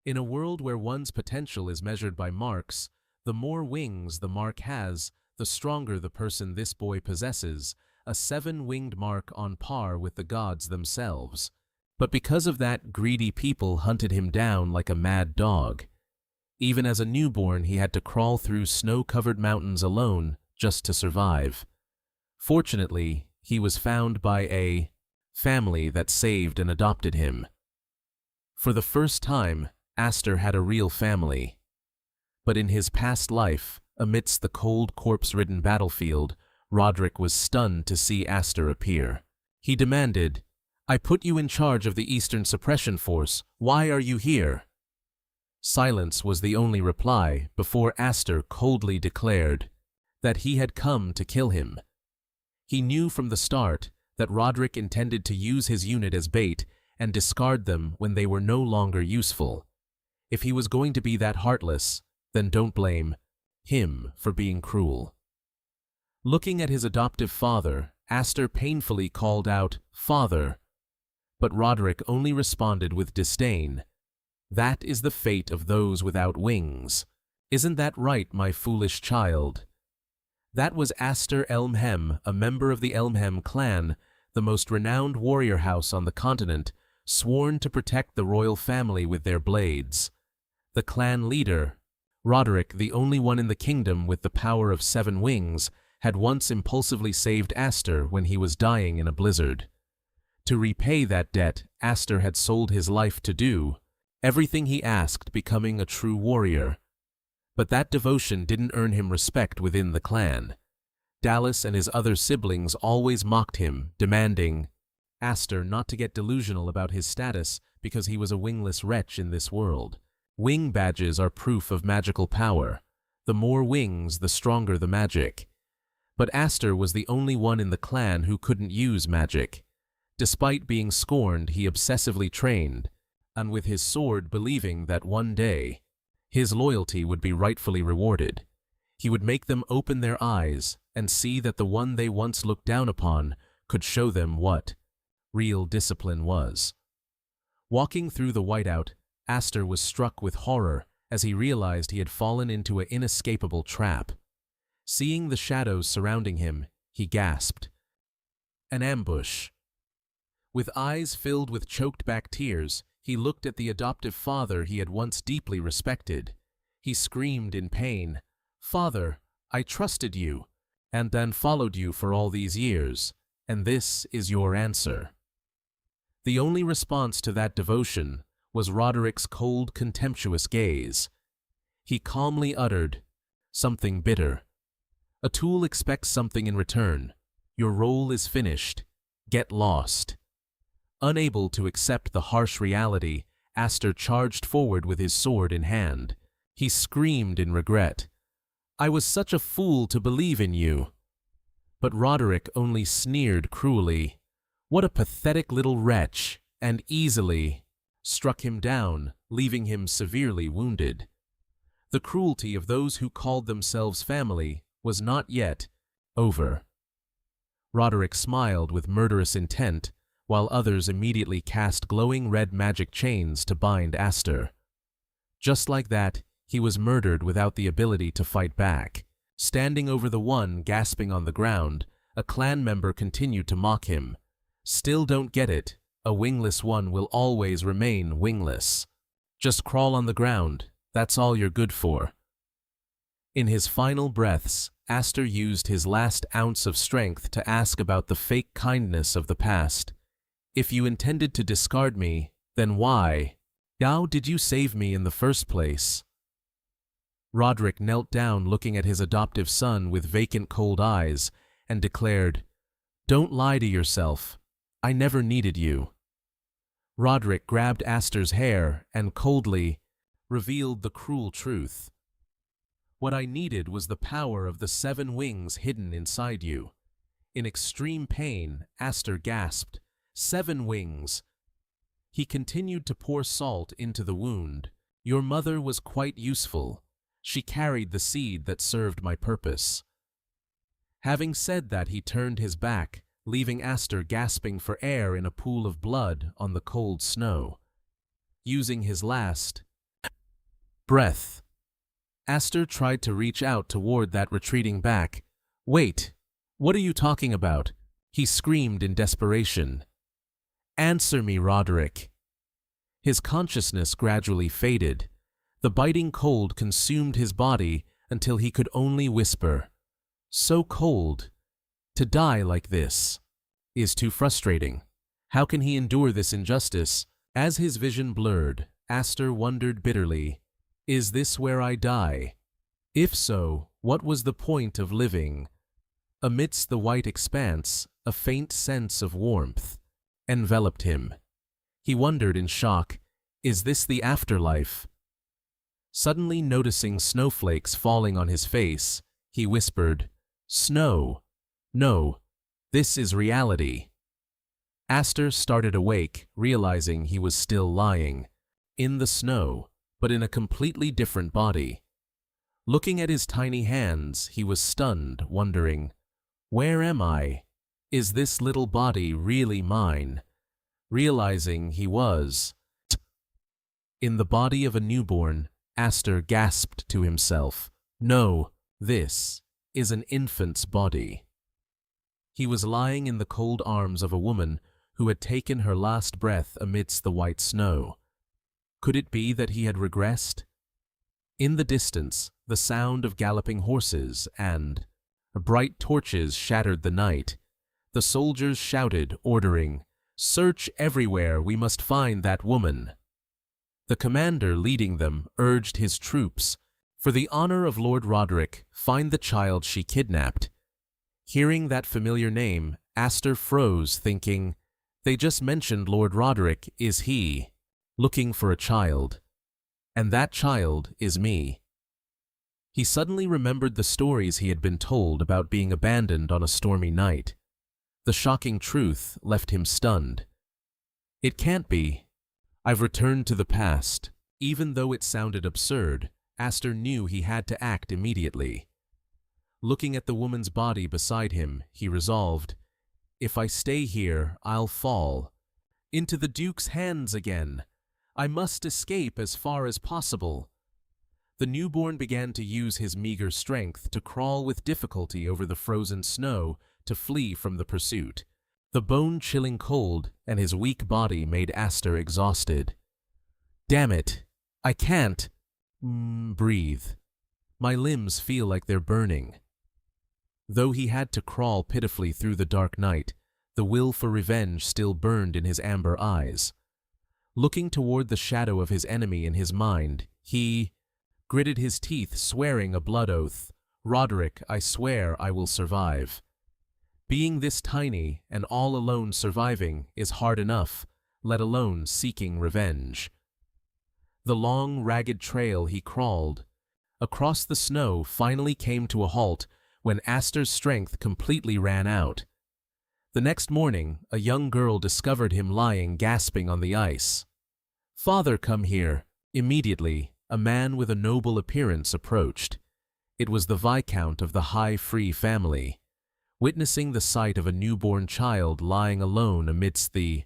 In a world where one's potential is measured by marks, the more wings the mark has, the stronger the person this boy possesses, a 7-winged mark on par with the gods themselves. But because of that, greedy people hunted him down like a mad dog. Even as a newborn, he had to crawl through snow-covered mountains alone just to survive. Fortunately, he was found by a family that saved and adopted him. For the first time, Aster had a real family. But in his past life, amidst the cold corpse-ridden battlefield, Roderick was stunned to see Aster appear. He demanded, "I put you in charge of the Eastern Suppression Force. Why are you here?" Silence was the only reply before Aster coldly declared that he had come to kill him. He knew from the start that Roderick intended to use his unit as bait and discard them when they were no longer useful. If he was going to be that heartless, then don't blame him for being cruel. Looking at his adoptive father, Aster painfully called out, "Father," but Roderick only responded with disdain. "That is the fate of those without wings. Isn't that right, my foolish child?" That was Aster Elmhem, a member of the Elmhem clan, the most renowned warrior house on the continent, sworn to protect the royal family with their blades. The clan leader, Roderick, the only one in the kingdom with the power of 7 wings, had once impulsively saved Aster when he was dying in a blizzard. To repay that debt, Aster had sold his life to do everything he asked, becoming a true warrior. But that devotion didn't earn him respect within the clan. Dallas and his other siblings always mocked him, demanding Aster not to get delusional about his status because he was a wingless wretch in this world. Wing badges are proof of magical power. The more wings, the stronger the magic. But Aster was the only one in the clan who couldn't use magic. Despite being scorned, he obsessively trained, and with his sword believing that one day his loyalty would be rightfully rewarded. He would make them open their eyes and see that the one they once looked down upon could show them what real discipline was. Walking through the whiteout, Aster was struck with horror as he realized he had fallen into an inescapable trap. Seeing the shadows surrounding him, he gasped. An ambush. With eyes filled with choked-back tears, he looked at the adoptive father he had once deeply respected. He screamed in pain, "Father, I trusted you, and then followed you for all these years, and this is your answer." The only response to that devotion was Roderick's cold, contemptuous gaze. He calmly uttered, "Something bitter. A tool expects something in return. Your role is finished. Get lost." Unable to accept the harsh reality, Aster charged forward with his sword in hand. He screamed in regret, "I was such a fool to believe in you." But Roderick only sneered cruelly. "What a pathetic little wretch," and easily struck him down, leaving him severely wounded. The cruelty of those who called themselves family was not yet over. Roderick smiled with murderous intent, while others immediately cast glowing red magic chains to bind Aster. Just like that, he was murdered without the ability to fight back. Standing over the one gasping on the ground, a clan member continued to mock him. "Still don't get it. A wingless one will always remain wingless. Just crawl on the ground. That's all you're good for." In his final breaths, Aster used his last ounce of strength to ask about the fake kindness of the past. "If you intended to discard me, then why? How did you save me in the first place?" Roderick knelt down looking at his adoptive son with vacant cold eyes and declared, "Don't lie to yourself. I never needed you." Roderick grabbed Aster's hair and coldly revealed the cruel truth. "What I needed was the power of the 7 wings hidden inside you." In extreme pain, Aster gasped, "7 wings!" He continued to pour salt into the wound. "Your mother was quite useful. She carried the seed that served my purpose." Having said that, he turned his back, leaving Aster gasping for air in a pool of blood on the cold snow. Using his last Breath. Aster tried to reach out toward that retreating back. Wait, what are you talking about? He screamed in desperation. Answer me, Roderick. His consciousness gradually faded. The biting cold consumed his body until he could only whisper, so cold. To die like this is too frustrating. How can he endure this injustice? As his vision blurred, Aster wondered bitterly, is this where I die? If so, what was the point of living? Amidst the white expanse, a faint sense of warmth enveloped him. He wondered in shock, is this the afterlife? Suddenly noticing snowflakes falling on his face, he whispered, Snow. No, this is reality. Aster started awake, realizing he was still lying in the snow, but in a completely different body. Looking at his tiny hands, he was stunned, wondering, where am I? Is this little body really mine? Realizing he was in the body of a newborn, Aster gasped to himself, no, this is an infant's body. He was lying in the cold arms of a woman who had taken her last breath amidst the white snow. Could it be that he had regressed? In the distance, the sound of galloping horses and bright torches shattered the night. The soldiers shouted, ordering, Search everywhere, we must find that woman. The commander leading them urged his troops, for the honor of Lord Roderick, find the child she kidnapped. Hearing that familiar name, Aster froze, thinking, they just mentioned Lord Roderick, is he looking for a child? And that child is me. He suddenly remembered the stories he had been told about being abandoned on a stormy night. The shocking truth left him stunned. It can't be. I've returned to the past. Even though it sounded absurd, Aster knew he had to act immediately. Looking at the woman's body beside him, he resolved, if I stay here, I'll fall into the Duke's hands again. I must escape as far as possible. The newborn began to use his meager strength to crawl with difficulty over the frozen snow to flee from the pursuit. The bone-chilling cold and his weak body made Aster exhausted. Damn it! I can't breathe. My limbs feel like they're burning. Though he had to crawl pitifully through the dark night, the will for revenge still burned in his amber eyes. Looking toward the shadow of his enemy in his mind, he gritted his teeth, swearing a blood oath. Roderick, I swear I will survive. Being this tiny and all alone surviving is hard enough, let alone seeking revenge. The long, ragged trail he crawled across the snow finally came to a halt when Aster's strength completely ran out. The next morning, a young girl discovered him lying gasping on the ice. Father, come here. Immediately, a man with a noble appearance approached. It was the Viscount of the High Free family. Witnessing the sight of a newborn child lying alone amidst the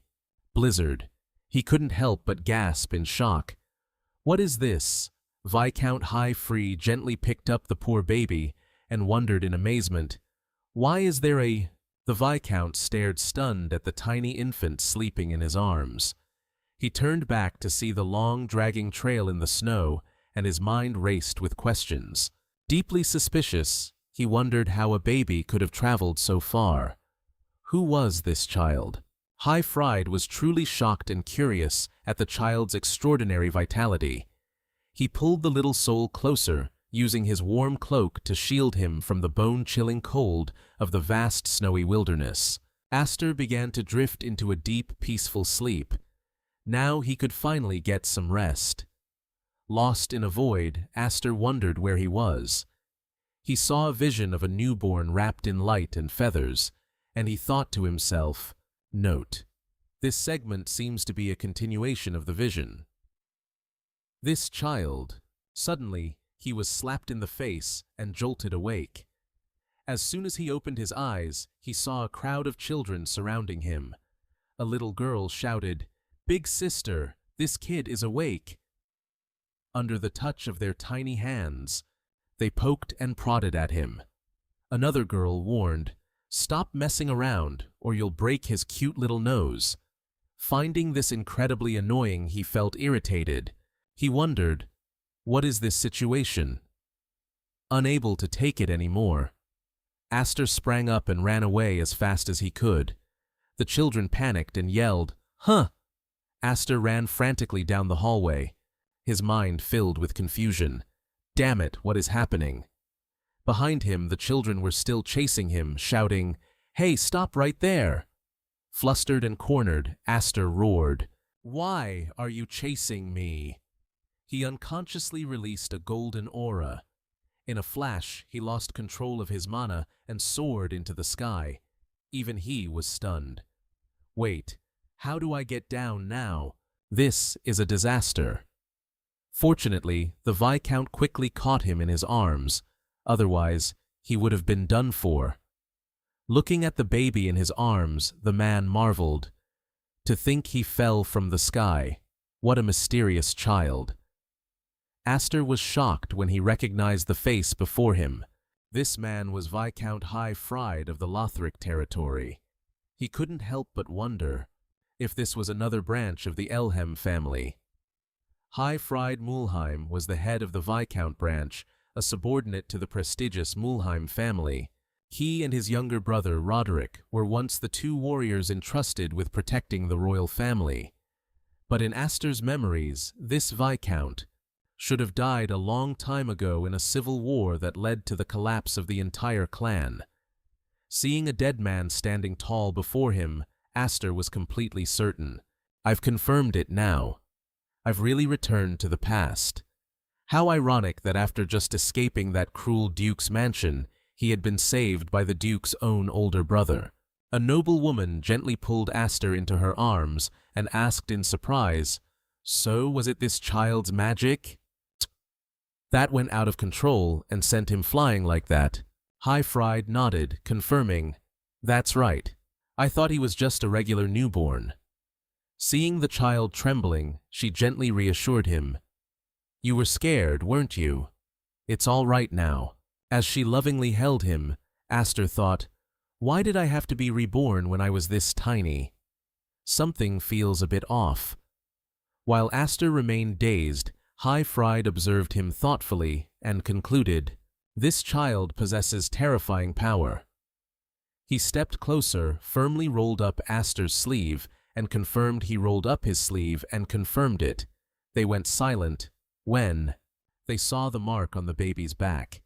blizzard, he couldn't help but gasp in shock. What is this? Viscount High Free gently picked up the poor baby and wondered in amazement. Why is there a... The Viscount stared stunned at the tiny infant sleeping in his arms. He turned back to see the long, dragging trail in the snow, and his mind raced with questions. Deeply suspicious, he wondered how a baby could have traveled so far. Who was this child? High Fried was truly shocked and curious at the child's extraordinary vitality. He pulled the little soul closer, using his warm cloak to shield him from the bone-chilling cold of the vast snowy wilderness. Aster began to drift into a deep, peaceful sleep. Now he could finally get some rest. Lost in a void, Aster wondered where he was. He saw a vision of a newborn wrapped in light and feathers, and he thought to himself, Note: this segment seems to be a continuation of the vision. This child. Suddenly, he was slapped in the face and jolted awake. As soon as he opened his eyes, he saw a crowd of children surrounding him. A little girl shouted, Big sister, this kid is awake. under the touch of their tiny hands. They poked and prodded at him. Another girl warned, "Stop messing around, or you'll break his cute little nose." Finding this incredibly annoying, he felt irritated. He wondered, what is this situation? Unable to take it anymore, Aster sprang up and ran away as fast as he could. The children panicked and yelled, "Huh!" Aster ran frantically down the hallway, his mind filled with confusion. Damn it, what is happening? Behind him, the children were still chasing him, shouting, "Hey, stop right there!" Flustered and cornered, Aster roared, "Why are you chasing me?" He unconsciously released a golden aura. In a flash, he lost control of his mana and soared into the sky. Even he was stunned. Wait, how do I get down now? This is a disaster. Fortunately, the Viscount quickly caught him in his arms. Otherwise, he would have been done for. Looking at the baby in his arms, the man marveled. To think he fell from the sky. What a mysterious child. Aster was shocked when he recognized the face before him. This man was Viscount High Fried of the Lothric territory. He couldn't help but wonder if this was another branch of the Elhem family. High Fried Mulheim was the head of the Viscount branch, a subordinate to the prestigious Mulheim family. He and his younger brother Roderick were once the two warriors entrusted with protecting the royal family. But in Aster's memories, this Viscount should have died a long time ago in a civil war that led to the collapse of the entire clan. Seeing a dead man standing tall before him, Aster was completely certain. I've confirmed it now. I've really returned to the past. How ironic that after just escaping that cruel duke's mansion, he had been saved by the duke's own older brother. A noble woman gently pulled Aster into her arms and asked in surprise, "So was it this child's magic?" That went out of control and sent him flying like that. High Fried nodded, confirming, "That's right. I thought he was just a regular newborn." Seeing the child trembling, she gently reassured him. "You were scared, weren't you? It's all right now." As she lovingly held him, Aster thought, why did I have to be reborn when I was this tiny? Something feels a bit off. While Aster remained dazed, High Fried observed him thoughtfully and concluded, "This child possesses terrifying power." He stepped closer, firmly rolled up Aster's sleeve, and confirmed he rolled up his sleeve and confirmed it. They went silent when they saw the mark on the baby's back.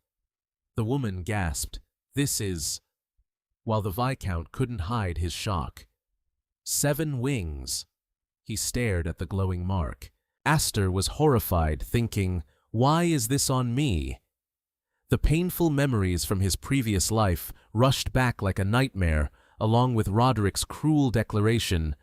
The woman gasped, "This is..." while the Viscount couldn't hide his shock. 7 wings. He stared at the glowing mark. Aster was horrified, thinking, why is this on me? The painful memories from his previous life rushed back like a nightmare, along with Roderick's cruel declaration,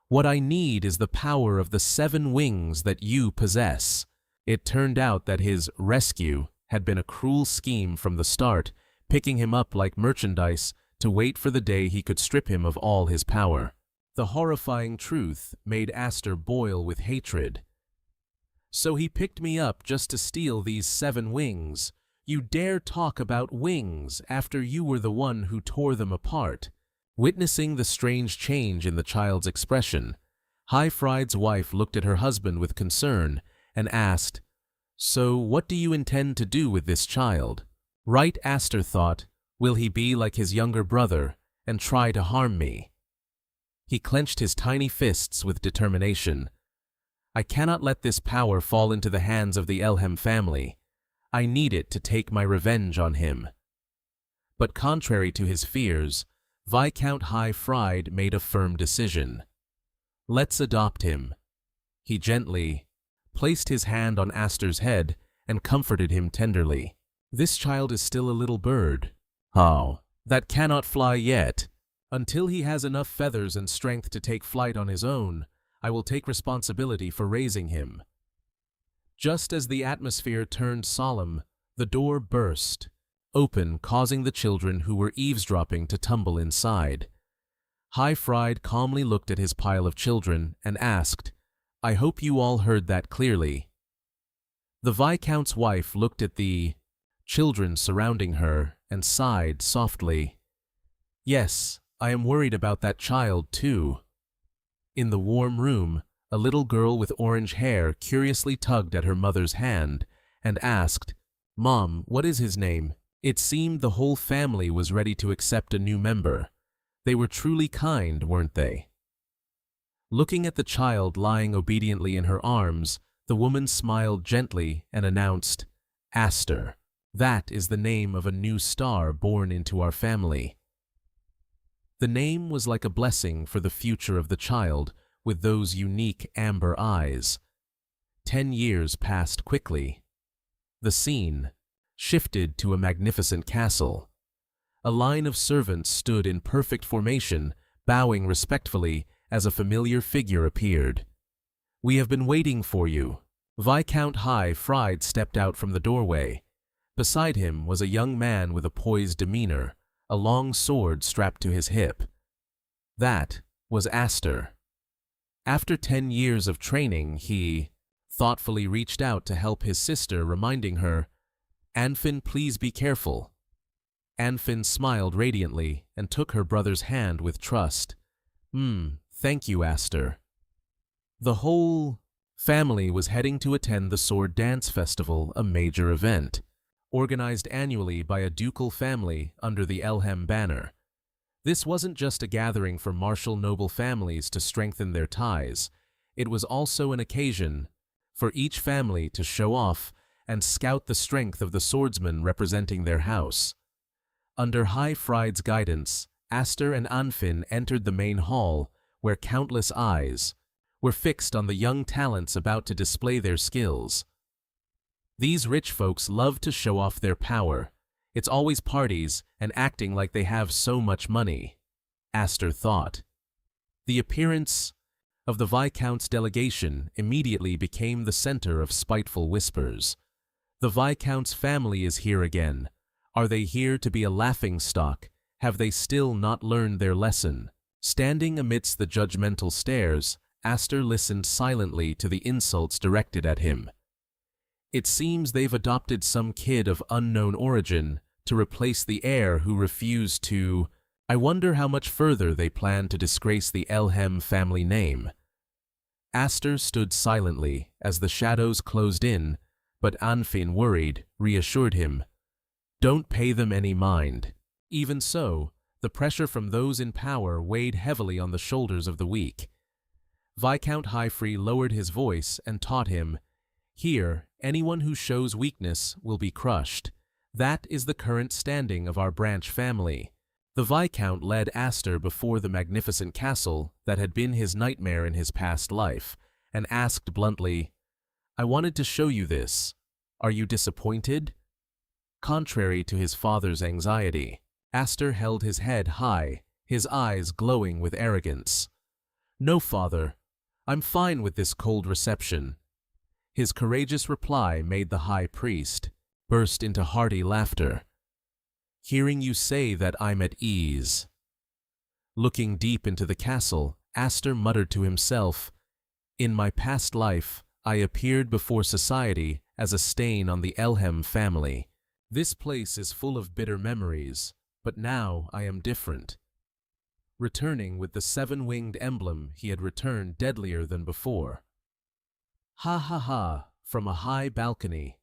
"What I need is the power of the 7 wings that you possess." It turned out that his rescue had been a cruel scheme from the start, picking him up like merchandise to wait for the day he could strip him of all his power. The horrifying truth made Aster boil with hatred. "So he picked me up just to steal these 7 wings. You dare talk about wings after you were the one who tore them apart." Witnessing the strange change in the child's expression, High Fried's wife looked at her husband with concern and asked, "So what do you intend to do with this child?" Right, Aster thought, will he be like his younger brother and try to harm me? He clenched his tiny fists with determination. I cannot let this power fall into the hands of the Elhem family. I need it to take my revenge on him. But contrary to his fears, Viscount High Fried made a firm decision. "Let's adopt him." He gently placed his hand on Aster's head and comforted him tenderly. "This child is still a little bird. Oh, that cannot fly yet. Until he has enough feathers and strength to take flight on his own, I will take responsibility for raising him." Just as the atmosphere turned solemn, the door burst open, causing the children who were eavesdropping to tumble inside. High Fried calmly looked at his pile of children and asked, "I hope you all heard that clearly." The Viscount's wife looked at the children surrounding her and sighed softly. Yes, I am worried about that child too. In the warm room, a little girl with orange hair curiously tugged at her mother's hand and asked, "Mom, what is his name?" It seemed the whole family was ready to accept a new member. They were truly kind, weren't they? Looking at the child lying obediently in her arms, the woman smiled gently and announced, "Aster. That is the name of a new star born into our family." The name was like a blessing for the future of the child with those unique amber eyes. 10 years passed quickly. The scene shifted to a magnificent castle. A line of servants stood in perfect formation, bowing respectfully as a familiar figure appeared. "We have been waiting for you." Viscount High Fried stepped out from the doorway. Beside him was a young man with a poised demeanor, a long sword strapped to his hip. That was Aster. After 10 years of training, he thoughtfully reached out to help his sister, reminding her, "Anfin, please be careful." Anfin smiled radiantly and took her brother's hand with trust. Thank you, Aster." The whole family was heading to attend the Sword Dance Festival, a major event, organized annually by a ducal family under the Elhem banner. This wasn't just a gathering for martial noble families to strengthen their ties. It was also an occasion for each family to show off and scout the strength of the swordsmen representing their house. Under High Fried's guidance, Aster and Anfin entered the main hall, where countless eyes were fixed on the young talents about to display their skills. These rich folks love to show off their power. It's always parties and acting like they have so much money, Aster thought. The appearance of the Viscount's delegation immediately became the center of spiteful whispers. "The Viscount's family is here again. Are they here to be a laughingstock? Have they still not learned their lesson?" Standing amidst the judgmental stares, Aster listened silently to the insults directed at him. "It seems they've adopted some kid of unknown origin to replace the heir who refused to. I wonder how much further they plan to disgrace the Elhem family name." Aster stood silently as the shadows closed in, but Anfin, worried, reassured him, "Don't pay them any mind." Even so, the pressure from those in power weighed heavily on the shoulders of the weak. Viscount Highfree lowered his voice and taught him, "Here, anyone who shows weakness will be crushed. That is the current standing of our branch family." The Viscount led Aster before the magnificent castle that had been his nightmare in his past life, and asked bluntly, "I wanted to show you this. Are you disappointed?" Contrary to his father's anxiety, Aster held his head high, his eyes glowing with arrogance. "No, father. I'm fine with this cold reception." His courageous reply made the high priest burst into hearty laughter. "Hearing you say that I'm at ease." Looking deep into the castle, Aster muttered to himself, "In my past life, I appeared before society as a stain on the Elhem family. This place is full of bitter memories, but now I am different." Returning with the 7-winged emblem, he had returned deadlier than before. "Ha ha ha," from a high balcony.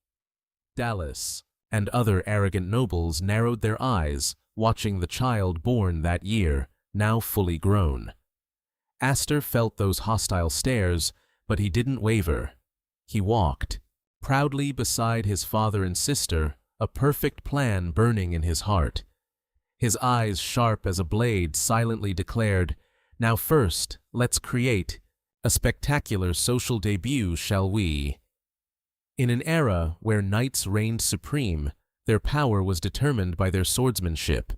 Dallas and other arrogant nobles narrowed their eyes, watching the child born that year, now fully grown. Aster felt those hostile stares, but he didn't waver. He walked proudly beside his father and sister, a perfect plan burning in his heart. His eyes sharp as a blade silently declared, "Now first, let's create a spectacular social debut, shall we?" In an era where knights reigned supreme, their power was determined by their swordsmanship.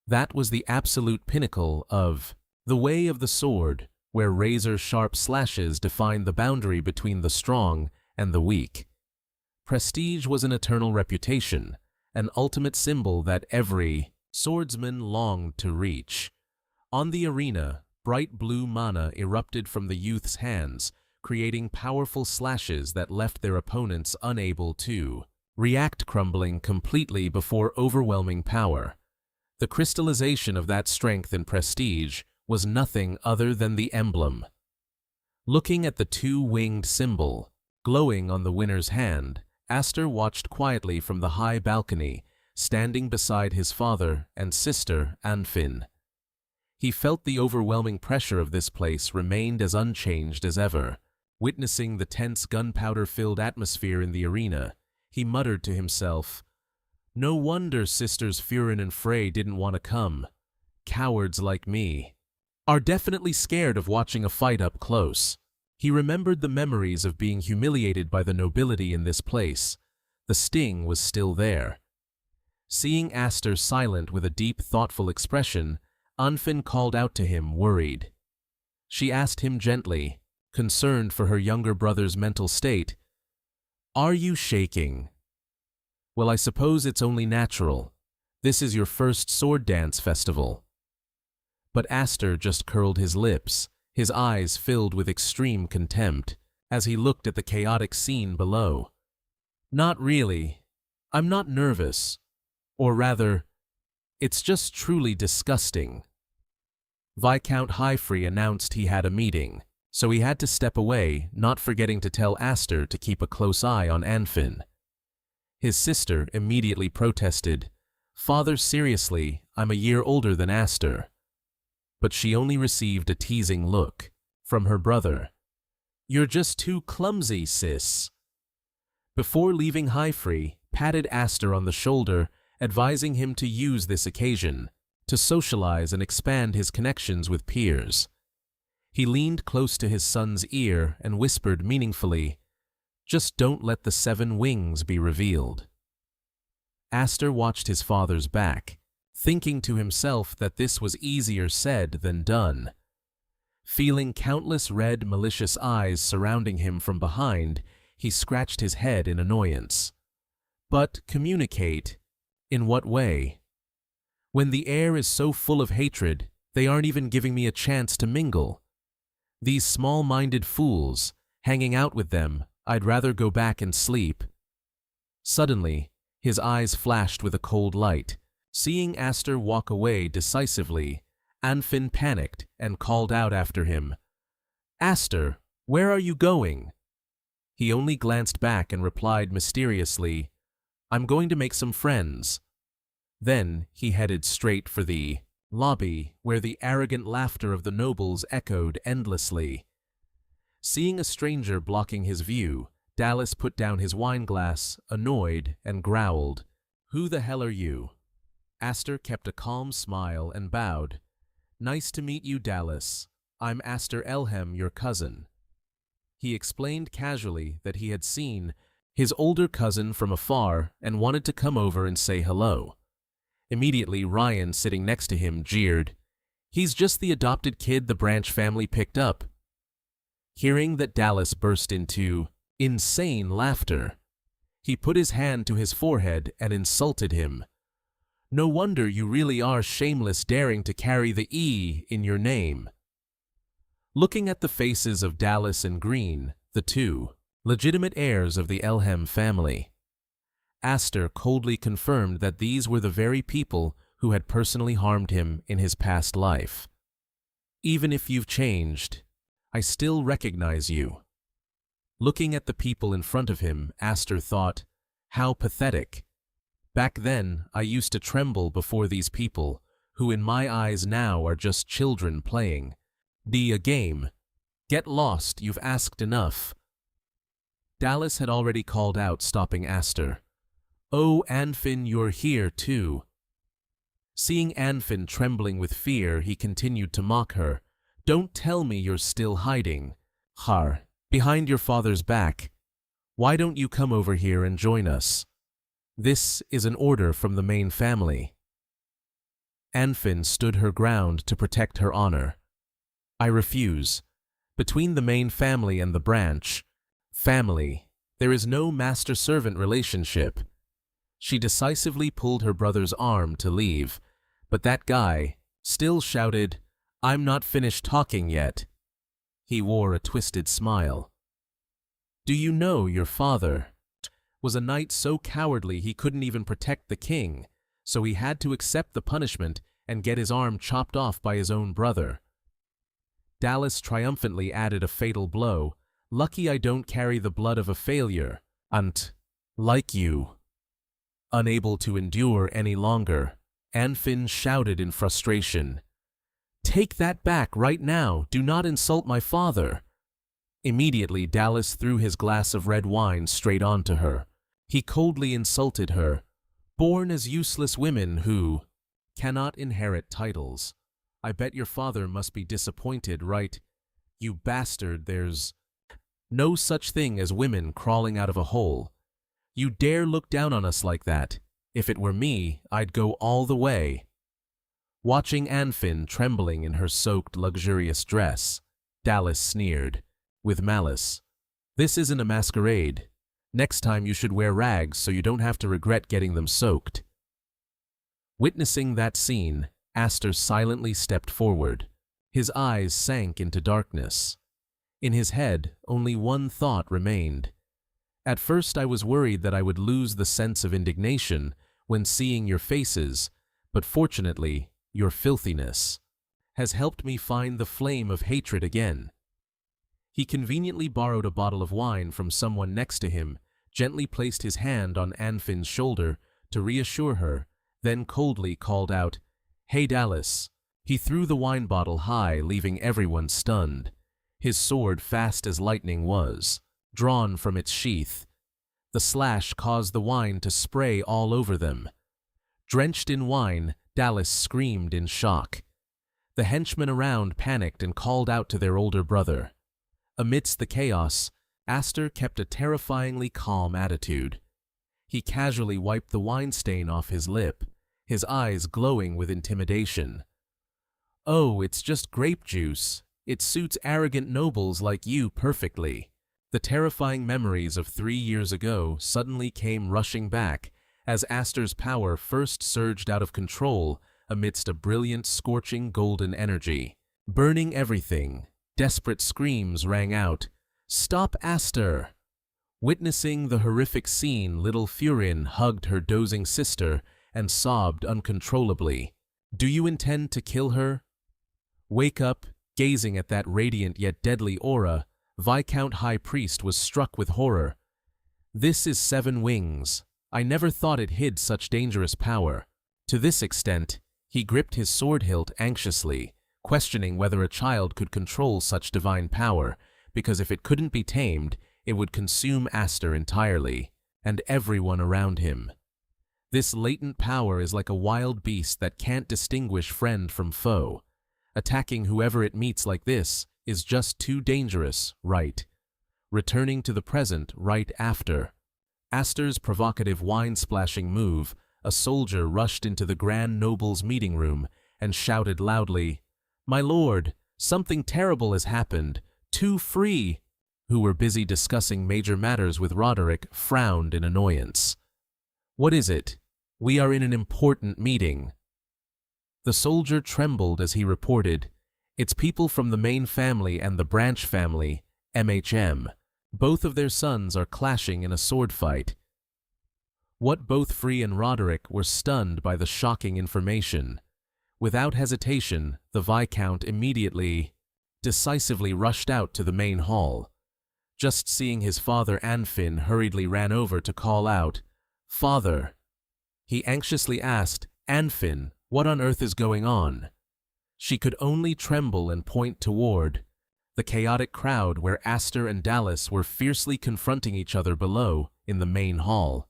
That was the absolute pinnacle of the way of the sword, where razor-sharp slashes defined the boundary between the strong and the weak. Prestige was an eternal reputation, an ultimate symbol that every swordsman longed to reach. On the arena, bright blue mana erupted from the youth's hands, creating powerful slashes that left their opponents unable to react, crumbling completely before overwhelming power. The crystallization of that strength and prestige was nothing other than the emblem. Looking at the two-winged symbol glowing on the winner's hand, Astor watched quietly from the high balcony, standing beside his father and sister, Anfin. He felt the overwhelming pressure of this place remained as unchanged as ever. Witnessing the tense gunpowder-filled atmosphere in the arena, he muttered to himself, "No wonder Sisters Furin and Frey didn't want to come. Cowards like me are definitely scared of watching a fight up close." He remembered the memories of being humiliated by the nobility in this place. The sting was still there. Seeing Astor silent with a deep, thoughtful expression, Anfin called out to him, worried. She asked him gently, concerned for her younger brother's mental state, "Are you shaking?" "Well, I suppose it's only natural. This is your first sword dance festival." But Astor just curled his lips, his eyes filled with extreme contempt, as he looked at the chaotic scene below. "Not really. I'm not nervous. Or rather, it's just truly disgusting." Viscount Highfree announced he had a meeting, so he had to step away, not forgetting to tell Astor to keep a close eye on Anfin. His sister immediately protested, "Father, seriously, I'm a year older than Astor." But she only received a teasing look from her brother. "You're just too clumsy, sis." Before leaving, Highfree patted Astor on the shoulder, advising him to use this occasion to socialize and expand his connections with peers. He leaned close to his son's ear and whispered meaningfully, "Just don't let the 7 wings be revealed." Astor watched his father's back, thinking to himself that this was easier said than done. Feeling countless red, malicious eyes surrounding him from behind, he scratched his head in annoyance. But communicate? In what way? When the air is so full of hatred, they aren't even giving me a chance to mingle. These small-minded fools, hanging out with them, I'd rather go back and sleep. Suddenly, his eyes flashed with a cold light. Seeing Astor walk away decisively, Anfin panicked and called out after him, "Astor, where are you going?" He only glanced back and replied mysteriously, "I'm going to make some friends." Then he headed straight for the lobby, where the arrogant laughter of the nobles echoed endlessly. Seeing a stranger blocking his view, Dallas put down his wineglass, annoyed, and growled, "Who the hell are you?" Astor kept a calm smile and bowed. "Nice to meet you, Dallas. I'm Astor Elhem, your cousin." He explained casually that he had seen his older cousin from afar and wanted to come over and say hello. Immediately, Ryan, sitting next to him, jeered, "He's just the adopted kid the Branch family picked up." Hearing that, Dallas burst into insane laughter. He put his hand to his forehead and insulted him. "No wonder you really are shameless, daring to carry the E in your name." Looking at the faces of Dallas and Green, the two legitimate heirs of the Elhem family, Astor coldly confirmed that these were the very people who had personally harmed him in his past life. "Even if you've changed, I still recognize you." Looking at the people in front of him, Astor thought, "How pathetic. Back then, I used to tremble before these people, who in my eyes now are just children playing a game. Get lost, you've asked enough." Dallas had already called out, stopping Astor. "Oh, Anfin, you're here too." Seeing Anfin trembling with fear, he continued to mock her. "Don't tell me you're still hiding. Behind your father's back. Why don't you come over here and join us? This is an order from the main family." Anfin stood her ground to protect her honor. "I refuse. Between the main family and the Branch family, there is no master-servant relationship." She decisively pulled her brother's arm to leave, but that guy still shouted, "I'm not finished talking yet." He wore a twisted smile. Do you know your father was a knight so cowardly he couldn't even protect the king, so he had to accept the punishment and get his arm chopped off by his own brother. Dallas triumphantly added a fatal blow. Lucky I don't carry the blood of a failure, like you. Unable to endure any longer, Anfin shouted in frustration, "Take that back right now, do not insult my father." Immediately Dallas threw his glass of red wine straight onto her. He coldly insulted her. Born as useless women who cannot inherit titles. I bet your father must be disappointed, right? You bastard, there's no such thing as women crawling out of a hole. You dare look down on us like that. If it were me, I'd go all the way. Watching Anfin trembling in her soaked, luxurious dress, Dallas sneered, with malice. This isn't a masquerade. Next time you should wear rags so you don't have to regret getting them soaked. Witnessing that scene, Aster silently stepped forward. His eyes sank into darkness. In his head, only one thought remained. At first I was worried that I would lose the sense of indignation when seeing your faces, but fortunately, your filthiness has helped me find the flame of hatred again. He conveniently borrowed a bottle of wine from someone next to him, gently placed his hand on Anfin's shoulder to reassure her, then coldly called out, "Hey Dallas." He threw the wine bottle high, leaving everyone stunned. His sword, fast as lightning, was drawn from its sheath. The slash caused the wine to spray all over them. Drenched in wine, Dallas screamed in shock. The henchmen around panicked and called out to their older brother. Amidst the chaos, Aster kept a terrifyingly calm attitude. He casually wiped the wine stain off his lip, his eyes glowing with intimidation. "Oh, it's just grape juice. It suits arrogant nobles like you perfectly." The terrifying memories of 3 years ago suddenly came rushing back as Aster's power first surged out of control amidst a brilliant, scorching golden energy. Burning everything, desperate screams rang out, "Stop Aster!" Witnessing the horrific scene, little Furin hugged her dozing sister and sobbed uncontrollably. "Do you intend to kill her?" Wake up, gazing at that radiant yet deadly aura, Viscount High Priest was struck with horror. "This is Seven Wings. I never thought it hid such dangerous power." To this extent, he gripped his sword hilt anxiously, questioning whether a child could control such divine power, because if it couldn't be tamed, it would consume Aster entirely, and everyone around him. This latent power is like a wild beast that can't distinguish friend from foe. Attacking whoever it meets like this is just too dangerous, right? Returning to the present right after Aster's provocative wine-splashing move, a soldier rushed into the Grand Noble's meeting room and shouted loudly, "My lord, something terrible has happened. Too free!" Who were busy discussing major matters with Roderick frowned in annoyance. "What is it? We are in an important meeting." The soldier trembled as he reported, "It's people from the main family and the branch family, MHM. Both of their sons are clashing in a sword fight." What both Free and Roderick were stunned by the shocking information. Without hesitation, the Viscount decisively rushed out to the main hall. Just seeing his father, Anfin hurriedly ran over to call out, "Father." He anxiously asked, "Anfin, what on earth is going on?" She could only tremble and point toward the chaotic crowd where Aster and Dallas were fiercely confronting each other below in the main hall.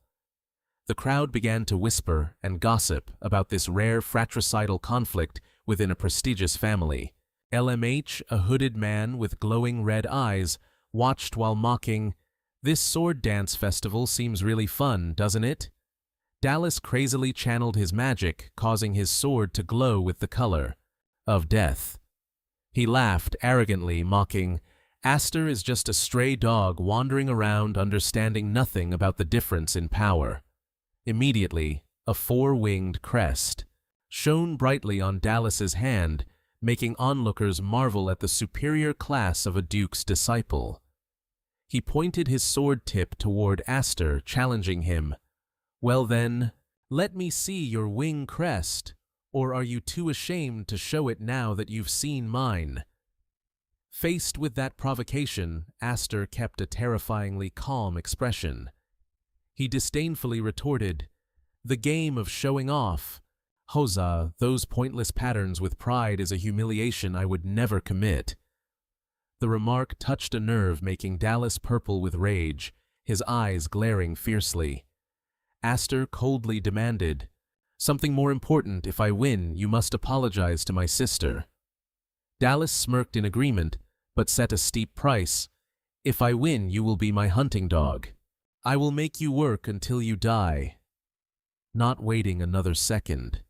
The crowd began to whisper and gossip about this rare fratricidal conflict within a prestigious family. LMH, a hooded man with glowing red eyes, watched while mocking, "This sword dance festival seems really fun, doesn't it?" Dallas crazily channeled his magic, causing his sword to glow with the color of death. He laughed arrogantly, mocking, "Aster is just a stray dog wandering around understanding nothing about the difference in power." Immediately, a four-winged crest shone brightly on Dallas's hand, making onlookers marvel at the superior class of a duke's disciple. He pointed his sword tip toward Aster, challenging him. "Well then, let me see your wing crest, or are you too ashamed to show it now that you've seen mine?" Faced with that provocation, Aster kept a terrifyingly calm expression. He disdainfully retorted, "The game of showing off. Hoza, those pointless patterns with pride is a humiliation I would never commit." The remark touched a nerve, making Dallas purple with rage, his eyes glaring fiercely. Aster coldly demanded, "Something more important. If I win, you must apologize to my sister." Dallas smirked in agreement, but set a steep price. "If I win, you will be my hunting dog. I will make you work until you die." Not waiting another second,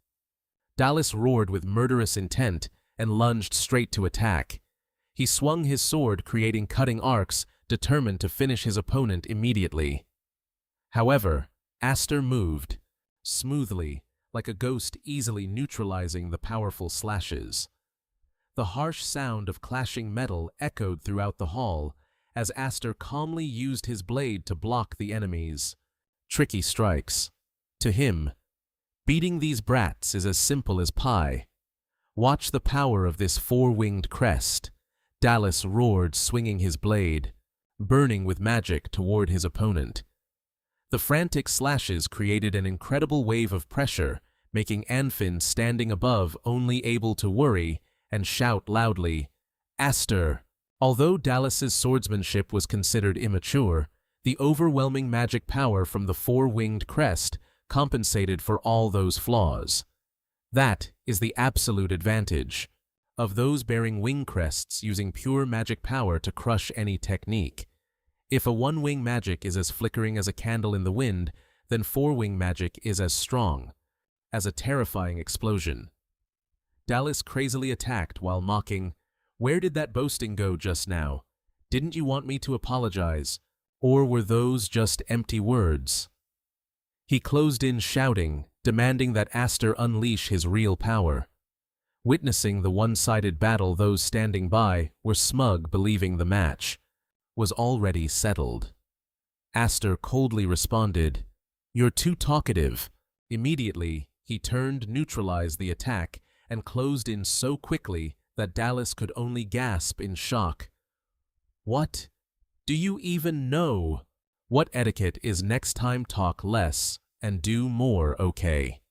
Dallas roared with murderous intent and lunged straight to attack. He swung his sword, creating cutting arcs, determined to finish his opponent immediately. However, Aster moved, smoothly, like a ghost, easily neutralizing the powerful slashes. The harsh sound of clashing metal echoed throughout the hall as Aster calmly used his blade to block the enemy's tricky strikes. To him, beating these brats is as simple as pie. "Watch the power of this four-winged crest," Dallas roared, swinging his blade, burning with magic toward his opponent. The frantic slashes created an incredible wave of pressure, making Anfin, standing above, only able to worry and shout loudly, "Aster!" Although Dallas's swordsmanship was considered immature, the overwhelming magic power from the four-winged crest compensated for all those flaws. That is the absolute advantage of those bearing wing crests using pure magic power to crush any technique. If a one-wing magic is as flickering as a candle in the wind, then four-wing magic is as strong as a terrifying explosion. Dallas crazily attacked while mocking, "Where did that boasting go just now? Didn't you want me to apologize? Or were those just empty words?" He closed in shouting, demanding that Aster unleash his real power. Witnessing the one-sided battle, those standing by were smug, believing the match was already settled. Aster coldly responded, "You're too talkative." Immediately, he turned, neutralized the attack, and closed in so quickly that Dallas could only gasp in shock. "What? Do you even know? What etiquette is next time? Talk less and do more, okay?"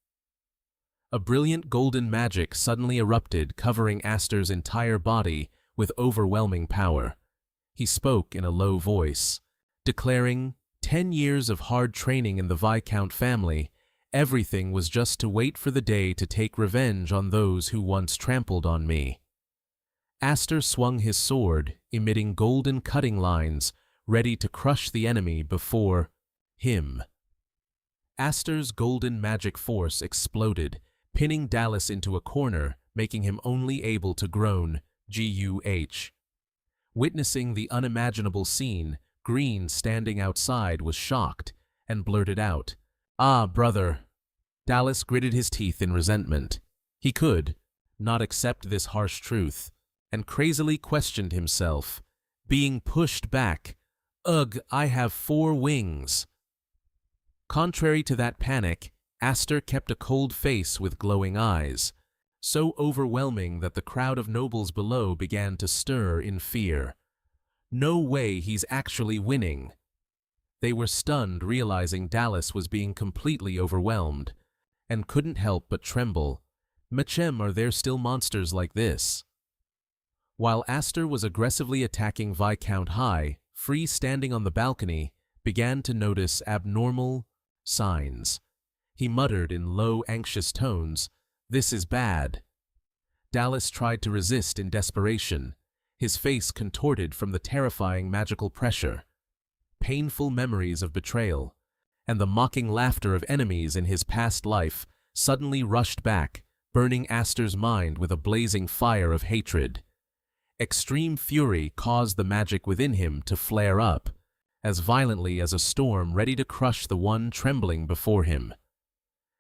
A brilliant golden magic suddenly erupted, covering Aster's entire body with overwhelming power. He spoke in a low voice, declaring, 10 years of hard training in the Viscount family. Everything was just to wait for the day to take revenge on those who once trampled on me." Aster swung his sword, emitting golden cutting lines, ready to crush the enemy before him. Aster's golden magic force exploded, pinning Dallas into a corner, making him only able to groan, "Guh." Witnessing the unimaginable scene, Green, standing outside, was shocked and blurted out, "Ah, brother." Dallas gritted his teeth in resentment. He could not accept this harsh truth, and crazily questioned himself, being pushed back. "Ugh, I have 4 wings." Contrary to that panic, Aster kept a cold face with glowing eyes, so overwhelming that the crowd of nobles below began to stir in fear. "No way, he's actually winning." They were stunned, realizing Dallas was being completely overwhelmed, and couldn't help but tremble. "Machem, are there still monsters like this?" While Aster was aggressively attacking Viscount High, Free, standing on the balcony, began to notice abnormal signs. He muttered in low, anxious tones, "This is bad." Dallas tried to resist in desperation, his face contorted from the terrifying magical pressure. Painful memories of betrayal and the mocking laughter of enemies in his past life suddenly rushed back, burning Aster's mind with a blazing fire of hatred. Extreme fury caused the magic within him to flare up, as violently as a storm ready to crush the one trembling before him.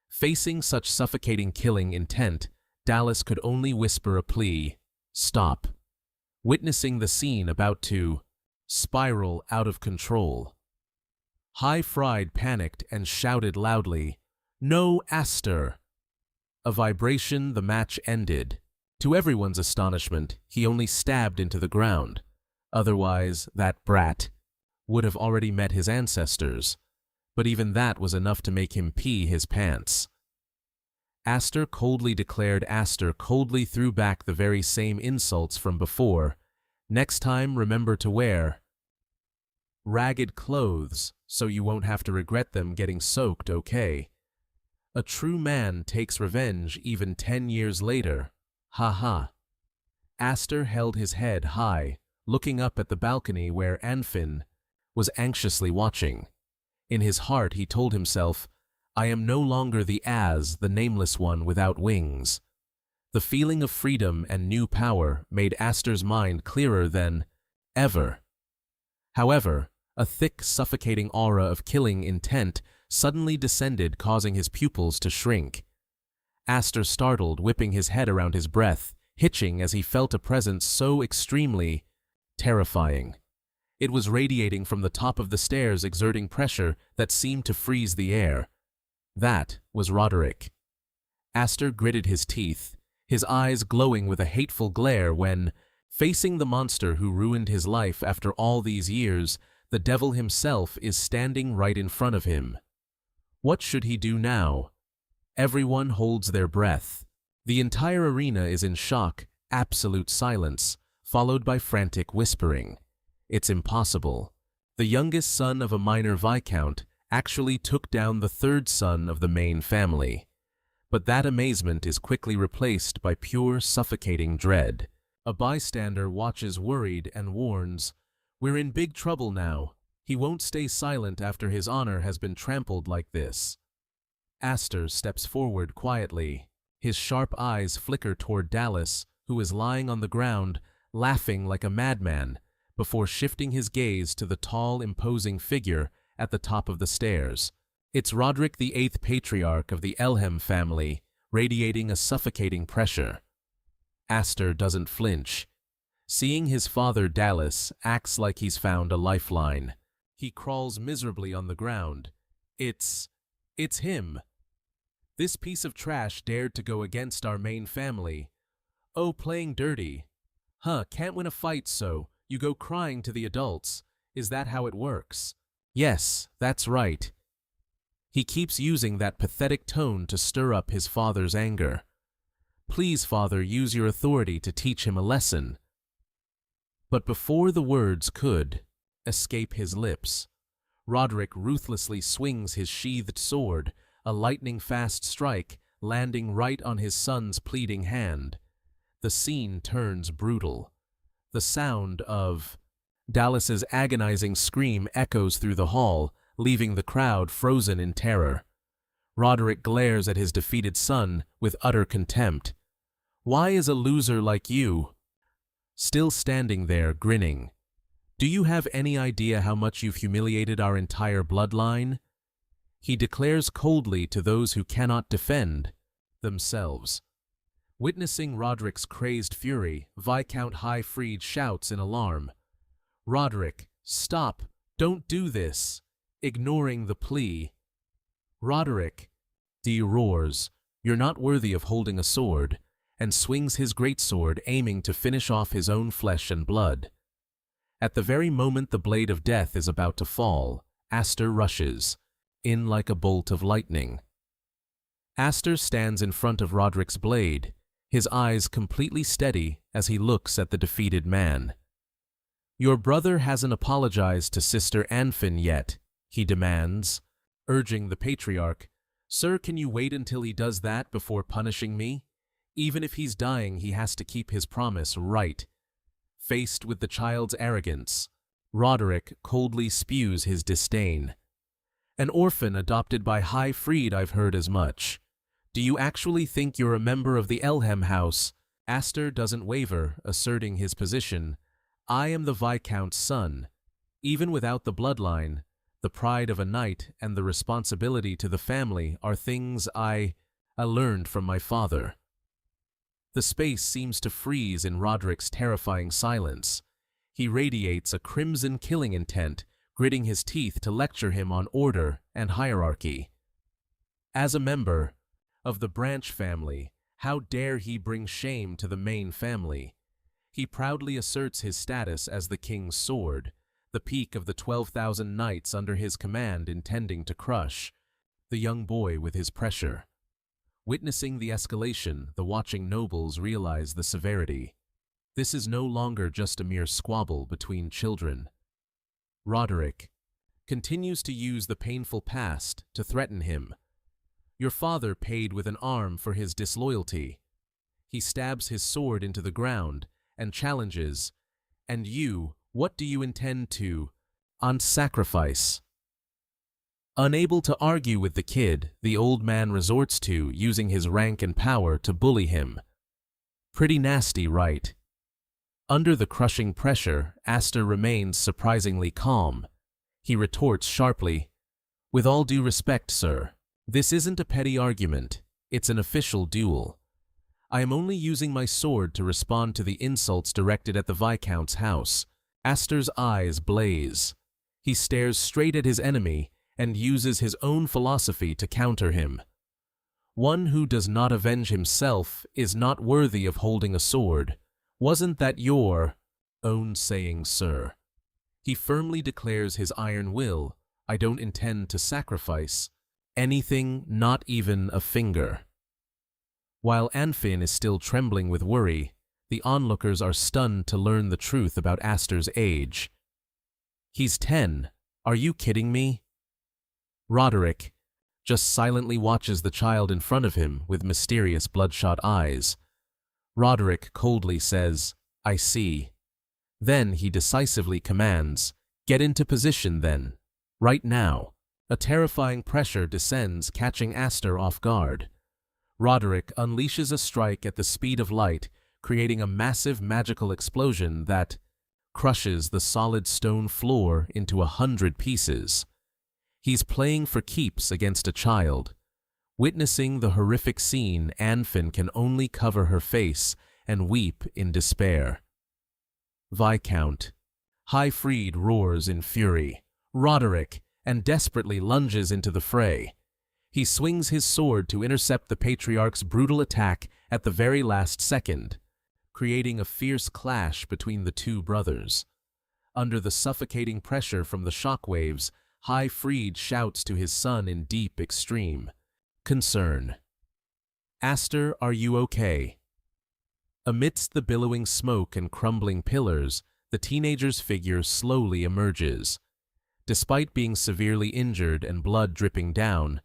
Facing such suffocating killing intent, Dallas could only whisper a plea, "Stop." Witnessing the scene about to spiral out of control. High Fried panicked and shouted loudly, "No, Aster!" A vibration, the match ended. To everyone's astonishment, he only stabbed into the ground. Otherwise, that brat would have already met his ancestors. But even that was enough to make him pee his pants. Aster coldly declared. Aster coldly threw back the very same insults from before. "Next time, remember to wear ragged clothes, so you won't have to regret them getting soaked, okay? A true man takes revenge even 10 years later. Ha ha." Aster held his head high, looking up at the balcony where Anfin was anxiously watching. In his heart he told himself, "I am no longer the nameless one without wings." The feeling of freedom and new power made Aster's mind clearer than ever. However, a thick, suffocating aura of killing intent suddenly descended, causing his pupils to shrink. Aster startled, whipping his head around his breath, hitching as he felt a presence so extremely terrifying. It was radiating from the top of the stairs, exerting pressure that seemed to freeze the air. That was Roderick. Aster gritted his teeth, his eyes glowing with a hateful glare when, facing the monster who ruined his life after all these years, the devil himself is standing right in front of him. What should he do now? Everyone holds their breath. The entire arena is in shock, absolute silence, followed by frantic whispering. It's impossible. The youngest son of a minor viscount actually took down the third son of the main family. But that amazement is quickly replaced by pure, suffocating dread. A bystander watches worried and warns, "We're in big trouble now. He won't stay silent after his honor has been trampled like this." Aster steps forward quietly. His sharp eyes flicker toward Dallas, who is lying on the ground, laughing like a madman, before shifting his gaze to the tall, imposing figure at the top of the stairs. It's Roderick, the 8th patriarch of the Elhem family, radiating a suffocating pressure. Aster doesn't flinch. Seeing his father, Dallas, acts like he's found a lifeline. He crawls miserably on the ground. It's him. This piece of trash dared to go against our main family. Oh, playing dirty. Huh, can't win a fight, so you go crying to the adults. Is that how it works? Yes, that's right. He keeps using that pathetic tone to stir up his father's anger. Please, father, use your authority to teach him a lesson. But before the words could escape his lips, Roderick ruthlessly swings his sheathed sword, a lightning-fast strike landing right on his son's pleading hand. The scene turns brutal. The sound of Dallas's agonizing scream echoes through the hall, leaving the crowd frozen in terror. Roderick glares at his defeated son with utter contempt. Why is a loser like you still standing there grinning? Do you have any idea how much you've humiliated our entire bloodline? He declares coldly to those who cannot defend themselves. Witnessing Roderick's crazed fury, Viscount Highfried shouts in alarm. Roderick, stop! Don't do this! Ignoring the plea. Roderick, D roars, "You're not worthy of holding a sword," and swings his greatsword, aiming to finish off his own flesh and blood. At the very moment the blade of death is about to fall, Aster rushes in like a bolt of lightning. Aster stands in front of Roderick's blade, his eyes completely steady as he looks at the defeated man. "Your brother hasn't apologized to Sister Anfin yet," he demands, urging the patriarch. "Sir, can you wait until he does that before punishing me? Even if he's dying, he has to keep his promise, right?" Faced with the child's arrogance, Roderick coldly spews his disdain. "An orphan adopted by Highfried, I've heard as much. Do you actually think you're a member of the Elhem house?" Aster doesn't waver, asserting his position. "I am the Viscount's son. Even without the bloodline, the pride of a knight and the responsibility to the family are things I learned from my father." The space seems to freeze in Roderick's terrifying silence. He radiates a crimson killing intent, gritting his teeth to lecture him on order and hierarchy. As a member of the branch family, how dare he bring shame to the main family? He proudly asserts his status as the king's sword, the peak of the 12,000 knights under his command intending to crush the young boy with his pressure. Witnessing the escalation, the watching nobles realize the severity. This is no longer just a mere squabble between children. Roderick continues to use the painful past to threaten him. Your father paid with an arm for his disloyalty. He stabs his sword into the ground and challenges, "And you, what do you intend to sacrifice?" Unable to argue with the kid, the old man resorts to using his rank and power to bully him. Pretty nasty, right? Under the crushing pressure, Astor remains surprisingly calm. He retorts sharply, "With all due respect, sir, this isn't a petty argument, it's an official duel. I am only using my sword to respond to the insults directed at the Viscount's house." Astor's eyes blaze. He stares straight at his enemy and uses his own philosophy to counter him. One who does not avenge himself is not worthy of holding a sword. Wasn't that your own saying, sir? He firmly declares his iron will. I don't intend to sacrifice anything, not even a finger. While Anfin is still trembling with worry, the onlookers are stunned to learn the truth about Astor's age. He's 10. Are you kidding me? Roderick just silently watches the child in front of him with mysterious bloodshot eyes. Roderick coldly says, "I see." Then he decisively commands, "Get into position then. Right now." A terrifying pressure descends, catching Astor off guard. Roderick unleashes a strike at the speed of light, creating a massive magical explosion that crushes the solid stone floor into 100 pieces. He's playing for keeps against a child. Witnessing the horrific scene, Anfin can only cover her face and weep in despair. Viscount Highfried roars in fury. Roderick and desperately lunges into the fray. He swings his sword to intercept the patriarch's brutal attack at the very last second, creating a fierce clash between the two brothers. Under the suffocating pressure from the shockwaves, Highfried shouts to his son in deep, extreme concern. "Astor, are you okay?" Amidst the billowing smoke and crumbling pillars, the teenager's figure slowly emerges. Despite being severely injured and blood dripping down,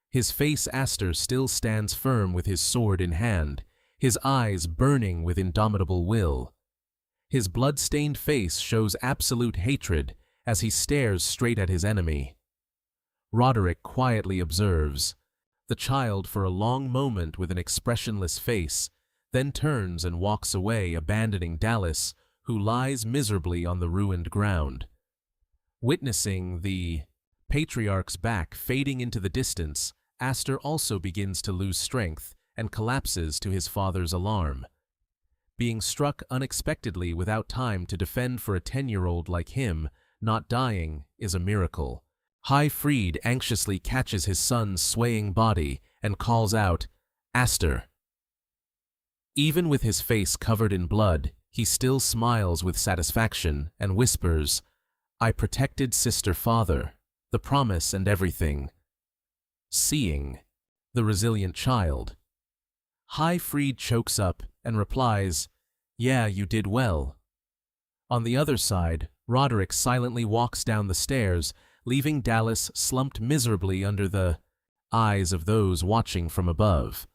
his face Astor still stands firm with his sword in hand, his eyes burning with indomitable will. His blood-stained face shows absolute hatred as he stares straight at his enemy. Roderick quietly observes the child for a long moment with an expressionless face, then turns and walks away, abandoning Dallas, who lies miserably on the ruined ground. Witnessing the patriarch's back fading into the distance, Astor also begins to lose strength and collapses to his father's alarm. Being struck unexpectedly without time to defend for a 10-year-old like him, not dying is a miracle. Highfried anxiously catches his son's swaying body and calls out, "Astor." Even with his face covered in blood, he still smiles with satisfaction and whispers, "I protected sister father, the promise and everything." Seeing the resilient child, Highfried chokes up and replies, "Yeah, you did well." On the other side, Roderick silently walks down the stairs, leaving Dallas slumped miserably under the eyes of those watching from above.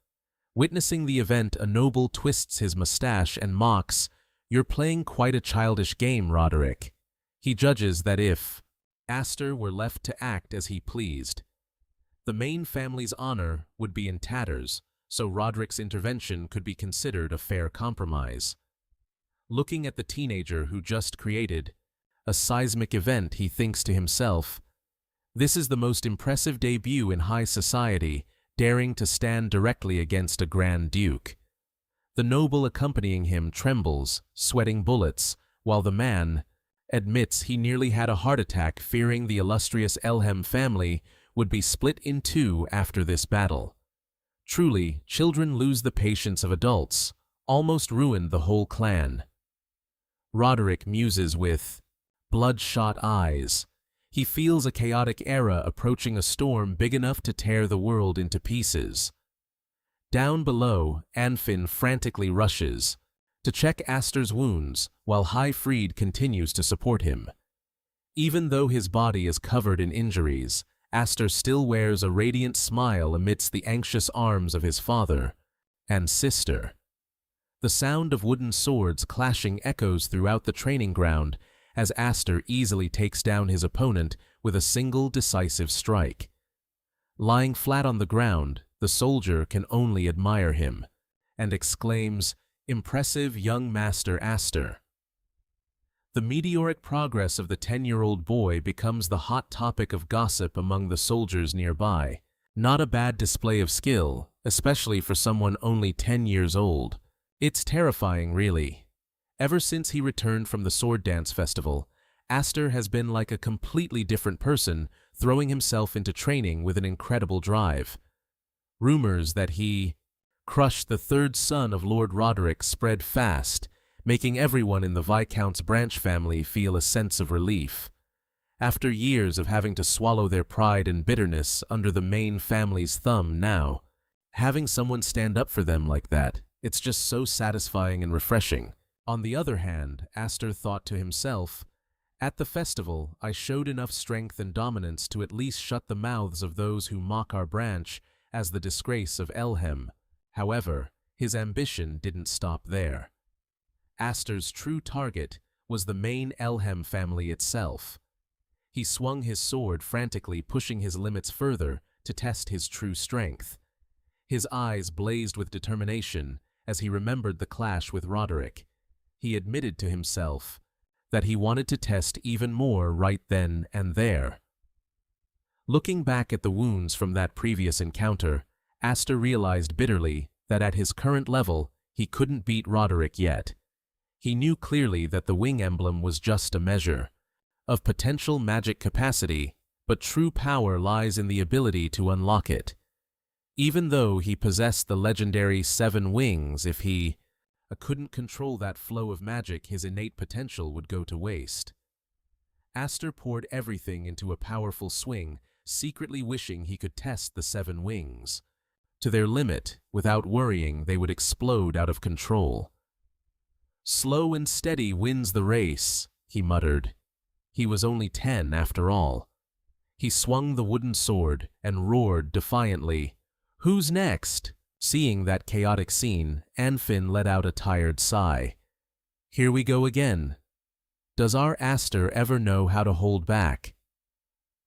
Witnessing the event, a noble twists his mustache and mocks, "You're playing quite a childish game, Roderick." He judges that if Astor were left to act as he pleased, the main family's honor would be in tatters, so Roderick's intervention could be considered a fair compromise. Looking at the teenager who just created a seismic event, he thinks to himself, "This is the most impressive debut in high society, daring to stand directly against a Grand Duke." The noble accompanying him trembles, sweating bullets, while the man admits he nearly had a heart attack fearing the illustrious Elhem family would be split in two after this battle. Truly, children lose the patience of adults, almost ruined the whole clan. Roderick muses with bloodshot eyes. He feels a chaotic era approaching, a storm big enough to tear the world into pieces. Down below, Anfinn frantically rushes to check Aster's wounds while High Fried continues to support him. Even though his body is covered in injuries, Aster still wears a radiant smile amidst the anxious arms of his father and sister. The sound of wooden swords clashing echoes throughout the training ground as Aster easily takes down his opponent with a single decisive strike. Lying flat on the ground, the soldier can only admire him and exclaims, "Impressive young master Aster." The meteoric progress of the 10-year-old boy becomes the hot topic of gossip among the soldiers nearby. Not a bad display of skill, especially for someone only 10 years old. It's terrifying, really. Ever since he returned from the sword dance festival, Aster has been like a completely different person, throwing himself into training with an incredible drive. Rumors that he crushed the third son of Lord Roderick spread fast, making everyone in the Viscount's branch family feel a sense of relief. After years of having to swallow their pride and bitterness under the main family's thumb now, having someone stand up for them like that, it's just so satisfying and refreshing. On the other hand, Aster thought to himself, "At the festival, I showed enough strength and dominance to at least shut the mouths of those who mock our branch as the disgrace of Elhem." However, his ambition didn't stop there. Aster's true target was the main Elhem family itself. He swung his sword frantically, pushing his limits further to test his true strength. His eyes blazed with determination as he remembered the clash with Roderick. He admitted to himself that he wanted to test even more right then and there. Looking back at the wounds from that previous encounter, Aster realized bitterly that at his current level, he couldn't beat Roderick yet. He knew clearly that the wing emblem was just a measure of potential magic capacity, but true power lies in the ability to unlock it. Even though he possessed the legendary 7 wings, if he couldn't control that flow of magic, his innate potential would go to waste. Aster poured everything into a powerful swing, secretly wishing he could test the 7 wings to their limit without worrying they would explode out of control. "Slow and steady wins the race," he muttered. He was only 10 after all. He swung the wooden sword and roared defiantly, "Who's next?" Seeing that chaotic scene, Anfinn let out a tired sigh. Here we go again. Does our Aster ever know how to hold back?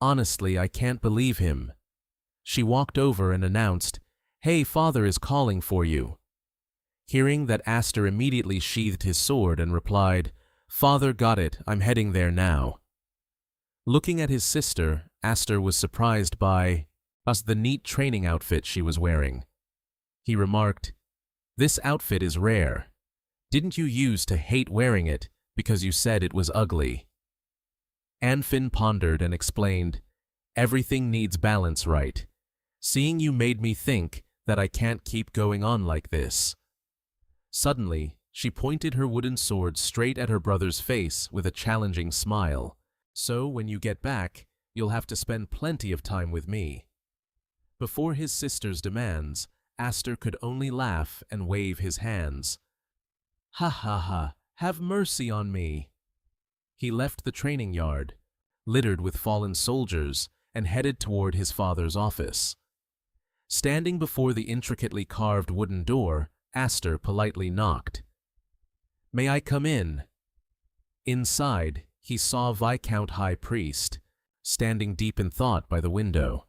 Honestly, I can't believe him. She walked over and announced, "Hey, father is calling for you." Hearing that, Aster immediately sheathed his sword and replied, "Father, got it, I'm heading there now." Looking at his sister, Aster was surprised by the neat training outfit she was wearing. He remarked, "This outfit is rare. Didn't you used to hate wearing it because you said it was ugly?" Anfinn pondered and explained, "Everything needs balance, right? Seeing you made me think that I can't keep going on like this." Suddenly, she pointed her wooden sword straight at her brother's face with a challenging smile. "So when you get back, you'll have to spend plenty of time with me." Before his sister's demands, Aster could only laugh and wave his hands. "Ha ha ha, have mercy on me." He left the training yard, littered with fallen soldiers, and headed toward his father's office. Standing before the intricately carved wooden door, Aster politely knocked. "May I come in?" Inside, he saw Viscount High Priest, standing deep in thought by the window.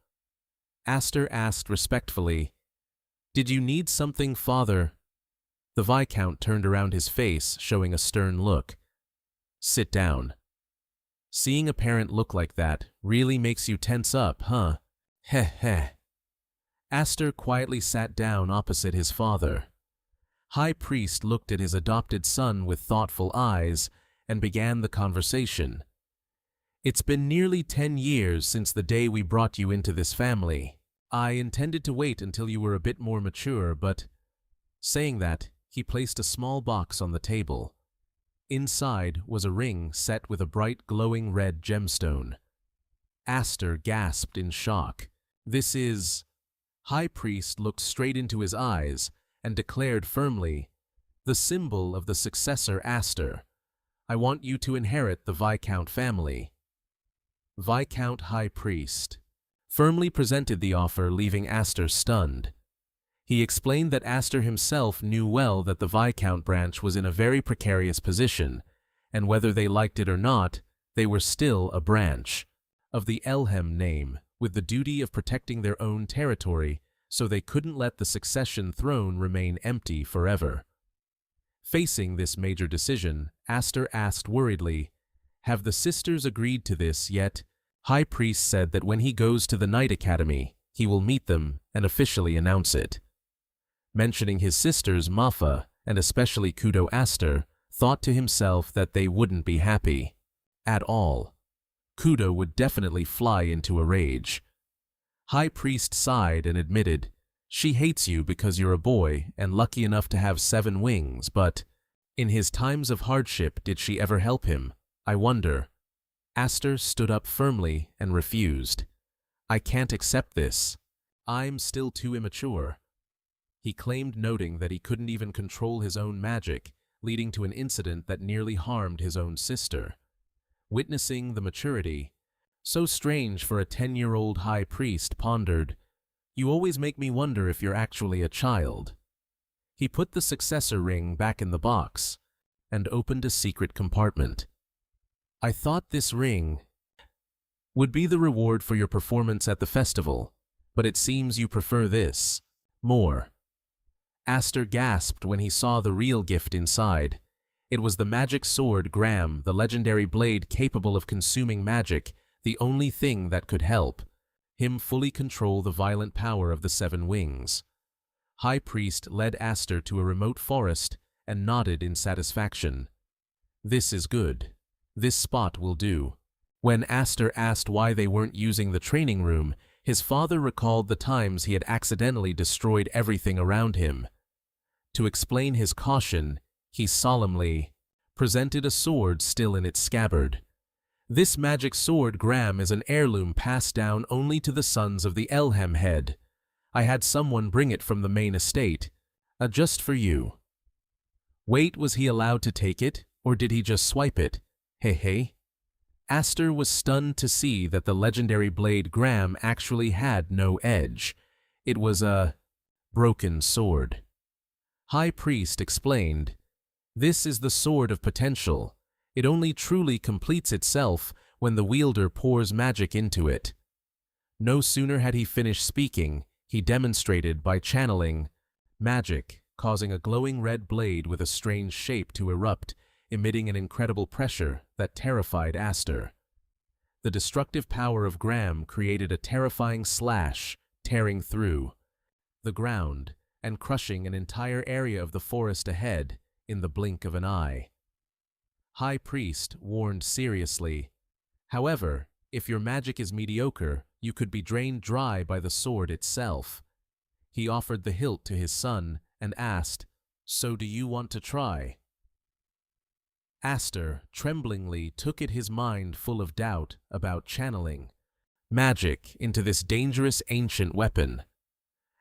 Aster asked respectfully, "Did you need something, father?" The Viscount turned around his face, showing a stern look. "Sit down." Seeing a parent look like that really makes you tense up, huh? Heh heh. Aster quietly sat down opposite his father. High Priest looked at his adopted son with thoughtful eyes and began the conversation. "It's been nearly 10 years since the day we brought you into this family. I intended to wait until you were a bit more mature, but—" Saying that, he placed a small box on the table. Inside was a ring set with a bright glowing red gemstone. Aster gasped in shock. "This is—" High Priest looked straight into his eyes and declared firmly, "The symbol of the successor Aster. I want you to inherit the Viscount family." Viscount High Priest firmly presented the offer, leaving Aster stunned. He explained that Aster himself knew well that the Viscount branch was in a very precarious position, and whether they liked it or not, they were still a branch of the Elhem name, with the duty of protecting their own territory, so they couldn't let the succession throne remain empty forever. Facing this major decision, Aster asked worriedly, "Have the sisters agreed to this yet?" High Priest said that when he goes to the Night Academy, he will meet them and officially announce it. Mentioning his sisters, Mafa, and especially Kudo Aster, thought to himself that they wouldn't be happy at all. Kudo would definitely fly into a rage. High Priest sighed and admitted, "She hates you because you're a boy and lucky enough to have 7 wings, but in his times of hardship did she ever help him? I wonder." Aster stood up firmly and refused. "I can't accept this. I'm still too immature." He claimed, noting that he couldn't even control his own magic, leading to an incident that nearly harmed his own sister. Witnessing the maturity, so strange for a 10-year-old High Priest, pondered, "You always make me wonder if you're actually a child." He put the successor ring back in the box and opened a secret compartment. "I thought this ring would be the reward for your performance at the festival, but it seems you prefer this more." Aster gasped when he saw the real gift inside. It was the magic sword Gram, the legendary blade capable of consuming magic, the only thing that could help him fully control the violent power of the 7 wings. High Priest led Aster to a remote forest and nodded in satisfaction. "This is good. This spot will do." When Aster asked why they weren't using the training room, his father recalled the times he had accidentally destroyed everything around him. To explain his caution, he solemnly presented a sword still in its scabbard. "This magic sword, Gram, is an heirloom passed down only to the sons of the Elhem head. I had someone bring it from the main estate, just for you." Wait, was he allowed to take it, or did he just swipe it? Hey. Aster was stunned to see that the legendary blade Gram actually had no edge. It was a broken sword. High Priest explained, "This is the sword of potential. It only truly completes itself when the wielder pours magic into it." No sooner had he finished speaking, he demonstrated by channeling magic, causing a glowing red blade with a strange shape to erupt, emitting an incredible pressure that terrified Aster. The destructive power of Gram created a terrifying slash, tearing through the ground and crushing an entire area of the forest ahead in the blink of an eye. High Priest warned seriously, "However, if your magic is mediocre, you could be drained dry by the sword itself." He offered the hilt to his son and asked, "So do you want to try?" Aster tremblingly took it, his mind full of doubt about channeling magic into this dangerous ancient weapon.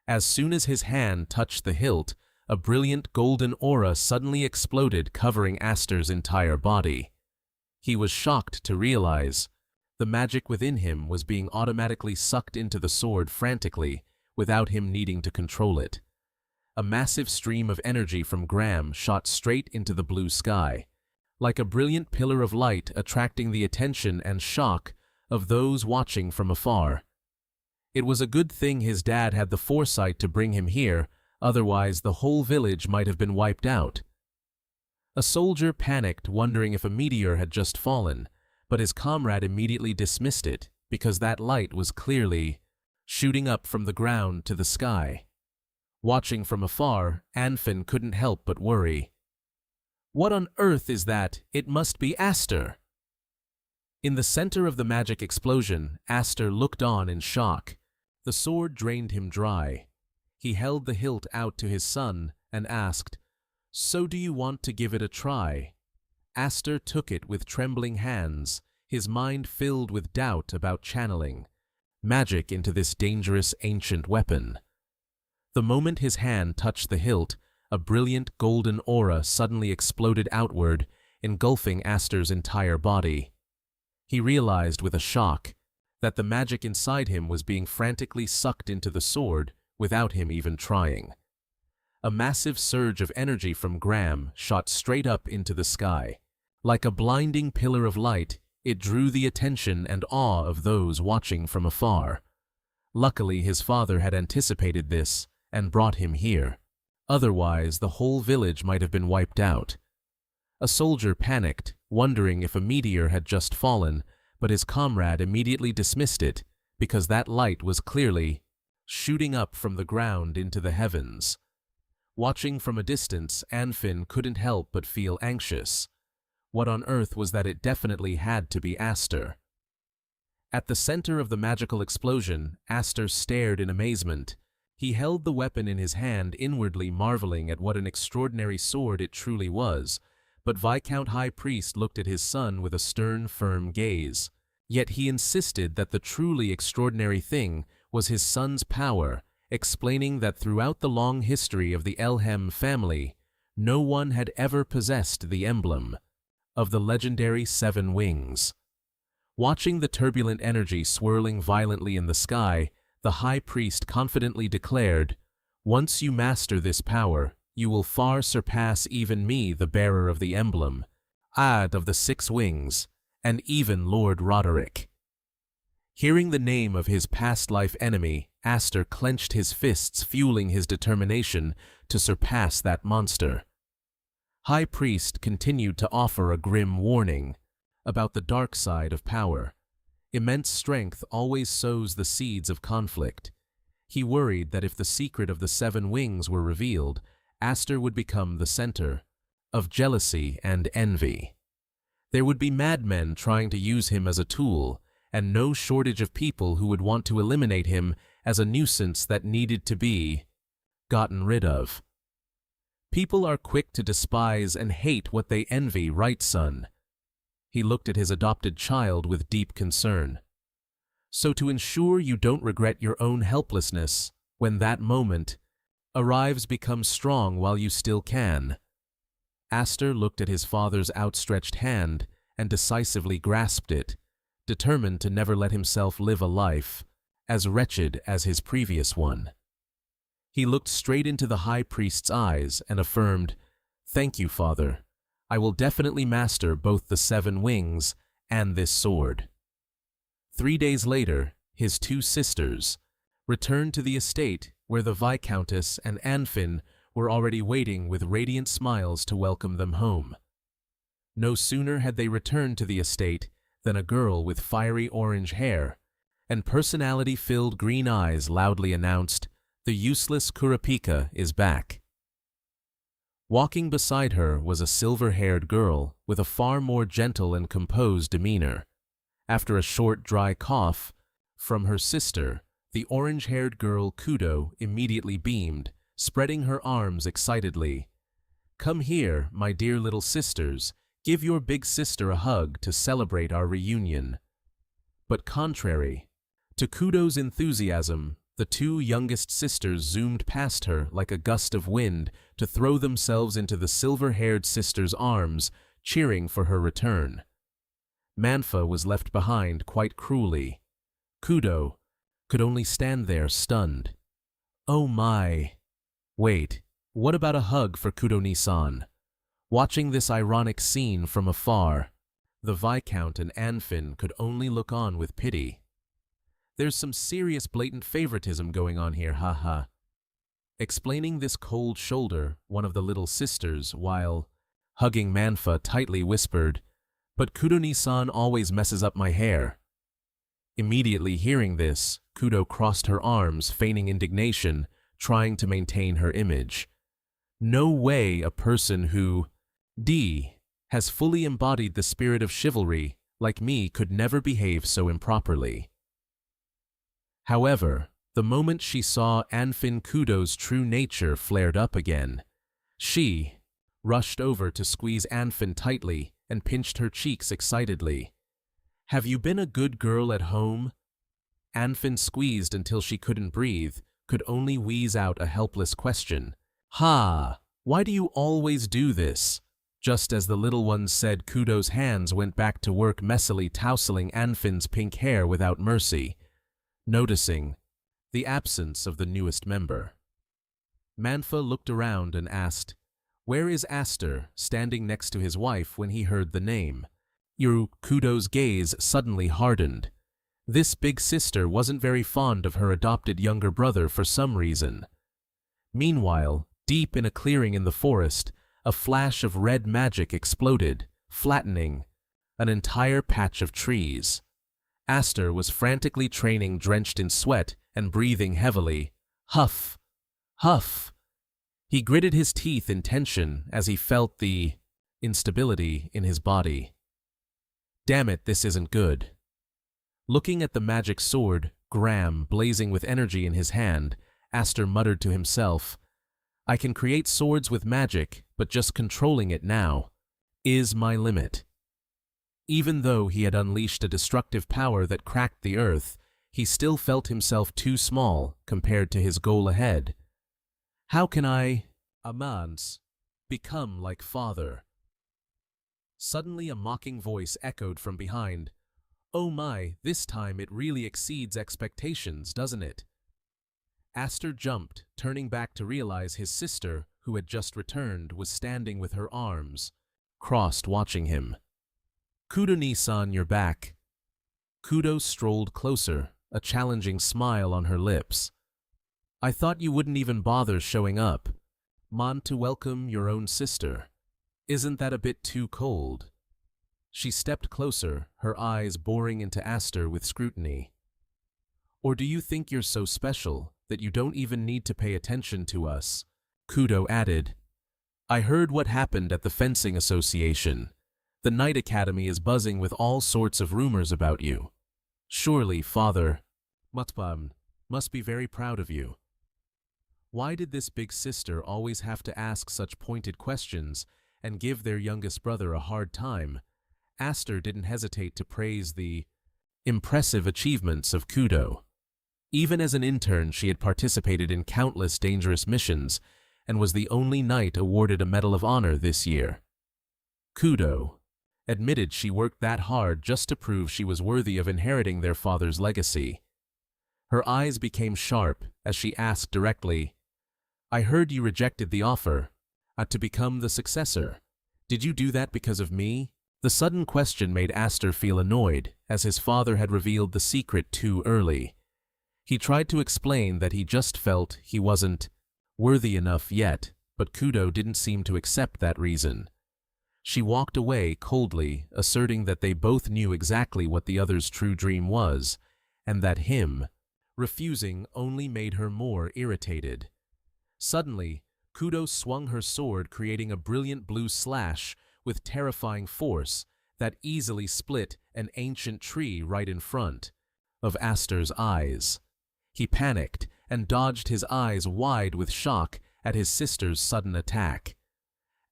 As soon as his hand touched the hilt, a brilliant golden aura suddenly exploded, covering Aster's entire body. He was shocked to realize the magic within him was being automatically sucked into the sword frantically, without him needing to control it. A massive stream of energy from Gram shot straight into the blue sky, like a brilliant pillar of light, attracting the attention and shock of those watching from afar. It was a good thing his dad had the foresight to bring him here, otherwise the whole village might have been wiped out. A soldier panicked, wondering if a meteor had just fallen, but his comrade immediately dismissed it, because that light was clearly shooting up from the ground to the sky. Watching from afar, Anfin couldn't help but worry. What on earth is that? It must be Aster. In the center of the magic explosion, Aster looked on in shock. The sword drained him dry. He held the hilt out to his son and asked, "So do you want to give it a try?" Aster took it with trembling hands, his mind filled with doubt about channeling magic into this dangerous ancient weapon. The moment his hand touched the hilt, a brilliant golden aura suddenly exploded outward, engulfing Aster's entire body. He realized with a shock that the magic inside him was being frantically sucked into the sword without him even trying. A massive surge of energy from Graham shot straight up into the sky. Like a blinding pillar of light, it drew the attention and awe of those watching from afar. Luckily, his father had anticipated this and brought him here. Otherwise, the whole village might have been wiped out. A soldier panicked, wondering if a meteor had just fallen, but his comrade immediately dismissed it because that light was clearly shooting up from the ground into the heavens. Watching from a distance, Anfinn couldn't help but feel anxious. What on earth was that? It definitely had to be Aster. At the center of the magical explosion, Aster stared in amazement. He held the weapon in his hand, inwardly marveling at what an extraordinary sword it truly was. But Viscount High Priest looked at his son with a stern, firm gaze. Yet he insisted that the truly extraordinary thing was his son's power, explaining that throughout the long history of the Elhem family, no one had ever possessed the emblem of the legendary 7 wings. Watching the turbulent energy swirling violently in the sky, the High Priest confidently declared, "Once you master this power, you will far surpass even me, the bearer of the emblem, of the 6 wings, and even Lord Roderick." Hearing the name of his past life enemy, Aster clenched his fists, fueling his determination to surpass that monster. High Priest continued to offer a grim warning about the dark side of power. Immense strength always sows the seeds of conflict. He worried that if the secret of the 7 wings were revealed, Aster would become the center of jealousy and envy. There would be madmen trying to use him as a tool, and no shortage of people who would want to eliminate him as a nuisance that needed to be gotten rid of. People are quick to despise and hate what they envy, right, son? He looked at his adopted child with deep concern. So to ensure you don't regret your own helplessness when that moment arrives, become strong while you still can. Aster looked at his father's outstretched hand and decisively grasped it, determined to never let himself live a life as wretched as his previous one. He looked straight into the High Priest's eyes and affirmed, "Thank you, Father. I will definitely master both the 7 wings and this sword." 3 days later, his 2 sisters returned to the estate where the Viscountess and Anfinn were already waiting with radiant smiles to welcome them home. No sooner had they returned to the estate than a girl with fiery orange hair and personality-filled green eyes loudly announced, "The useless Kurapika is back." Walking beside her was a silver-haired girl with a far more gentle and composed demeanor. After a short, dry cough from her sister, the orange-haired girl Kudo immediately beamed, spreading her arms excitedly. "Come here, my dear little sisters. Give your big sister a hug to celebrate our reunion." But contrary to Kudo's enthusiasm, the 2 youngest sisters zoomed past her like a gust of wind to throw themselves into the silver-haired sister's arms, cheering for her return. Manhwa was left behind quite cruelly. Kudo could only stand there stunned. Oh my! Wait, what about a hug for Kudo-ni-san? Watching this ironic scene from afar, the Viscount and Anfinn could only look on with pity. "There's some serious blatant favoritism going on here, haha." Explaining this cold shoulder, one of the little sisters, while hugging Manhwa, tightly whispered, "But Kudo-ni-san always messes up my hair." Immediately hearing this, Kudo crossed her arms, feigning indignation, trying to maintain her image. No way a person who D has fully embodied the spirit of chivalry, like me could never behave so improperly. However, the moment she saw Anfin Kudo's true nature flared up again, she rushed over to squeeze Anfin tightly and pinched her cheeks excitedly. "Have you been a good girl at home?" Anfin squeezed until she couldn't breathe, could only wheeze out a helpless question. "Ha! Why do you always do this?" Just as the little one said, Kudo's hands went back to work messily tousling Anfin's pink hair without mercy, noticing the absence of the newest member. Manhwa looked around and asked, "Where is Aster?" standing next to his wife when he heard the name. Kudo's gaze suddenly hardened. This big sister wasn't very fond of her adopted younger brother for some reason. Meanwhile, deep in a clearing in the forest, a flash of red magic exploded, flattening an entire patch of trees. Aster was frantically training, drenched in sweat and breathing heavily. Huff! Huff! He gritted his teeth in tension as he felt the instability in his body. Damn it, this isn't good. Looking at the magic sword, Graham, blazing with energy in his hand, Aster muttered to himself, "I can create swords with magic, but just controlling it now is my limit." Even though he had unleashed a destructive power that cracked the earth, he still felt himself too small compared to his goal ahead. How can I, Amans, become like father? Suddenly a mocking voice echoed from behind. "Oh my, this time it really exceeds expectations, doesn't it?" Aster jumped, turning back to realize his sister, who had just returned, was standing with her arms crossed watching him. "Kudo-ni-san, you're back." Kudo strolled closer, a challenging smile on her lips. "I thought you wouldn't even bother showing up. To welcome your own sister. Isn't that a bit too cold?" She stepped closer, her eyes boring into Aster with scrutiny. "Or do you think you're so special that you don't even need to pay attention to us?" Kudo added, "I heard what happened at the fencing association. The Night Academy is buzzing with all sorts of rumors about you. Surely, Father Mutbam must be very proud of you." Why did this big sister always have to ask such pointed questions and give their youngest brother a hard time? Aster didn't hesitate to praise the impressive achievements of Kudo. Even as an intern, she had participated in countless dangerous missions and was the only knight awarded a Medal of Honor this year. Kudo admitted she worked that hard just to prove she was worthy of inheriting their father's legacy. Her eyes became sharp as she asked directly, "I heard you rejected the offer to become the successor. Did you do that because of me?" The sudden question made Aster feel annoyed, as his father had revealed the secret too early. He tried to explain that he just felt he wasn't worthy enough yet, but Kudo didn't seem to accept that reason. She walked away coldly, asserting that they both knew exactly what the other's true dream was, and that him refusing only made her more irritated. Suddenly, Kudo swung her sword, creating a brilliant blue slash with terrifying force that easily split an ancient tree right in front of Aster's eyes. He panicked and dodged, his eyes wide with shock at his sister's sudden attack.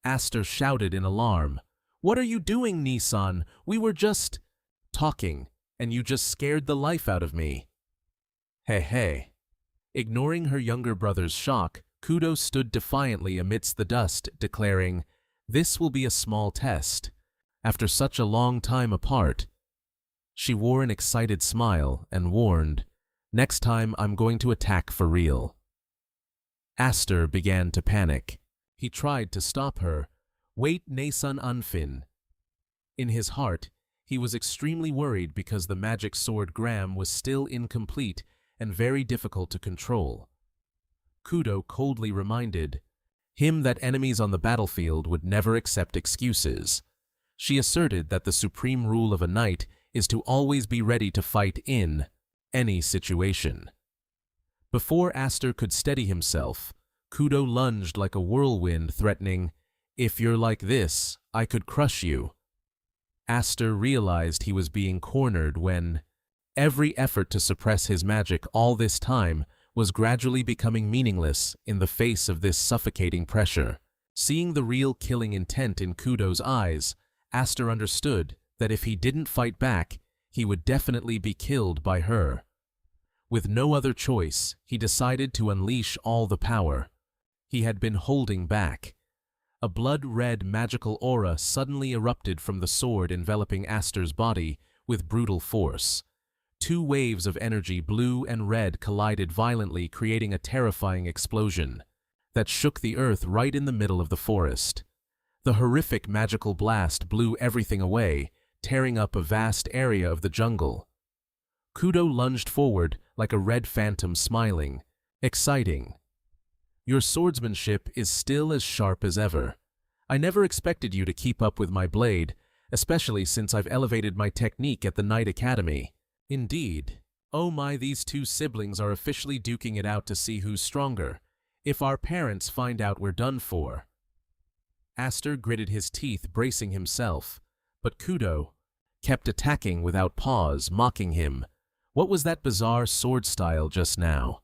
Aster shouted in alarm, "What are you doing, Nissan? We were just talking, and you just scared the life out of me." Hey. Ignoring her younger brother's shock, Kudo stood defiantly amidst the dust, declaring, "This will be a small test. After such a long time apart." She wore an excited smile and warned, "Next time I'm going to attack for real." Aster began to panic. He tried to stop her. "Wait, Nasun Unfin." In his heart, he was extremely worried because the magic sword Graham was still incomplete and very difficult to control. Kudo coldly reminded him that enemies on the battlefield would never accept excuses. She asserted that the supreme rule of a knight is to always be ready to fight in any situation. Before Aster could steady himself, Kudo lunged like a whirlwind, threatening, If you're like this, I could crush you. Aster realized he was being cornered when every effort to suppress his magic all this time was gradually becoming meaningless in the face of this suffocating pressure. Seeing the real killing intent in Kudo's eyes, Aster understood that if he didn't fight back, he would definitely be killed by her. With no other choice, he decided to unleash all the power he had been holding back. A blood-red magical aura suddenly erupted from the sword enveloping Aster's body with brutal force. Two waves of energy, blue and red, collided violently, creating a terrifying explosion that shook the earth right in the middle of the forest. The horrific magical blast blew everything away, tearing up a vast area of the jungle. Kudo lunged forward like a red phantom, smiling. Exciting. Your swordsmanship is still as sharp as ever. I never expected you to keep up with my blade, especially since I've elevated my technique at the Night Academy. Indeed. Oh my, these two siblings are officially duking it out to see who's stronger. If our parents find out, we're done for. Aster gritted his teeth, bracing himself, but Kudo kept attacking without pause, mocking him. What was that bizarre sword style just now?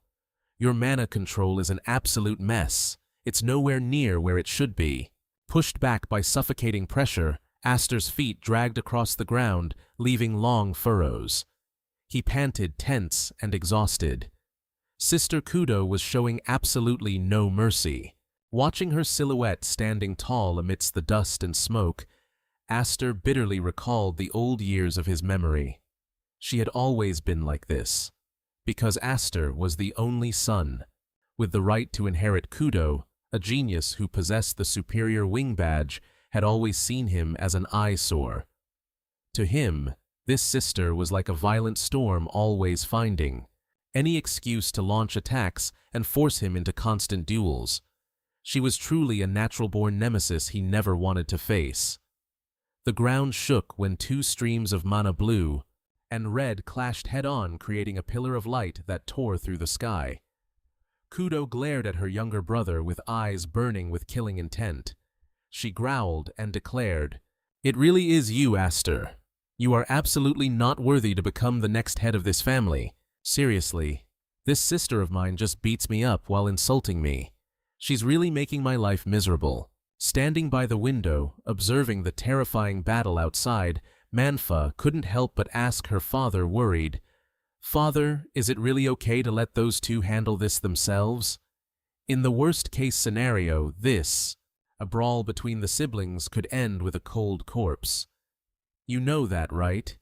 Your mana control is an absolute mess. It's nowhere near where it should be. Pushed back by suffocating pressure, Aster's feet dragged across the ground, leaving long furrows. He panted, tense and exhausted. Sister Kudo was showing absolutely no mercy. Watching her silhouette standing tall amidst the dust and smoke, Aster bitterly recalled the old years of his memory. She had always been like this. Because Aster was the only son, with the right to inherit. Kudo, a genius who possessed the superior wing badge, had always seen him as an eyesore. To him, this sister was like a violent storm, always finding any excuse to launch attacks and force him into constant duels. She was truly a natural-born nemesis he never wanted to face. The ground shook when two streams of mana, blue and red, clashed head-on, creating a pillar of light that tore through the sky. Kudo glared at her younger brother with eyes burning with killing intent. She growled and declared, "It really is you, Aster. You are absolutely not worthy to become the next head of this family. Seriously, this sister of mine just beats me up while insulting me. She's really making my life miserable." Standing by the window, observing the terrifying battle outside, Manhwa couldn't help but ask her father, worried, "Father, is it really okay to let those two handle this themselves? In the worst-case scenario, a brawl between the siblings could end with a cold corpse. You know that, right?"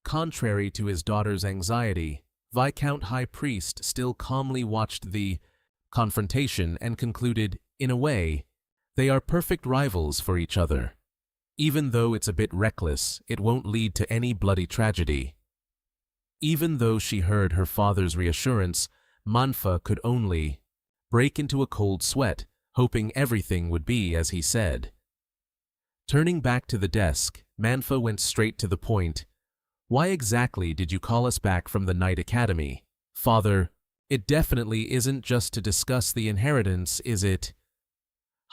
Contrary to his daughter's anxiety, Viscount High Priest still calmly watched the confrontation and concluded, in a way, they are perfect rivals for each other. Even though it's a bit reckless, it won't lead to any bloody tragedy. Even though she heard her father's reassurance, Manhwa could only break into a cold sweat, hoping everything would be as he said. Turning back to the desk, Manhwa went straight to the point. "Why exactly did you call us back from the Night Academy? Father, it definitely isn't just to discuss the inheritance, is it?"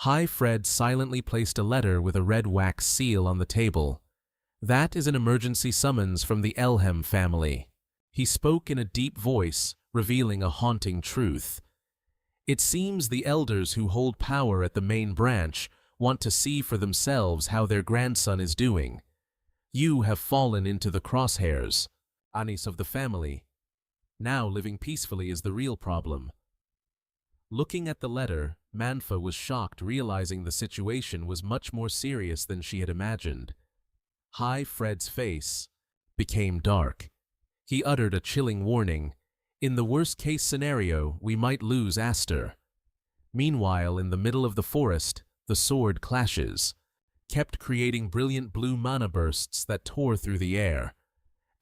High Fred silently placed a letter with a red wax seal on the table. "That is an emergency summons from the Elhem family." He spoke in a deep voice, revealing a haunting truth. "It seems the elders who hold power at the main branch want to see for themselves how their grandson is doing. You have fallen into the crosshairs. Anis of the family. Now living peacefully is the real problem." Looking at the letter, Manhwa was shocked, realizing the situation was much more serious than she had imagined. High Fred's face became dark. He uttered a chilling warning. "In the worst-case scenario, we might lose Aster." Meanwhile, in the middle of the forest, the sword clashes kept creating brilliant blue mana bursts that tore through the air.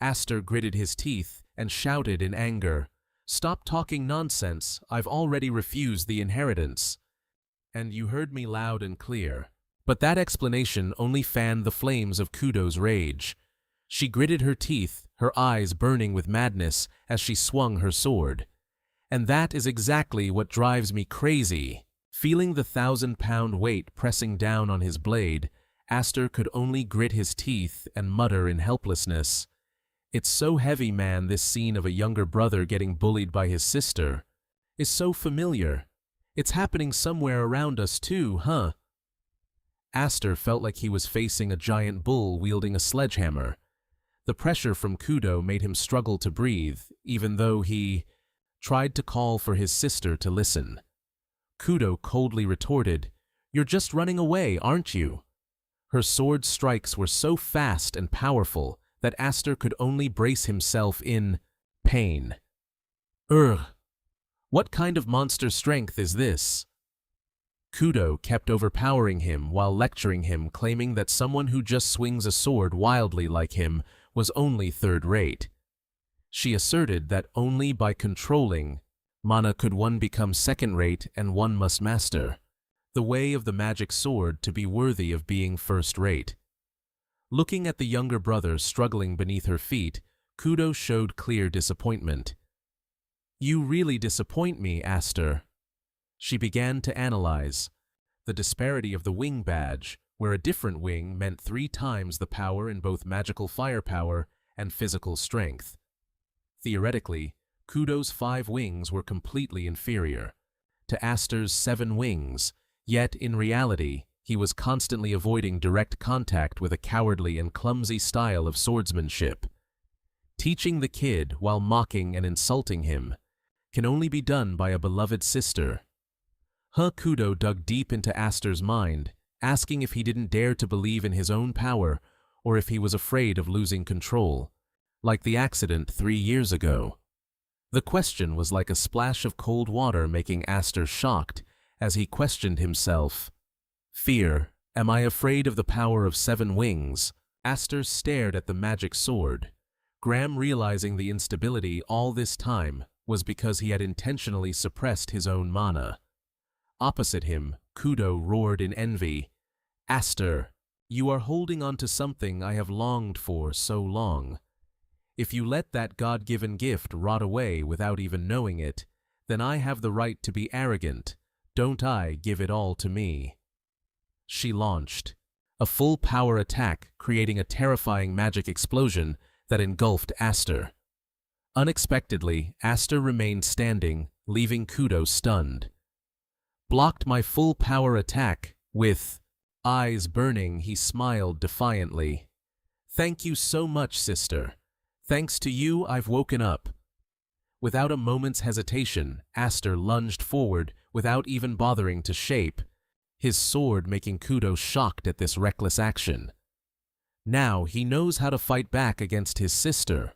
Aster gritted his teeth and shouted in anger, "Stop talking nonsense, I've already refused the inheritance." "And you heard me loud and clear." But that explanation only fanned the flames of Kudo's rage. She gritted her teeth, her eyes burning with madness as she swung her sword. "And that is exactly what drives me crazy. Feeling the 1,000-pound weight pressing down on his blade, Aster could only grit his teeth and mutter in helplessness. It's so heavy, man. This scene of a younger brother getting bullied by his sister is so familiar. It's happening somewhere around us too, huh? Aster felt like he was facing a giant bull wielding a sledgehammer. The pressure from Kudo made him struggle to breathe, even though he tried to call for his sister to listen. Kudo coldly retorted, "You're just running away, aren't you?" Her sword strikes were so fast and powerful that Aster could only brace himself in pain. Ugh! What kind of monster strength is this? Kudo kept overpowering him while lecturing him, claiming that someone who just swings a sword wildly like him was only third-rate. She asserted that only by controlling mana could one become second-rate, and one must master the way of the magic sword to be worthy of being first-rate. Looking at the younger brother struggling beneath her feet, Kudo showed clear disappointment. "You really disappoint me, Aster." She began to analyze the disparity of the wing badge, where a different wing meant 3 times the power in both magical firepower and physical strength. Theoretically, Kudo's 5 wings were completely inferior to Aster's 7 wings, yet in reality, he was constantly avoiding direct contact with a cowardly and clumsy style of swordsmanship. Teaching the kid while mocking and insulting him can only be done by a beloved sister. Kudo dug deep into Aster's mind, asking if he didn't dare to believe in his own power or if he was afraid of losing control, like the accident 3 years ago. The question was like a splash of cold water, making Aster shocked as he questioned himself. Fear. Am I afraid of the power of 7 wings? Aster stared at the magic sword. Graham, realizing the instability all this time was because he had intentionally suppressed his own mana. Opposite him, Kudo roared in envy. "Aster, you are holding on to something I have longed for so long. If you let that God-given gift rot away without even knowing it, then I have the right to be arrogant. Don't I give it all to me?" She launched a full power attack, creating a terrifying magic explosion that engulfed Aster. Unexpectedly, Aster remained standing, leaving Kudo stunned. "Blocked my full power attack." With eyes burning, he smiled defiantly. "Thank you so much, sister. Thanks to you, I've woken up." Without a moment's hesitation, Aster lunged forward without even bothering to shape his sword, making Kudo shocked at this reckless action. Now he knows how to fight back against his sister.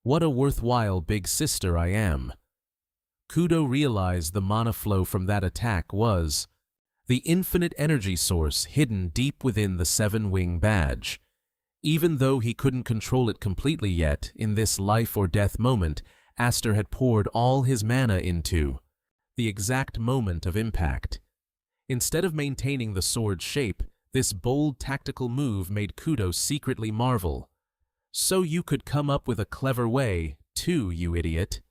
What a worthwhile big sister I am. Kudo realized the mana flow from that attack was the infinite energy source hidden deep within the 7-wing badge. Even though he couldn't control it completely yet, in this life-or-death moment, Aster had poured all his mana into the exact moment of impact. Instead of maintaining the sword's shape, this bold tactical move made Kudo secretly marvel. "So you could come up with a clever way, too, you idiot."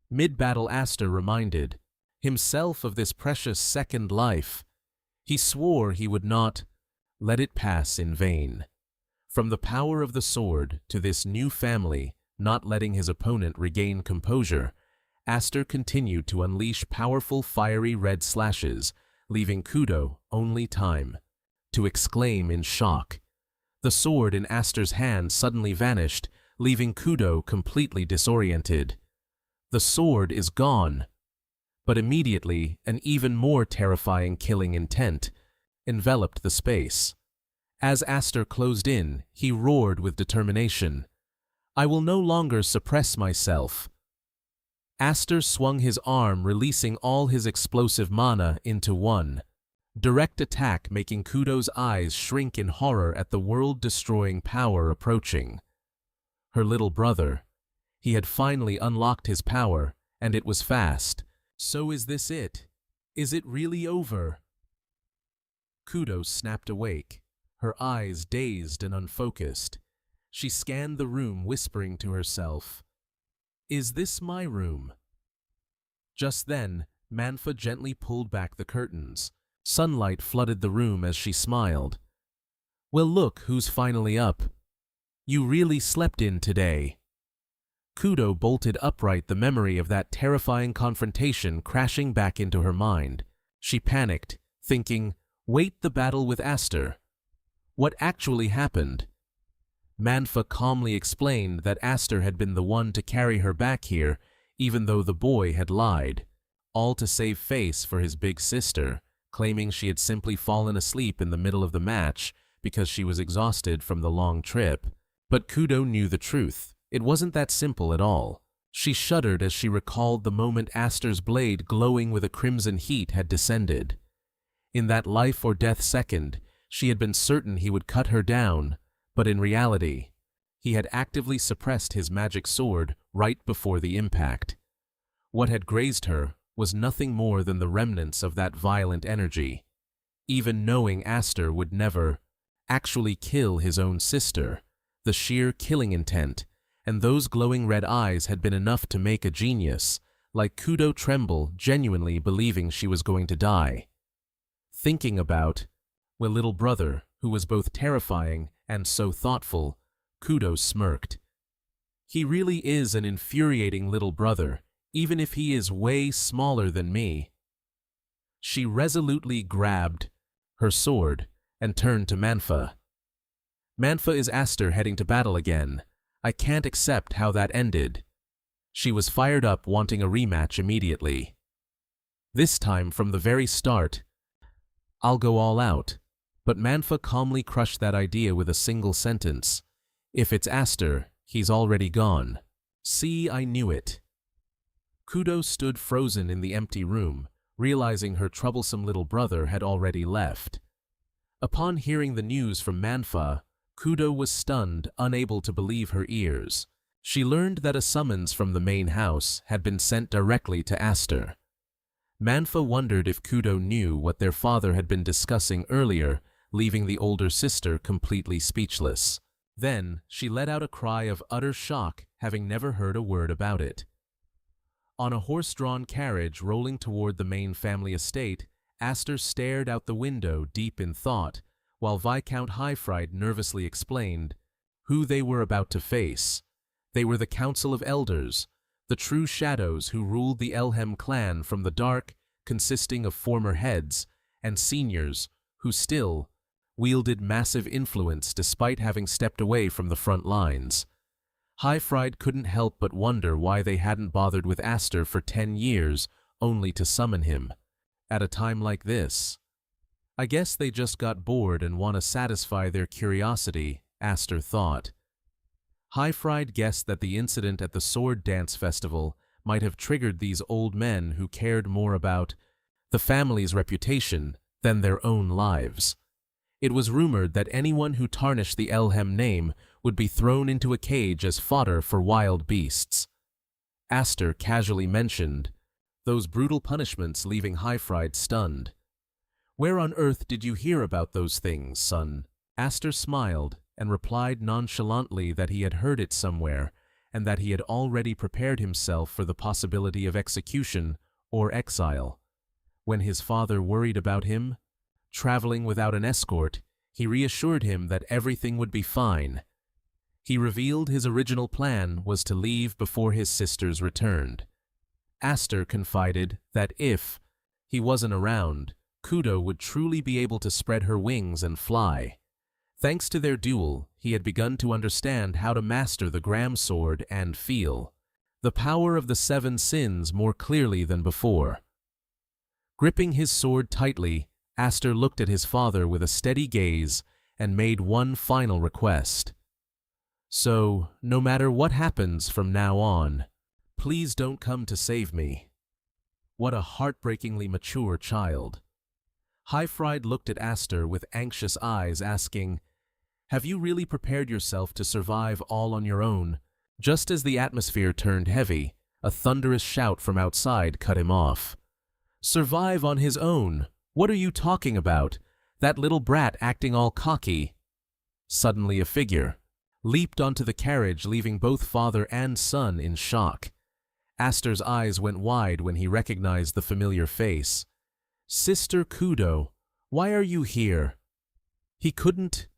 Mid-battle, Aster reminded himself of this precious second life. He swore he would not let it pass in vain. From the power of the sword to this new family, not letting his opponent regain composure, Aster continued to unleash powerful fiery red slashes, leaving Kudo only time to exclaim in shock. The sword in Aster's hand suddenly vanished, leaving Kudo completely disoriented. The sword is gone. But immediately, an even more terrifying killing intent enveloped the space. As Aster closed in, he roared with determination. "I will no longer suppress myself." Aster swung his arm, releasing all his explosive mana into one direct attack, making Kudo's eyes shrink in horror at the world-destroying power approaching. Her little brother. He had finally unlocked his power, and it was fast. So is this it? Is it really over? Kudo snapped awake, her eyes dazed and unfocused. She scanned the room, whispering to herself, "Is this my room?" Just then, Manhwa gently pulled back the curtains. Sunlight flooded the room as she smiled. "Well, look who's finally up. You really slept in today." Kudo bolted upright, the memory of that terrifying confrontation crashing back into her mind. She panicked, thinking, wait, the battle with Aster. What actually happened? Manhwa calmly explained that Aster had been the one to carry her back here, even though the boy had lied, all to save face for his big sister, claiming she had simply fallen asleep in the middle of the match because she was exhausted from the long trip. But Kudo knew the truth. It wasn't that simple at all. She shuddered as she recalled the moment Aster's blade, glowing with a crimson heat, had descended. In that life-or-death second, she had been certain he would cut her down, but in reality, he had actively suppressed his magic sword right before the impact. What had grazed her was nothing more than the remnants of that violent energy. Even knowing Aster would never actually kill his own sister, the sheer killing intent and those glowing red eyes had been enough to make a genius like Kudo tremble, genuinely believing she was going to die. Thinking about, well, little brother, who was both terrifying and so thoughtful, Kudo smirked. He really is an infuriating little brother, even if he is way smaller than me. She resolutely grabbed her sword and turned to Manhwa. Manhwa, is Aster heading to battle again? I can't accept how that ended. She was fired up, wanting a rematch immediately. This time, from the very start, I'll go all out. But Manhwa calmly crushed that idea with a single sentence. If it's Aster, he's already gone. See, I knew it. Kudo stood frozen in the empty room, realizing her troublesome little brother had already left. Upon hearing the news from Manhwa, Kudo was stunned, unable to believe her ears. She learned that a summons from the main house had been sent directly to Aster. Manhwa wondered if Kudo knew what their father had been discussing earlier, leaving the older sister completely speechless. Then she let out a cry of utter shock, having never heard a word about it. On a horse-drawn carriage rolling toward the main family estate, Aster stared out the window, deep in thought, while Viscount Highfried nervously explained who they were about to face. They were the Council of Elders, the true shadows who ruled the Elhem clan from the dark, consisting of former heads and seniors who still wielded massive influence despite having stepped away from the front lines. Highfried couldn't help but wonder why they hadn't bothered with Aster for 10 years, only to summon him at a time like this. I guess they just got bored and want to satisfy their curiosity, Aster thought. Highfried guessed that the incident at the Sword Dance Festival might have triggered these old men who cared more about the family's reputation than their own lives. It was rumored that anyone who tarnished the Elhem name would be thrown into a cage as fodder for wild beasts. Aster casually mentioned those brutal punishments, leaving Highfried stunned. Where on earth did you hear about those things, son? Aster smiled and replied nonchalantly that he had heard it somewhere and that he had already prepared himself for the possibility of execution or exile. When his father worried about him traveling without an escort, he reassured him that everything would be fine. He revealed his original plan was to leave before his sisters returned. Aster confided that if he wasn't around, Kudo would truly be able to spread her wings and fly. Thanks to their duel, he had begun to understand how to master the Gram sword and feel the power of the 7 sins more clearly than before. Gripping his sword tightly, Aster looked at his father with a steady gaze and made one final request. So, no matter what happens from now on, please don't come to save me. What a heartbreakingly mature child. Highfried looked at Aster with anxious eyes, asking, have you really prepared yourself to survive all on your own? Just as the atmosphere turned heavy, a thunderous shout from outside cut him off. Survive on his own? What are you talking about? That little brat acting all cocky. Suddenly a figure leaped onto the carriage, leaving both father and son in shock. Aster's eyes went wide when he recognized the familiar face. "Sister Kudo, why are you here?" He couldn't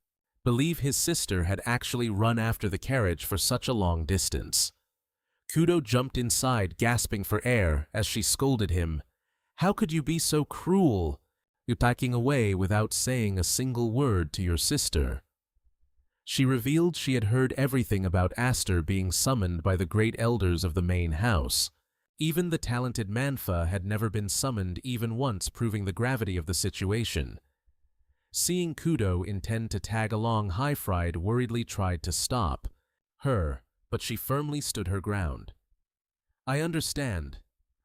believe his sister had actually run after the carriage for such a long distance. Kudo jumped inside, gasping for air as she scolded him. "How could you be so cruel? You're taking away without saying a single word to your sister." She revealed she had heard everything about Aster being summoned by the great elders of the main house. Even the talented Manhwa had never been summoned even once, proving the gravity of the situation. Seeing Kudo intend to tag along, Hi-Fried worriedly tried to stop her, but she firmly stood her ground. "I understand.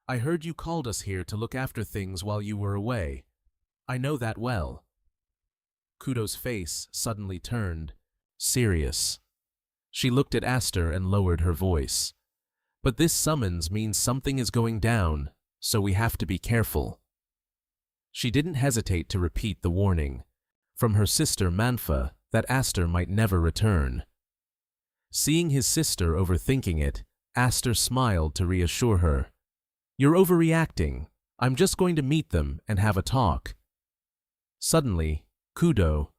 I heard you called us here to look after things while you were away. I know that well." Kudo's face suddenly turned serious. She looked at Aster and lowered her voice. "But this summons means something is going down, so we have to be careful." She didn't hesitate to repeat the warning from her sister Manhwa that Aster might never return. Seeing his sister overthinking it, Aster smiled to reassure her. "You're overreacting. I'm just going to meet them and have a talk." Suddenly, Kudo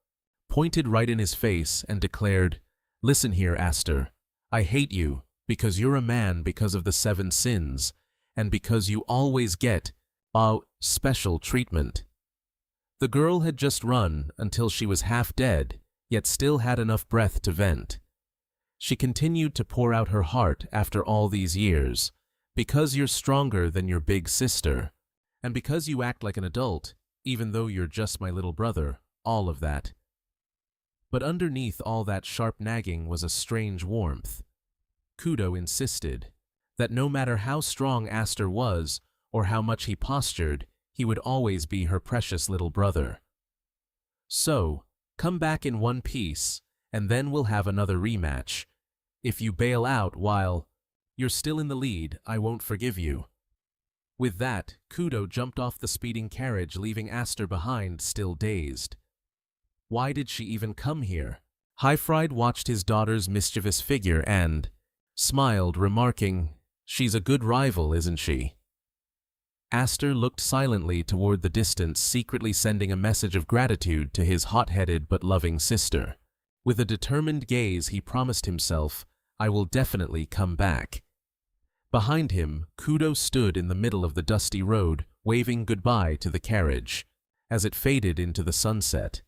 pointed right in his face and declared, "Listen here, Aster. I hate you because you're a man, because of the 7 sins, and because you always get special treatment." The girl had just run until she was half dead, yet still had enough breath to vent. She continued to pour out her heart after all these years. "Because you're stronger than your big sister, and because you act like an adult, even though you're just my little brother, all of that." But underneath all that sharp nagging was a strange warmth. Kudo insisted that no matter how strong Aster was or how much he postured, he would always be her precious little brother. "So, come back in one piece, and then we'll have another rematch. If you bail out while you're still in the lead, I won't forgive you." With that, Kudo jumped off the speeding carriage, leaving Aster behind, still dazed. Why did she even come here? Hi-Fried watched his daughter's mischievous figure and smiled, remarking, "She's a good rival, isn't she?" Aster looked silently toward the distance, secretly sending a message of gratitude to his hot-headed but loving sister. With a determined gaze, he promised himself, "I will definitely come back." Behind him, Kudo stood in the middle of the dusty road, waving goodbye to the carriage as it faded into the sunset.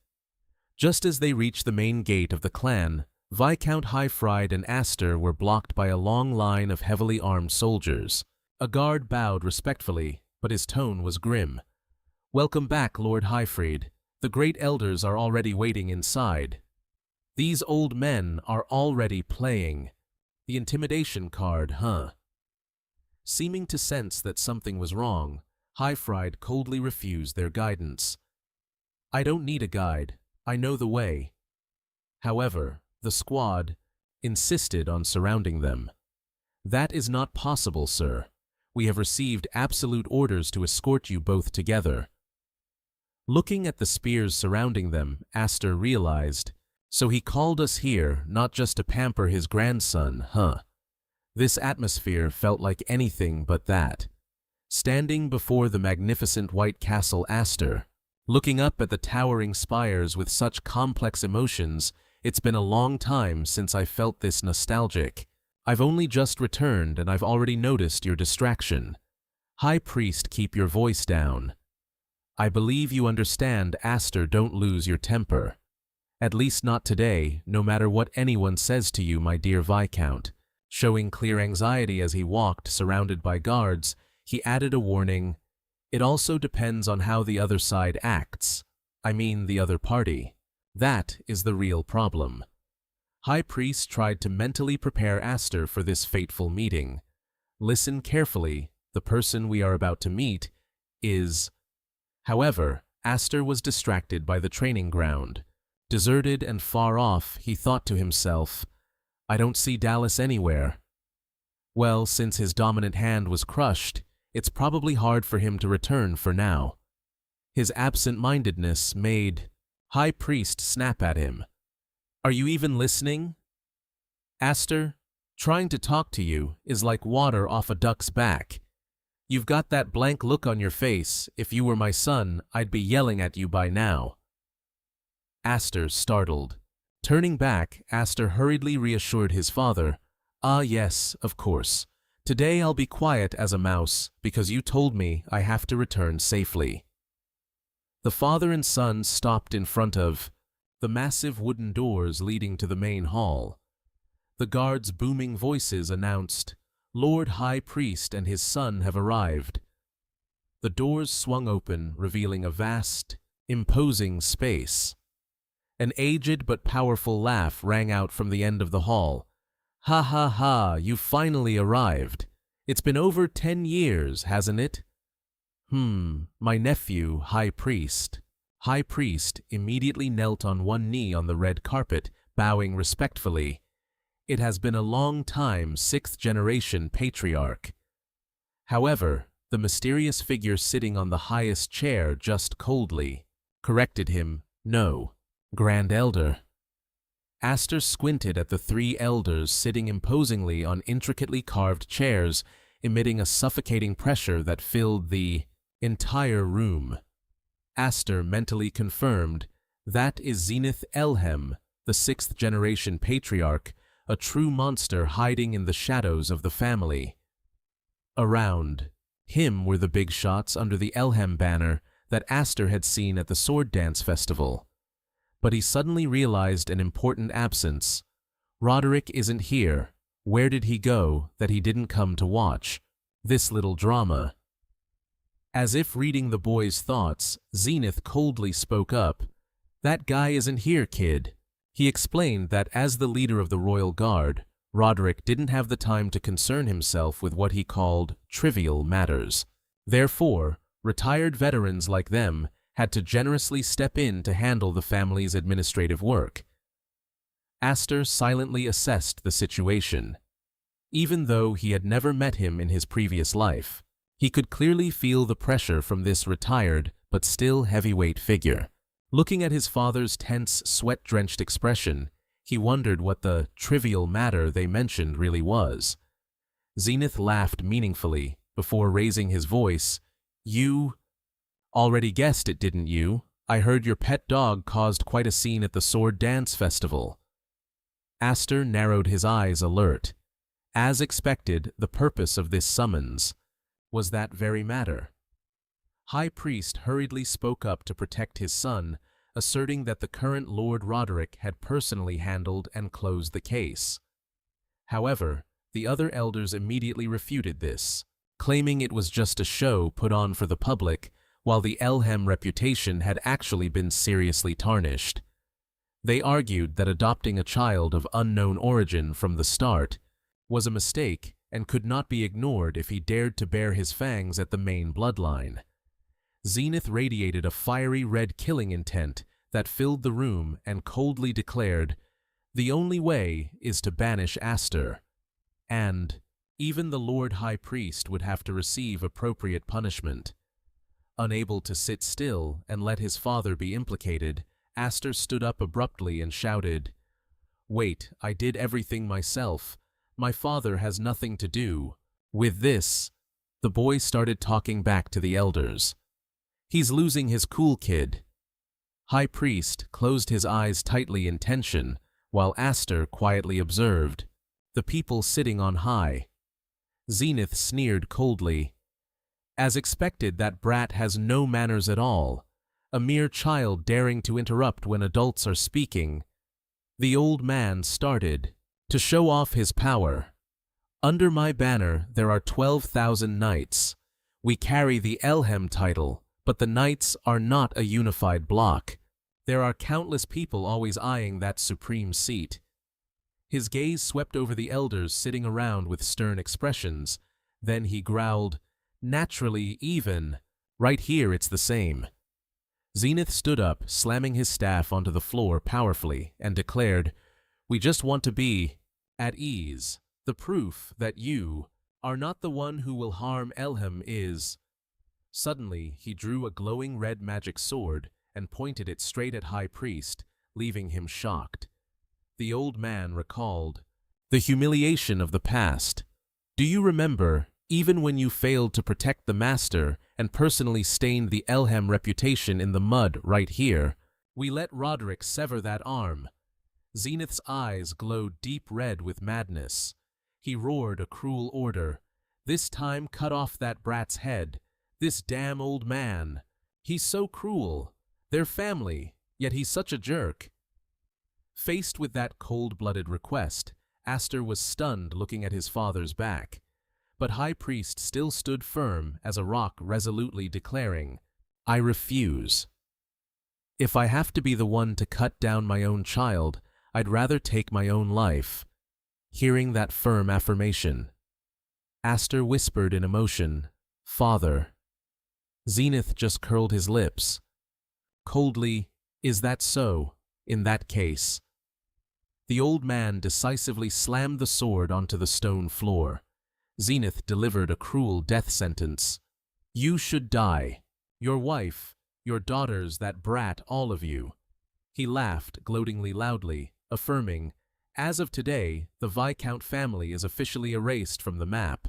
Just as they reached the main gate of the clan, Viscount Hi-Fried and Aster were blocked by a long line of heavily armed soldiers. A guard bowed respectfully, but his tone was grim. "Welcome back, Lord Hi-Fried. The great elders are already waiting inside." "These old men are already playing the intimidation card, huh?" Seeming to sense that something was wrong, Hi-Fried coldly refused their guidance. "I don't need a guide. I know the way." However, the squad insisted on surrounding them. "That is not possible, sir. We have received absolute orders to escort you both together." Looking at the spears surrounding them, Aster realized, so he called us here not just to pamper his grandson, huh? This atmosphere felt like anything but that. Standing before the magnificent white castle Aster, looking up at the towering spires with such complex emotions, "It's been a long time since I felt this nostalgic. I've only just returned and I've already noticed your distraction. High Priest, keep your voice down. I believe you understand, Aster, don't lose your temper. At least not today, no matter what anyone says to you, my dear Viscount." Showing clear anxiety as he walked, surrounded by guards, he added a warning, "It also depends on how the other side acts. I mean the other party. That is the real problem." High Priest tried to mentally prepare Aster for this fateful meeting. "Listen carefully, the person we are about to meet is—" However, Aster was distracted by the training ground. Deserted and far off, he thought to himself, "I don't see Dallas anywhere." Well, since his dominant hand was crushed, it's probably hard for him to return for now. His absent-mindedness made High Priest snap at him. "Are you even listening? Aster, Trying to talk to you is like water off a duck's back. You've got that blank look on your face. If you were my son, I'd be yelling at you by now." Aster startled. Turning back, Aster hurriedly reassured his father, "Ah yes, of course. Today I'll be quiet as a mouse because you told me I have to return safely." The father and son stopped in front of the massive wooden doors leading to the main hall. The guards' booming voices announced, "Lord High Priest and his son have arrived." The doors swung open, revealing a vast, imposing space. An aged but powerful laugh rang out from the end of the hall. "Ha ha ha, you've finally arrived. It's been over 10 years, hasn't it?" My nephew, High Priest." High Priest immediately knelt on one knee on the red carpet, bowing respectfully. "It has been a long time, 6th generation patriarch." However, the mysterious figure sitting on the highest chair just coldly corrected him, "No, Grand Elder." Aster squinted at the 3 elders sitting imposingly on intricately carved chairs, emitting a suffocating pressure that filled the entire room. Aster mentally confirmed, "That is Zenith Elhem, the 6th generation patriarch, a true monster hiding in the shadows of the family." Around him were the big shots under the Elhem banner that Aster had seen at the sword dance festival. But he suddenly realized an important absence. Roderick isn't here. Where did he go that he didn't come to watch this little drama? As if reading the boy's thoughts, Zenith coldly spoke up. "That guy isn't here, kid." He explained that as the leader of the Royal Guard, Roderick didn't have the time to concern himself with what he called trivial matters. Therefore, retired veterans like them had to generously step in to handle the family's administrative work. Aster silently assessed the situation. Even though he had never met him in his previous life, he could clearly feel the pressure from this retired but still heavyweight figure. Looking at his father's tense, sweat-drenched expression, he wondered what the trivial matter they mentioned really was. Zenith laughed meaningfully before raising his voice. "You already guessed it, didn't you? I heard your pet dog caused quite a scene at the sword dance festival." Aster narrowed his eyes, alert. As expected, the purpose of this summons was that very matter. High Priest hurriedly spoke up to protect his son, asserting that the current Lord Roderick had personally handled and closed the case. However, the other elders immediately refuted this, claiming it was just a show put on for the public, while the Elhem reputation had actually been seriously tarnished. They argued that adopting a child of unknown origin from the start was a mistake and could not be ignored if he dared to bare his fangs at the main bloodline. Zenith radiated a fiery red killing intent that filled the room and coldly declared, "The only way is to banish Aster, and even the Lord High Priest would have to receive appropriate punishment." Unable to sit still and let his father be implicated, Aster stood up abruptly and shouted, "Wait, I did everything myself. My father has nothing to do." With this, the boy started talking back to the elders. "He's losing his cool, kid." High Priest closed his eyes tightly in tension, while Aster quietly observed, the people sitting on high. Zenith sneered coldly. "As expected, that brat has no manners at all. A mere child daring to interrupt when adults are speaking." The old man started to show off his power. "Under my banner there are 12,000 knights. We carry the Elhem title, but the knights are not a unified block. There are countless people always eyeing that supreme seat." His gaze swept over the elders sitting around with stern expressions. Then he growled, "Naturally, even. Right here it's the same." Zenith stood up, slamming his staff onto the floor powerfully, and declared, "We just want to be at ease. The proof that you are not the one who will harm Elhem is—" Suddenly, he drew a glowing red magic sword and pointed it straight at High Priest, leaving him shocked. The old man recalled, The humiliation of the past. Do you remember, even when you failed to protect the master and personally stained the Elhem reputation in the mud right here, we let Roderick sever that arm? Zenith's eyes glowed deep red with madness. He roared a cruel order. This time cut off that brat's head. This damn old man. He's so cruel. They're family, yet he's such a jerk. Faced with that cold-blooded request, Aster was stunned looking at his father's back. But High Priest still stood firm as a rock, resolutely declaring, "I refuse. If I have to be the one to cut down my own child, I'd rather take my own life." Hearing that firm affirmation, Aster whispered in emotion, "Father." Zenith just curled his lips. Coldly, "Is that so? In that case." The old man decisively slammed the sword onto the stone floor. Zenith delivered a cruel death sentence. "You should die. Your wife, your daughters, that brat, all of you." He laughed gloatingly loudly, affirming, "As of today, the Viscount family is officially erased from the map."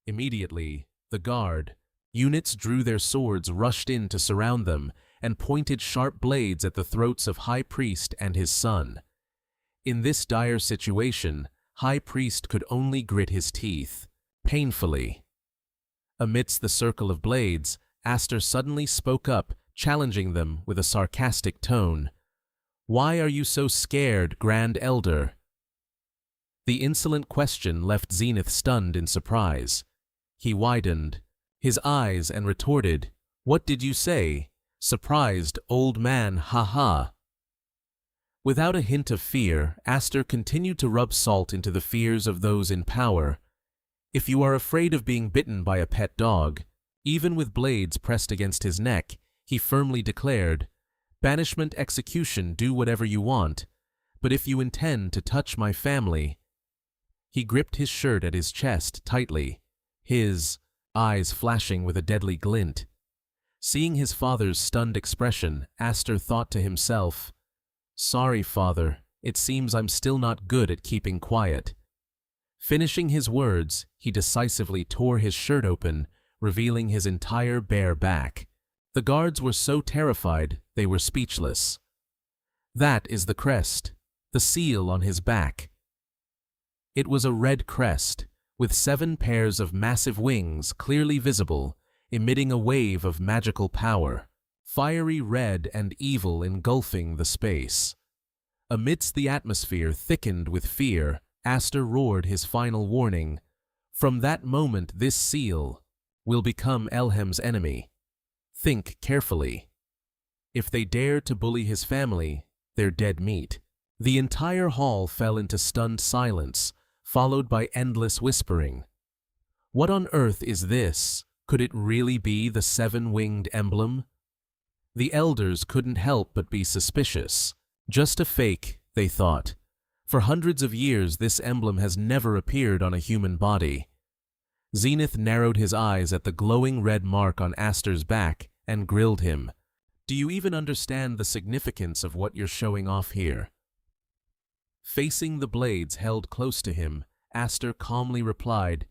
Immediately, the guard units drew their swords, rushed in to surround them, and pointed sharp blades at the throats of High Priest and his son. In this dire situation, High Priest could only grit his teeth, painfully. Amidst the circle of blades, Aster suddenly spoke up, challenging them with a sarcastic tone. "Why are you so scared, Grand Elder?" The insolent question left Zenith stunned in surprise. He widened his eyes and retorted, "What did you say? Surprised, old man, ha-ha." Without a hint of fear, Aster continued to rub salt into the fears of those in power. "If you are afraid of being bitten by a pet dog," even with blades pressed against his neck, he firmly declared, "banishment, execution, do whatever you want. But if you intend to touch my family—" He gripped his shirt at his chest tightly, his eyes flashing with a deadly glint. Seeing his father's stunned expression, Aster thought to himself, "Sorry, father, it seems I'm still not good at keeping quiet." Finishing his words, he decisively tore his shirt open, revealing his entire bare back. The guards were so terrified they were speechless. "That is the crest, the seal on his back." It was a red crest, with 7 pairs of massive wings clearly visible, emitting a wave of magical power, fiery red and evil engulfing the space. Amidst the atmosphere thickened with fear, Aster roared his final warning. "From that moment this seal will become Elhem's enemy. Think carefully. If they dare to bully his family, they're dead meat." The entire hall fell into stunned silence, followed by endless whispering. What on earth is this? Could it really be the 7-winged emblem? The elders couldn't help but be suspicious. Just a fake, they thought. For hundreds of years this emblem has never appeared on a human body. Zenith narrowed his eyes at the glowing red mark on Aster's back and grilled him. "Do you even understand the significance of what you're showing off here?" Facing the blades held close to him, Aster calmly replied,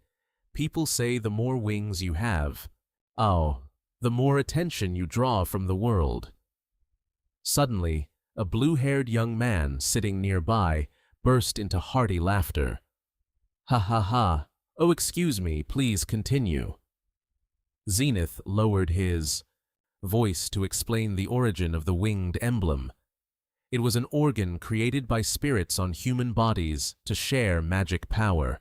"People say the more wings you have, the more attention you draw from the world." Suddenly, a blue-haired young man sitting nearby burst into hearty laughter. "Ha ha ha! Oh, excuse me, please continue." Zenith lowered his voice to explain the origin of the winged emblem. It was an organ created by spirits on human bodies to share magic power.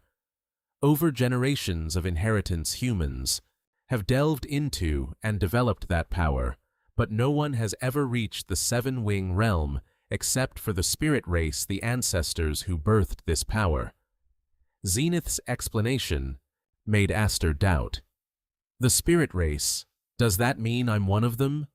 Over generations of inheritance, humans have delved into and developed that power, but no one has ever reached the 7-wing realm except for the spirit race, the ancestors who birthed this power. Zenith's explanation made Aster doubt. "The spirit race, does that mean I'm one of them?"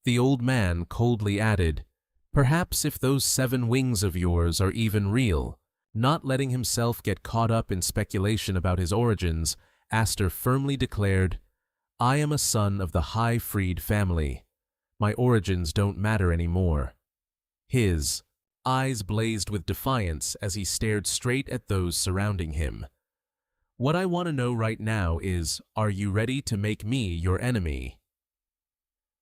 The old man coldly added, "Perhaps if those 7 wings of yours are even real." Not letting himself get caught up in speculation about his origins, Aster firmly declared, "I am a son of the High-Freed family. My origins don't matter anymore." His eyes blazed with defiance as he stared straight at those surrounding him. "What I want to know right now is, are you ready to make me your enemy?"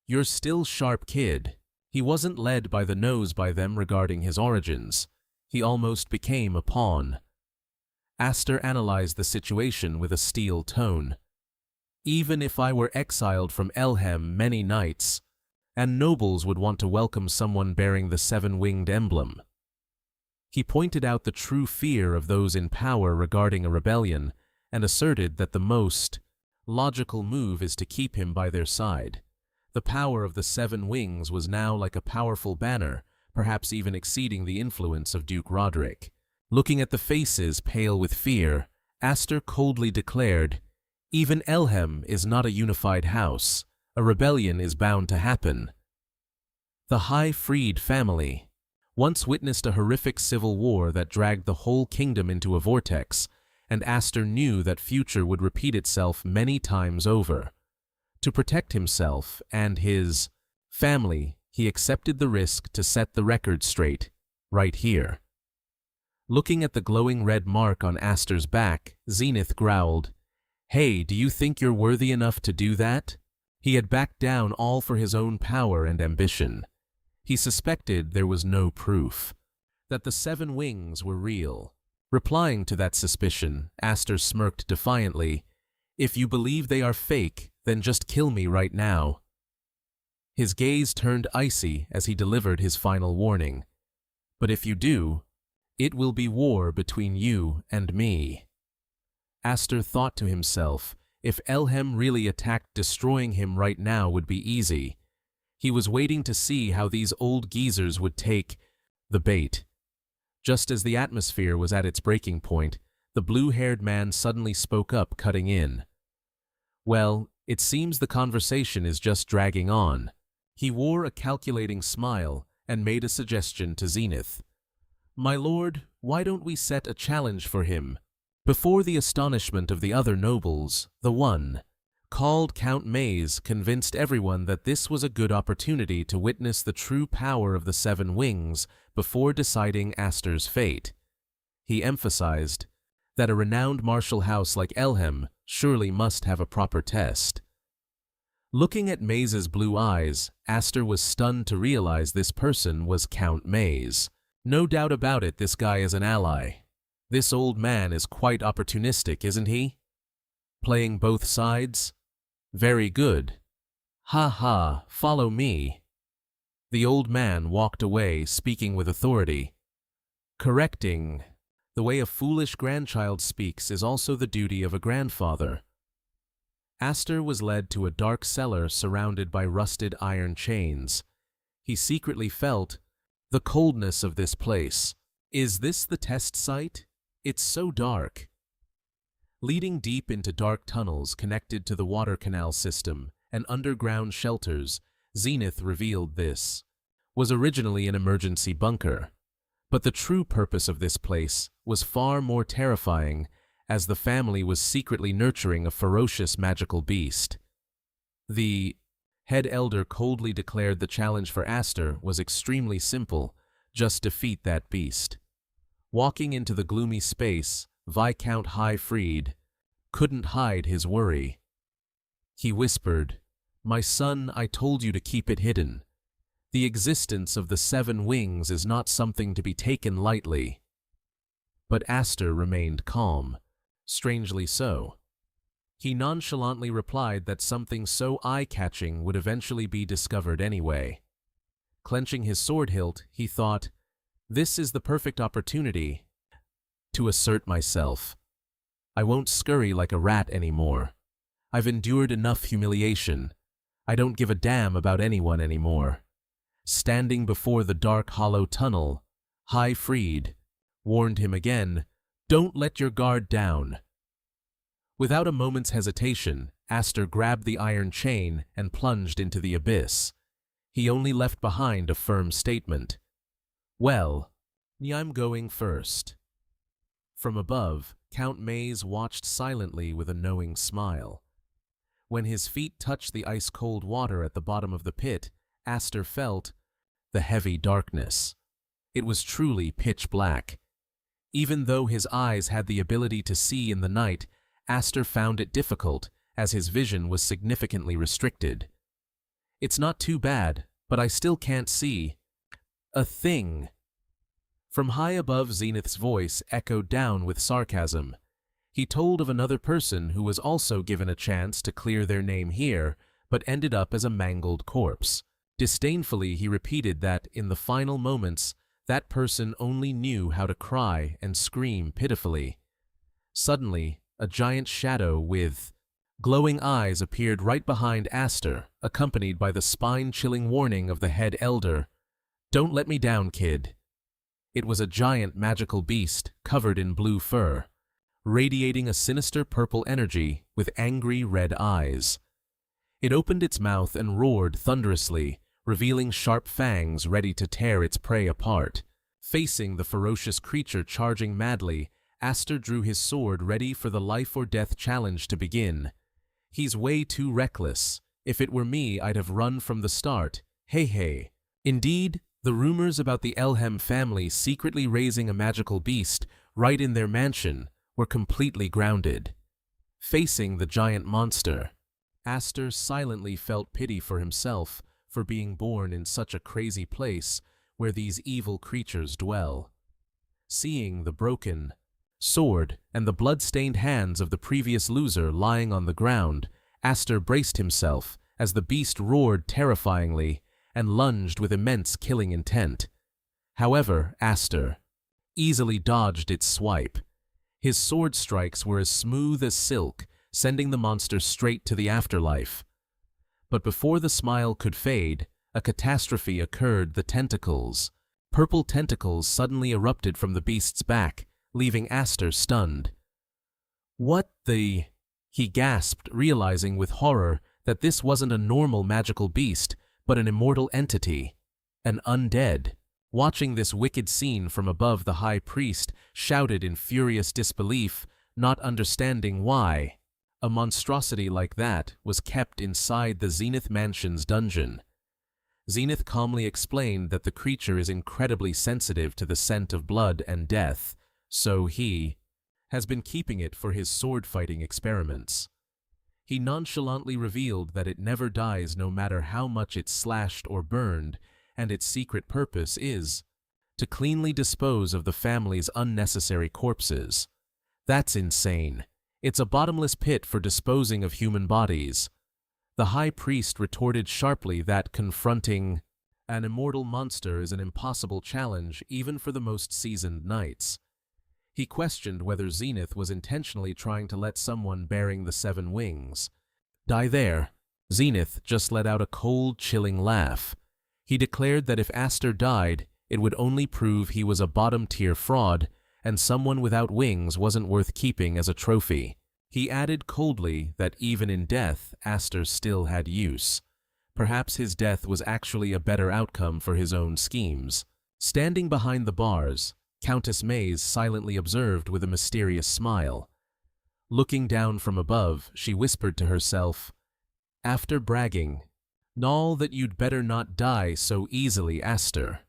"You're still sharp, kid." He wasn't led by the nose by them regarding his origins. He almost became a pawn. Aster analyzed the situation with a steel tone. "Even if I were exiled from Elhem many nights, and nobles would want to welcome someone bearing the seven-winged emblem." He pointed out the true fear of those in power regarding a rebellion and asserted that the most logical move is to keep him by their side. The power of the seven wings was now like a powerful banner, perhaps even exceeding the influence of Duke Roderick. Looking at the faces pale with fear, Aster coldly declared, "Even Elhem is not a unified house. A rebellion is bound to happen." The high-freed family once witnessed a horrific civil war that dragged the whole kingdom into a vortex, and Aster knew that future would repeat itself many times over. To protect himself and his family, he accepted the risk to set the record straight, right here. Looking at the glowing red mark on Aster's back, Zenith growled, "Hey, do you think you're worthy enough to do that?" He had backed down all for his own power and ambition. He suspected there was no proof that the seven wings were real. Replying to that suspicion, Aster smirked defiantly, "If you believe they are fake, then just kill me right now." His gaze turned icy as he delivered his final warning. "But if you do, it will be war between you and me." Aster thought to himself, if Elhem really attacked, destroying him right now would be easy. He was waiting to see how these old geezers would take the bait. Just as the atmosphere was at its breaking point, the blue-haired man suddenly spoke up, cutting in. "Well, it seems the conversation is just dragging on." He wore a calculating smile and made a suggestion to Zenith. "My lord, why don't we set a challenge for him?" Before the astonishment of the other nobles, the one called Count Maze convinced everyone that this was a good opportunity to witness the true power of the seven wings before deciding Aster's fate. He emphasized that a renowned martial house like Elhem surely must have a proper test. Looking at Maze's blue eyes, Aster was stunned to realize this person was Count Maze. No doubt about it, this guy is an ally. This old man is quite opportunistic, isn't he? Playing both sides? Very good. Ha ha, follow me. The old man walked away, speaking with authority. Correcting. The way a foolish grandchild speaks is also the duty of a grandfather. Aster was led to a dark cellar surrounded by rusted iron chains. He secretly felt the coldness of this place. Is this the test site? It's so dark. Leading deep into dark tunnels connected to the water canal system and underground shelters, Zenith revealed this was originally an emergency bunker. But the true purpose of this place was far more terrifying, as the family was secretly nurturing a ferocious magical beast. The head elder coldly declared the challenge for Aster was extremely simple: just defeat that beast. Walking into the gloomy space, Viscount High-Freed couldn't hide his worry. He whispered, "My son, I told you to keep it hidden. The existence of the seven wings is not something to be taken lightly." But Aster remained calm. Strangely so. He nonchalantly replied that something so eye-catching would eventually be discovered anyway. Clenching his sword hilt, he thought, "This is the perfect opportunity to assert myself. I won't scurry like a rat anymore. I've endured enough humiliation. I don't give a damn about anyone anymore." Standing before the dark hollow tunnel, High-Freed warned him again, "Don't let your guard down." Without a moment's hesitation, Aster grabbed the iron chain and plunged into the abyss. He only left behind a firm statement. "Well, I'm going first." From above, Count Maze watched silently with a knowing smile. When his feet touched the ice-cold water at the bottom of the pit, Aster felt the heavy darkness. It was truly pitch black. Even though his eyes had the ability to see in the night, Aster found it difficult, as his vision was significantly restricted. "It's not too bad, but I still can't see a thing." From high above, Zenith's voice echoed down with sarcasm. He told of another person who was also given a chance to clear their name here, but ended up as a mangled corpse. Disdainfully, he repeated that, in the final moments, that person only knew how to cry and scream pitifully. Suddenly, a giant shadow with glowing eyes appeared right behind Aster, accompanied by the spine-chilling warning of the head elder, "Don't let me down, kid." It was a giant magical beast covered in blue fur, radiating a sinister purple energy with angry red eyes. It opened its mouth and roared thunderously, revealing sharp fangs ready to tear its prey apart. Facing the ferocious creature charging madly, Aster drew his sword ready for the life-or-death challenge to begin. "He's way too reckless. If it were me, I'd have run from the start. Hey hey." Indeed, the rumors about the Elhem family secretly raising a magical beast right in their mansion were completely grounded. Facing the giant monster, Aster silently felt pity for himself for being born in such a crazy place where these evil creatures dwell. Seeing the broken sword and the blood-stained hands of the previous loser lying on the ground, Aster braced himself as the beast roared terrifyingly and lunged with immense killing intent. However, Aster easily dodged its swipe. His sword strikes were as smooth as silk, sending the monster straight to the afterlife. But before the smile could fade, a catastrophe occurred. The tentacles. Purple tentacles suddenly erupted from the beast's back, leaving Aster stunned. "What the?" he gasped, realizing with horror that this wasn't a normal magical beast, but an immortal entity, an undead. Watching this wicked scene from above, the high priest shouted in furious disbelief, not understanding why a monstrosity like that was kept inside the Zenith Mansion's dungeon. Zenith calmly explained that the creature is incredibly sensitive to the scent of blood and death, so he has been keeping it for his sword-fighting experiments. He nonchalantly revealed that it never dies no matter how much it's slashed or burned, and its secret purpose is to cleanly dispose of the family's unnecessary corpses. That's insane. It's a bottomless pit for disposing of human bodies. The high priest retorted sharply that confronting an immortal monster is an impossible challenge even for the most seasoned knights. He questioned whether Zenith was intentionally trying to let someone bearing the 7 wings die there. Zenith just let out a cold, chilling laugh. He declared that if Aster died, it would only prove he was a bottom-tier fraud, and someone without wings wasn't worth keeping as a trophy. He added coldly that even in death, Aster still had use. Perhaps his death was actually a better outcome for his own schemes. Standing behind the bars, Countess Maze silently observed with a mysterious smile. Looking down from above, she whispered to herself, "After bragging, Null that you'd better not die so easily, Aster."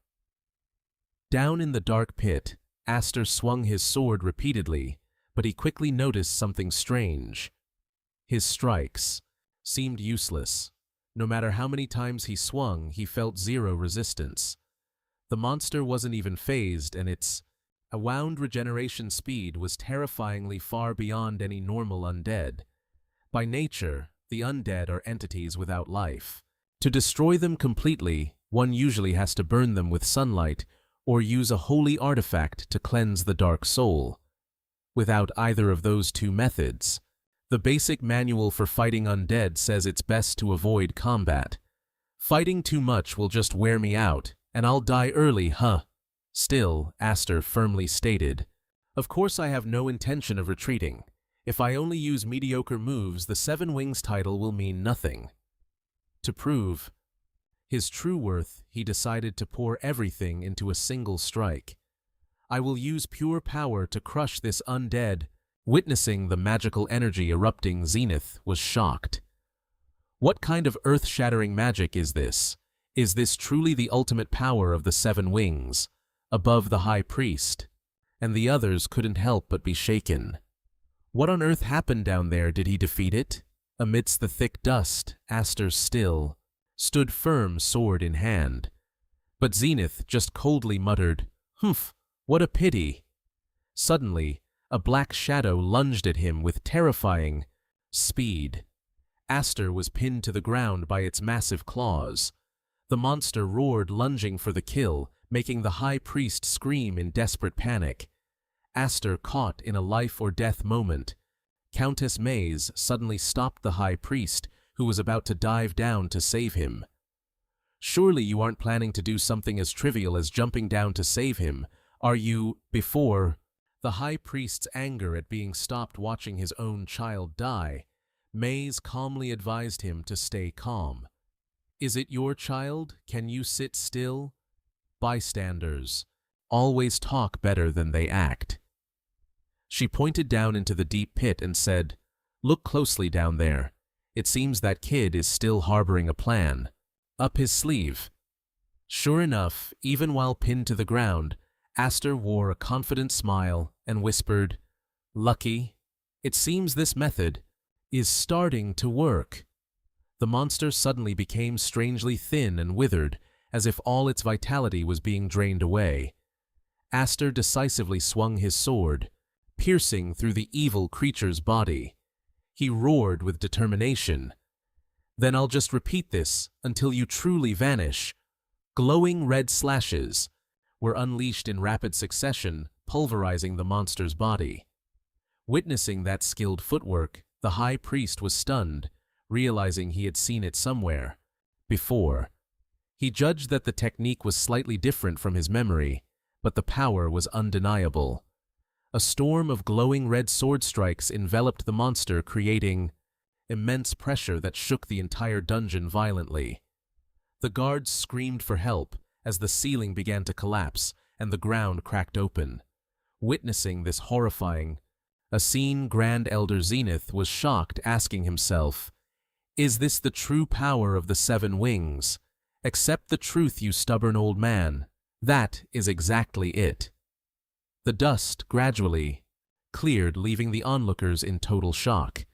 Down in the dark pit, Aster swung his sword repeatedly, but he quickly noticed something strange. His strikes seemed useless. No matter how many times he swung, he felt zero resistance. The monster wasn't even phased, and its wound regeneration speed was terrifyingly far beyond any normal undead. By nature, the undead are entities without life. To destroy them completely, one usually has to burn them with sunlight or use a holy artifact to cleanse the dark soul. Without either of those two methods, the basic manual for fighting undead says it's best to avoid combat. Fighting too much will just wear me out, and I'll die early, huh? Still, Aster firmly stated, "Of course I have no intention of retreating. If I only use mediocre moves, the 7 Wings title will mean nothing." To prove his true worth, he decided to pour everything into a single strike. "I will use pure power to crush this undead." Witnessing the magical energy erupting, Zenith was shocked. What kind of earth-shattering magic is this? Is this truly the ultimate power of the 7 Wings? above the high priest, and the others couldn't help but be shaken. What on earth happened down there? Did he defeat it? Amidst the thick dust, Aster still stood firm, sword in hand. But Zenith just coldly muttered, "Humph, what a pity." Suddenly, a black shadow lunged at him with terrifying speed. Aster was pinned to the ground by its massive claws. The monster roared, lunging for the kill, making the high priest scream in desperate panic. Aster caught in a life-or-death moment. Countess Maze suddenly stopped the high priest, who was about to dive down to save him. "Surely you aren't planning to do something as trivial as jumping down to save him, are you?" Before the high priest's anger at being stopped watching his own child die, Maze calmly advised him to stay calm. "Is it your child? Can you sit still?" Bystanders always talk better than they act. She pointed down into the deep pit and said, "Look closely down there. It seems that kid is still harboring a plan up his sleeve." Sure enough, even while pinned to the ground, Aster wore a confident smile and whispered, "Lucky. It seems this method is starting to work." The monster suddenly became strangely thin and withered, as if all its vitality was being drained away. Aster decisively swung his sword, piercing through the evil creature's body. He roared with determination, "Then I'll just repeat this until you truly vanish." Glowing red slashes were unleashed in rapid succession, pulverizing the monster's body. Witnessing that skilled footwork, the high priest was stunned, realizing he had seen it somewhere before. He judged that the technique was slightly different from his memory, but the power was undeniable. A storm of glowing red sword strikes enveloped the monster, creating immense pressure that shook the entire dungeon violently. The guards screamed for help as the ceiling began to collapse and the ground cracked open. Witnessing this horrifying scene, Grand Elder Zenith was shocked, asking himself, "Is this the true power of the 7 wings? Accept the truth, you stubborn old man." That is exactly it. The dust gradually cleared, leaving the onlookers in total shock.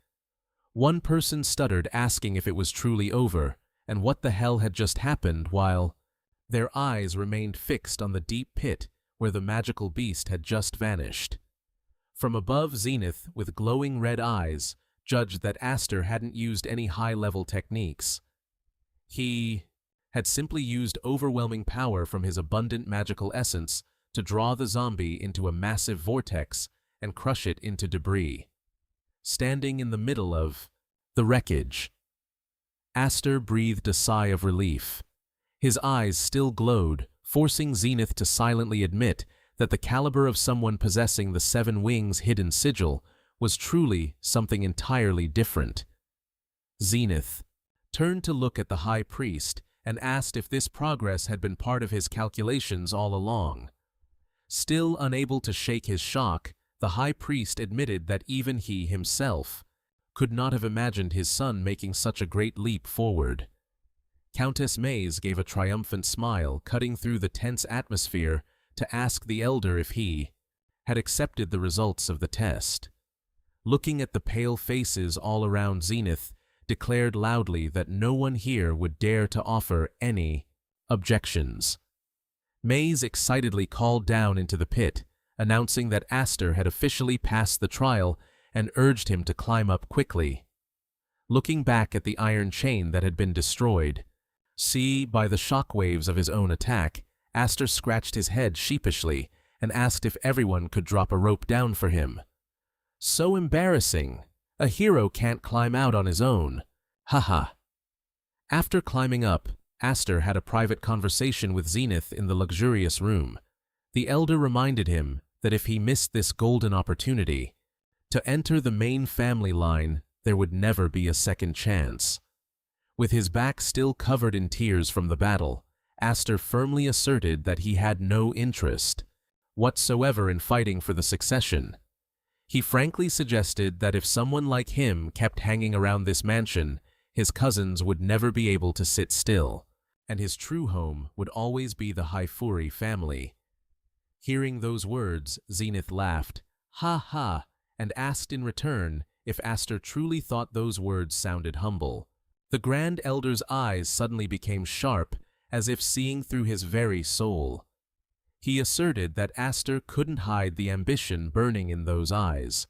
One person stuttered, asking if it was truly over, and what the hell had just happened, while their eyes remained fixed on the deep pit where the magical beast had just vanished. From above, Zenith, with glowing red eyes, judged that Aster hadn't used any high-level techniques. He had simply used overwhelming power from his abundant magical essence to draw the zombie into a massive vortex and crush it into debris. Standing in the middle of the wreckage, Aster breathed a sigh of relief. His eyes still glowed, forcing Zenith to silently admit that the caliber of someone possessing the 7 wings' hidden sigil was truly something entirely different. Zenith turned to look at the high priest and asked if this progress had been part of his calculations all along. Still unable to shake his shock, the high priest admitted that even he himself could not have imagined his son making such a great leap forward. Countess Maze gave a triumphant smile, cutting through the tense atmosphere to ask the elder if he had accepted the results of the test. Looking at the pale faces all around, Zenith declared loudly that no one here would dare to offer any objections. Maze excitedly called down into the pit, announcing that Aster had officially passed the trial and urged him to climb up quickly. Looking back at the iron chain that had been destroyed, by the shockwaves of his own attack, Aster scratched his head sheepishly and asked if everyone could drop a rope down for him. So embarrassing. A hero can't climb out on his own. Haha. After climbing up, Aster had a private conversation with Zenith in the luxurious room. The elder reminded him that if he missed this golden opportunity to enter the main family line, there would never be a second chance. With his back still covered in tears from the battle, Aster firmly asserted that he had no interest whatsoever in fighting for the succession. He frankly suggested that if someone like him kept hanging around this mansion, his cousins would never be able to sit still, and his true home would always be the Haifuri family. Hearing those words, Zenith laughed, "Ha ha," and asked in return if Aster truly thought those words sounded humble. The Grand Elder's eyes suddenly became sharp, as if seeing through his very soul. He asserted that Aster couldn't hide the ambition burning in those eyes.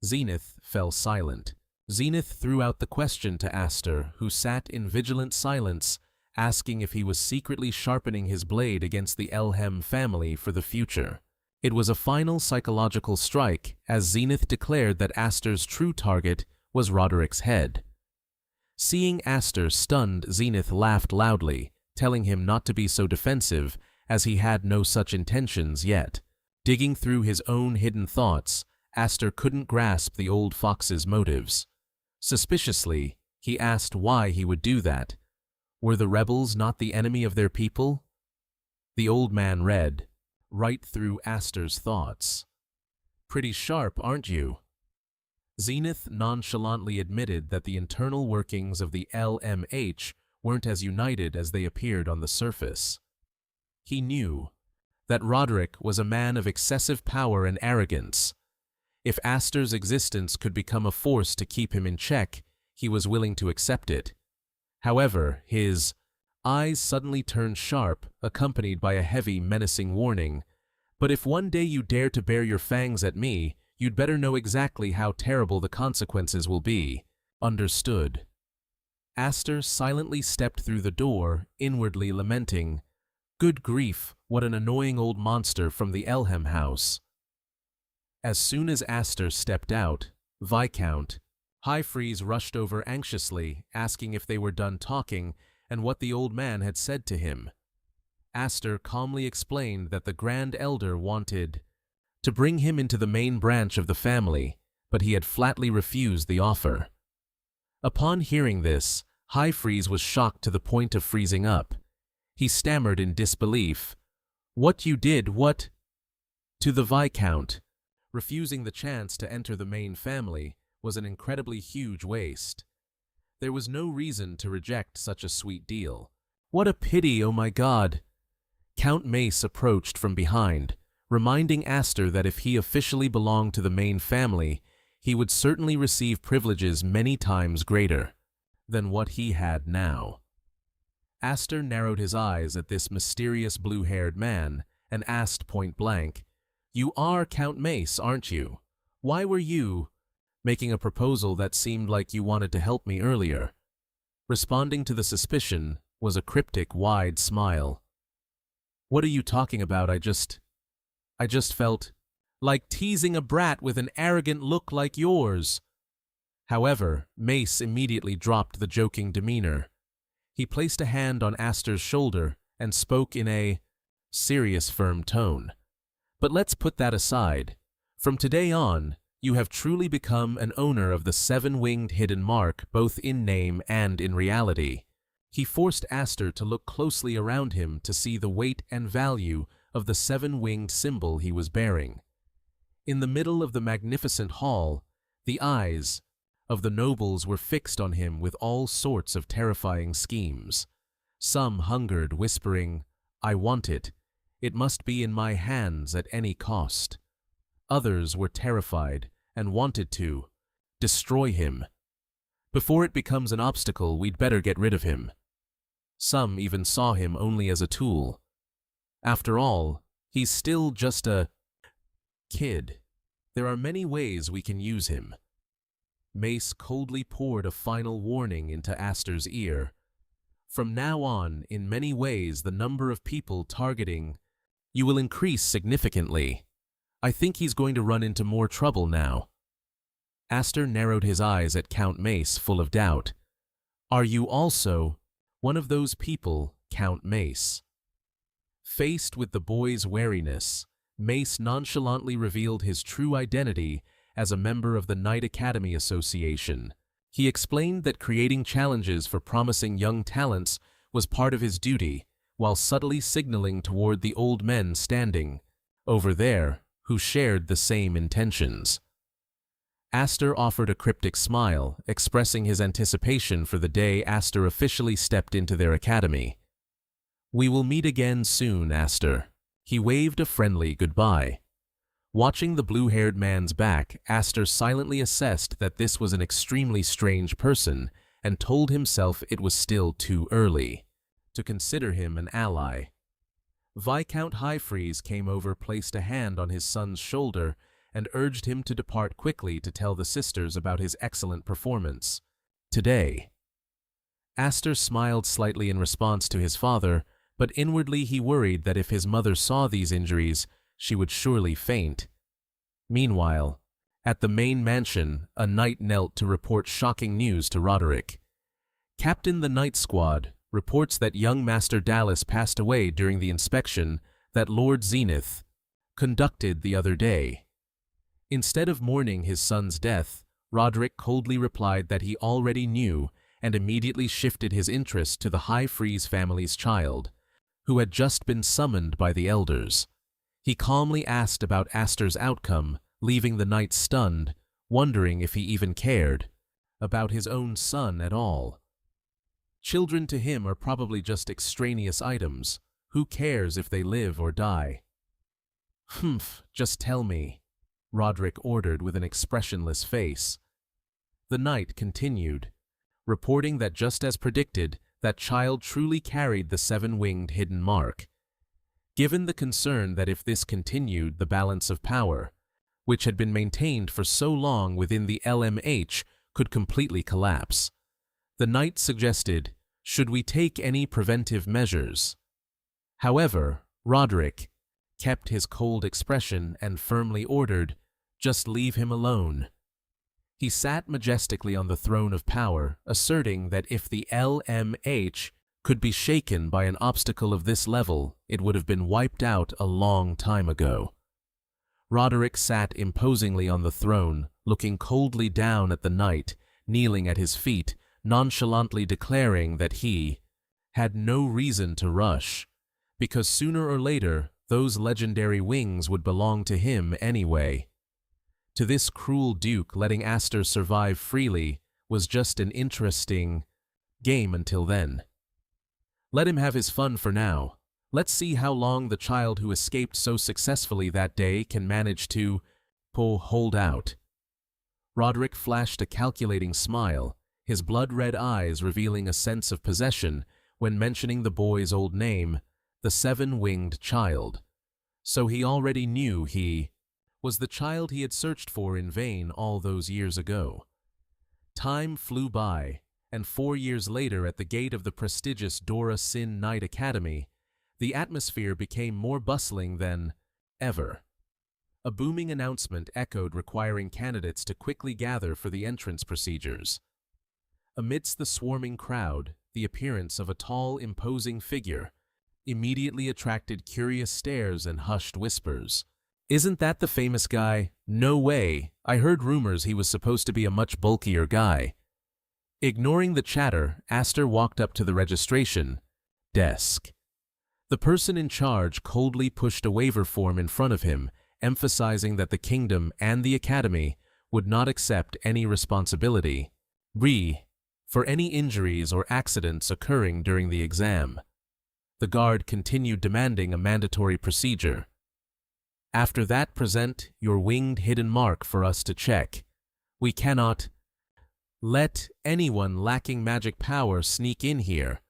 Zenith fell silent. Zenith threw out the question to Aster, who sat in vigilant silence, asking if he was secretly sharpening his blade against the Elhem family for the future. It was a final psychological strike, as Zenith declared that Aster's true target was Roderick's head. Seeing Aster stunned, Zenith laughed loudly, telling him not to be so defensive, as he had no such intentions yet. Digging through his own hidden thoughts, Aster couldn't grasp the old fox's motives. Suspiciously, he asked why he would do that. Were the rebels not the enemy of their people? The old man read right through Aster's thoughts. "Pretty sharp, aren't you?" Zenith nonchalantly admitted that the internal workings of the LMH weren't as united as they appeared on the surface. He knew that Roderick was a man of excessive power and arrogance. If Aster's existence could become a force to keep him in check, he was willing to accept it. However, his eyes suddenly turned sharp, accompanied by a heavy, menacing warning. "But if one day you dare to bare your fangs at me, you'd better know exactly how terrible the consequences will be." Understood. Aster silently stepped through the door, inwardly lamenting, "Good grief, what an annoying old monster from the Elhem house." As soon as Aster stepped out, Viscount Highfreeze rushed over anxiously, asking if they were done talking and what the old man had said to him. Aster calmly explained that the Grand Elder wanted to bring him into the main branch of the family, but he had flatly refused the offer. Upon hearing this, Highfreeze was shocked to the point of freezing up. He stammered in disbelief. "What you did, what?" To the Viscount, refusing the chance to enter the main family was an incredibly huge waste. There was no reason to reject such a sweet deal. "What a pity, oh my God!" Count Mace approached from behind, reminding Aster that if he officially belonged to the main family, he would certainly receive privileges many times greater than what he had now. Aster narrowed his eyes at this mysterious blue-haired man and asked point-blank, "You are Count Mace, aren't you? Why were you making a proposal that seemed like you wanted to help me earlier?" Responding to the suspicion was a cryptic, wide smile. "What are you talking about? I just felt like teasing a brat with an arrogant look like yours." However, Mace immediately dropped the joking demeanor. He placed a hand on Aster's shoulder and spoke in a serious, firm tone. "But let's put that aside. From today on, you have truly become an owner of the seven-winged hidden mark, both in name and in reality." He forced Aster to look closely around him to see the weight and value of the seven-winged symbol he was bearing. In the middle of the magnificent hall, the eyes of the nobles were fixed on him with all sorts of terrifying schemes. Some hungered, whispering, "I want it. It must be in my hands at any cost." Others were terrified and wanted to destroy him. "Before it becomes an obstacle, we'd better get rid of him." Some even saw him only as a tool. After all, he's still just a kid. There are many ways we can use him. Mace coldly poured a final warning into Aster's ear. "From now on, in many ways, the number of people targeting you will increase significantly. I think he's going to run into more trouble now." Aster narrowed his eyes at Count Mace, full of doubt. "Are you also one of those people, Count Mace?" Faced with the boy's wariness, Mace nonchalantly revealed his true identity as a member of the Knight Academy Association. He explained that creating challenges for promising young talents was part of his duty, while subtly signaling toward the old men standing over there who shared the same intentions. Aster offered a cryptic smile, expressing his anticipation for the day Aster officially stepped into their academy. "We will meet again soon, Aster," He waved a friendly goodbye. Watching the blue-haired man's back, Astor silently assessed that this was an extremely strange person and told himself it was still too early to consider him an ally. Viscount Highfreeze came over, placed a hand on his son's shoulder, and urged him to depart quickly to tell the sisters about his excellent performance today. Astor smiled slightly in response to his father, but inwardly he worried that if his mother saw these injuries, she would surely faint. Meanwhile, at the main mansion, a knight knelt to report shocking news to Roderick. Captain the Night Squad reports that young Master Dallas passed away during the inspection that Lord Zenith conducted the other day. Instead of mourning his son's death, Roderick coldly replied that he already knew and immediately shifted his interest to the Highfreeze family's child, who had just been summoned by the elders. He calmly asked about Astor's outcome, leaving the knight stunned, wondering if he even cared about his own son at all. Children to him are probably just extraneous items. Who cares if they live or die? "Humph, just tell me," Roderick ordered with an expressionless face. The knight continued, reporting that just as predicted, that child truly carried the 7-winged hidden mark. Given the concern that if this continued, the balance of power, which had been maintained for so long within the LMH, could completely collapse, the knight suggested, should we take any preventive measures? However, Roderick kept his cold expression and firmly ordered, just leave him alone. He sat majestically on the throne of power, asserting that if the LMH could be shaken by an obstacle of this level, it would have been wiped out a long time ago. Roderick sat imposingly on the throne, looking coldly down at the knight, kneeling at his feet, nonchalantly declaring that he had no reason to rush, because sooner or later those legendary wings would belong to him anyway. To this cruel duke, letting Astor survive freely was just an interesting game until then. Let him have his fun for now. Let's see how long the child who escaped so successfully that day can manage to hold out. Roderick flashed a calculating smile, his blood-red eyes revealing a sense of possession when mentioning the boy's old name, the 7-winged child. So he already knew he was the child he had searched for in vain all those years ago. Time flew by, and 4 years later at the gate of the prestigious Dora Sin Knight Academy, the atmosphere became more bustling than ever. A booming announcement echoed requiring candidates to quickly gather for the entrance procedures. Amidst the swarming crowd, the appearance of a tall, imposing figure immediately attracted curious stares and hushed whispers. "Isn't that the famous guy? No way, I heard rumors he was supposed to be a much bulkier guy." Ignoring the chatter, Astor walked up to the registration desk. The person in charge coldly pushed a waiver form in front of him, emphasizing that the kingdom and the academy would not accept any responsibility for any injuries or accidents occurring during the exam. The guard continued demanding a mandatory procedure. "After that, present your winged hidden mark for us to check. We cannot let anyone lacking magic power sneak in here."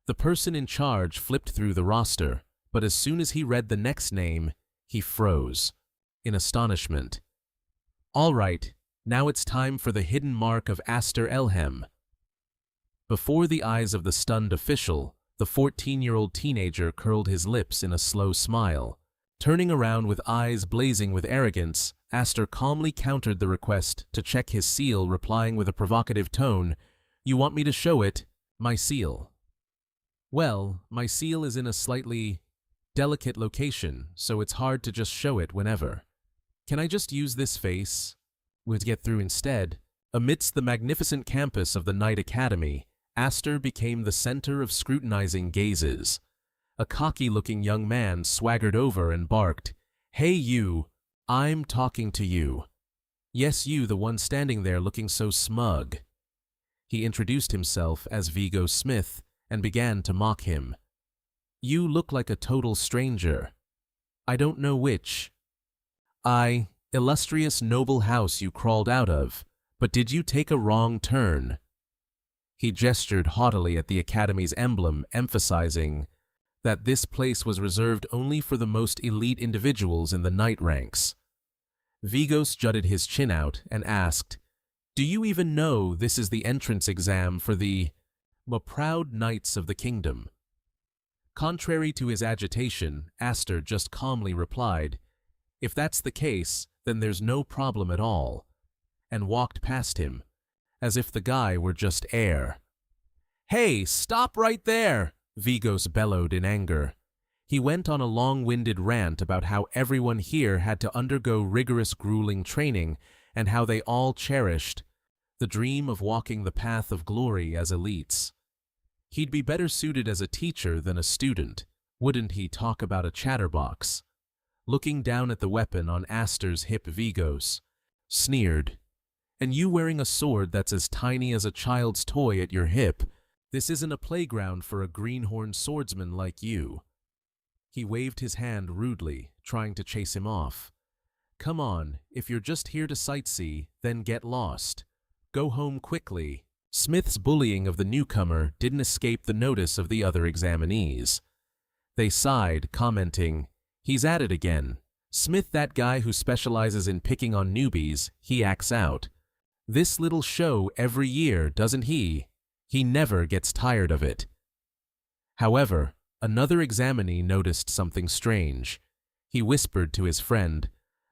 The person in charge flipped through the roster, but as soon as he read the next name, he froze in astonishment. "All right, now it's time for the hidden mark of Astor Elhem." Before the eyes of the stunned official, the 14-year-old teenager curled his lips in a slow smile. Turning around with eyes blazing with arrogance, Astor calmly countered the request to check his seal, replying with a provocative tone, "You want me to show it? My seal?" "Well, my seal is in a slightly delicate location, so it's hard to just show it whenever. Can I just use this face to get through instead?" Amidst the magnificent campus of the Knight Academy, Astor became the center of scrutinizing gazes. A cocky-looking young man swaggered over and barked, "Hey you, I'm talking to you. Yes, you, the one standing there looking so smug." He introduced himself as Vigo Smith and began to mock him. You look like a total stranger. I don't know which. Illustrious noble house you crawled out of, but did you take a wrong turn? He gestured haughtily at the Academy's emblem, emphasizing that this place was reserved only for the most elite individuals in the knight ranks. Vigos jutted his chin out and asked, "Do you even know this is the entrance exam for the proud knights of the kingdom?" Contrary to his agitation, Aster just calmly replied, "If that's the case, then there's no problem at all," and walked past him, as if the guy were just air. "Hey, stop right there!" Vigos bellowed in anger. He went on a long-winded rant about how everyone here had to undergo rigorous, grueling training and how they all cherished the dream of walking the path of glory as elites. He'd be better suited as a teacher than a student, wouldn't he talk about a chatterbox? Looking down at the weapon on Aster's hip, Vigos sneered, "And you wearing a sword that's as tiny as a child's toy at your hip? This isn't a playground for a greenhorn swordsman like you." He waved his hand rudely, trying to chase him off. "Come on, if you're just here to sightsee, then get lost. Go home quickly." Smith's bullying of the newcomer didn't escape the notice of the other examinees. They sighed, commenting, "He's at it again. Smith, that guy who specializes in picking on newbies, he acts out. This little show every year, doesn't he? He never gets tired of it." However, another examinee noticed something strange. He whispered to his friend,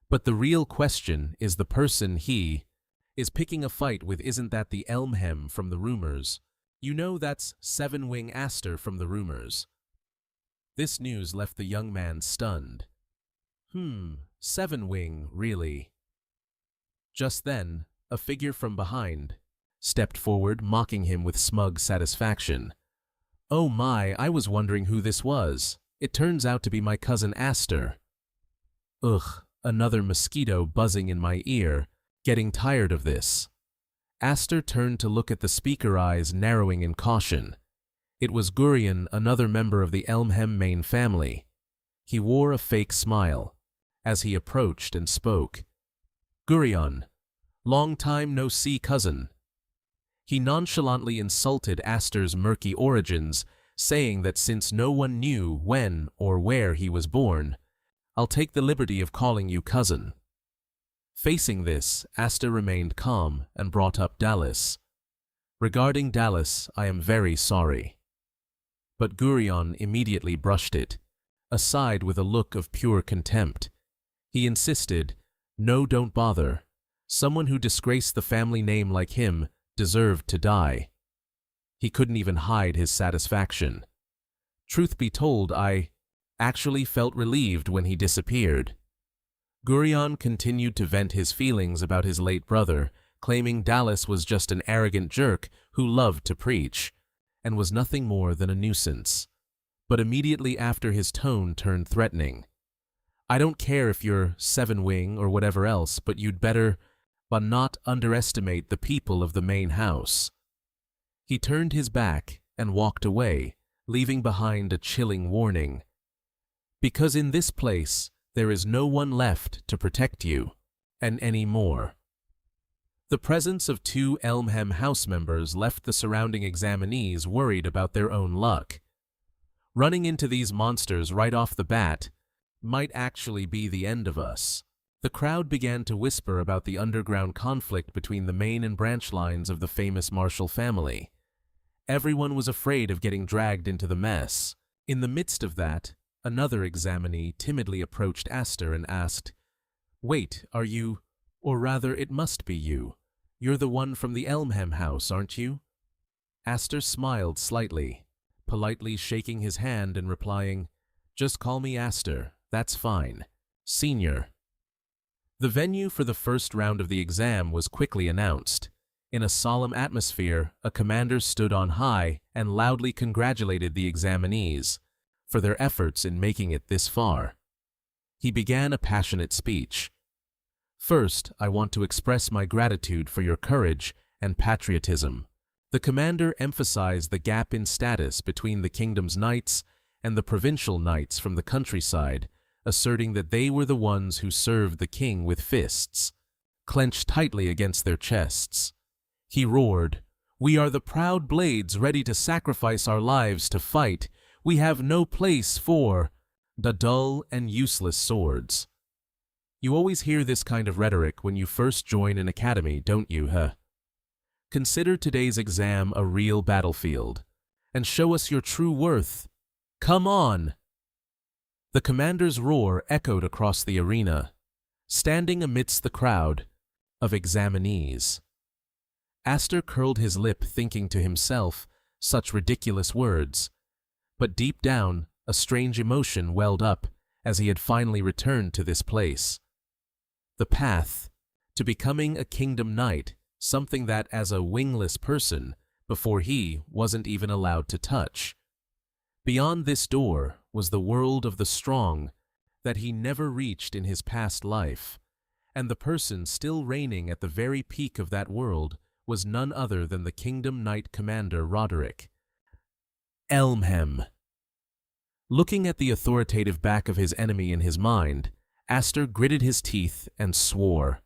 "But the real question is the person he is picking a fight with, isn't that the Elmhem from the rumors? You know, that's Seven-Wing Aster from the rumors." This news left the young man stunned. Seven-Wing, really? Just then, a figure from behind stepped forward, mocking him with smug satisfaction. "Oh my, I was wondering who this was. It turns out to be my cousin Aster." Ugh, another mosquito buzzing in my ear. Getting tired of this. Aster turned to look at the speaker, eyes narrowing in caution. It was Gurion, another member of the Elmhem main family. He wore a fake smile as he approached and spoke. "Gurion, long time no see, cousin." He nonchalantly insulted Aster's murky origins, saying that since no one knew when or where he was born, "I'll take the liberty of calling you cousin." Facing this, Aster remained calm and brought up Dallas. "Regarding Dallas, I am very sorry." But Gurion immediately brushed it aside with a look of pure contempt. He insisted, "No, don't bother. Someone who disgraced the family name like him deserved to die." He couldn't even hide his satisfaction. Truth be told, I actually felt relieved when he disappeared. Gurion continued to vent his feelings about his late brother, claiming Dallas was just an arrogant jerk who loved to preach, and was nothing more than a nuisance. But immediately after his tone turned threatening. "I don't care if you're Seven-Wing or whatever else, but you'd better not underestimate the people of the main house." He turned his back and walked away, leaving behind a chilling warning. "Because in this place, there is no one left to protect you, and any more." The presence of two Elmhem house members left the surrounding examinees worried about their own luck. Running into these monsters right off the bat might actually be the end of us. The crowd began to whisper about the underground conflict between the main and branch lines of the famous Marshall family. Everyone was afraid of getting dragged into the mess. In the midst of that, another examinee timidly approached Aster and asked, "Wait, are you, or rather it must be you. You're the one from the Elmhem house, aren't you?" Aster smiled slightly, politely shaking his hand and replying, "Just call me Aster, that's fine. Senior." The venue for the first round of the exam was quickly announced. In a solemn atmosphere, a commander stood on high and loudly congratulated the examinees for their efforts in making it this far. He began a passionate speech. "First, I want to express my gratitude for your courage and patriotism." The commander emphasized the gap in status between the kingdom's knights and the provincial knights from the countryside, asserting that they were the ones who served the king with fists, clenched tightly against their chests. He roared, "We are the proud blades ready to sacrifice our lives to fight. We have no place for the dull and useless swords." You always hear this kind of rhetoric when you first join an academy, don't you, huh? Consider today's exam a real battlefield, and show us your true worth. Come on! The commander's roar echoed across the arena, standing amidst the crowd of examinees. Aster curled his lip, thinking to himself, such ridiculous words. But deep down, a strange emotion welled up as he had finally returned to this place. The path to becoming a kingdom knight, something that as a wingless person, before he wasn't even allowed to touch. Beyond this door was the world of the strong that he never reached in his past life, and the person still reigning at the very peak of that world was none other than the Kingdom Knight Commander Roderick Elmhem. Looking at the authoritative back of his enemy in his mind, Aster gritted his teeth and swore,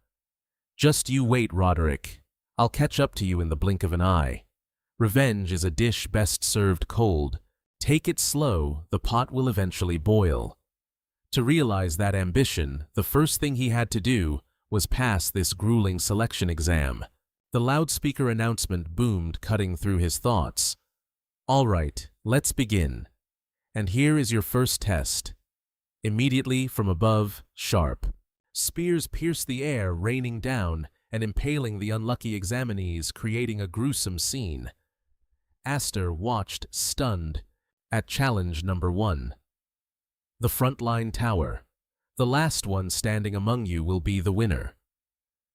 "Just you wait, Roderick. I'll catch up to you in the blink of an eye. Revenge is a dish best served cold. Take it slow, the pot will eventually boil." To realize that ambition, the first thing he had to do was pass this grueling selection exam. The loudspeaker announcement boomed, cutting through his thoughts. "All right, let's begin. And here is your first test." Immediately from above, sharp spears pierced the air, raining down and impaling the unlucky examinees, creating a gruesome scene. Aster watched, stunned, at challenge number 1. The frontline tower. The last one standing among you will be the winner.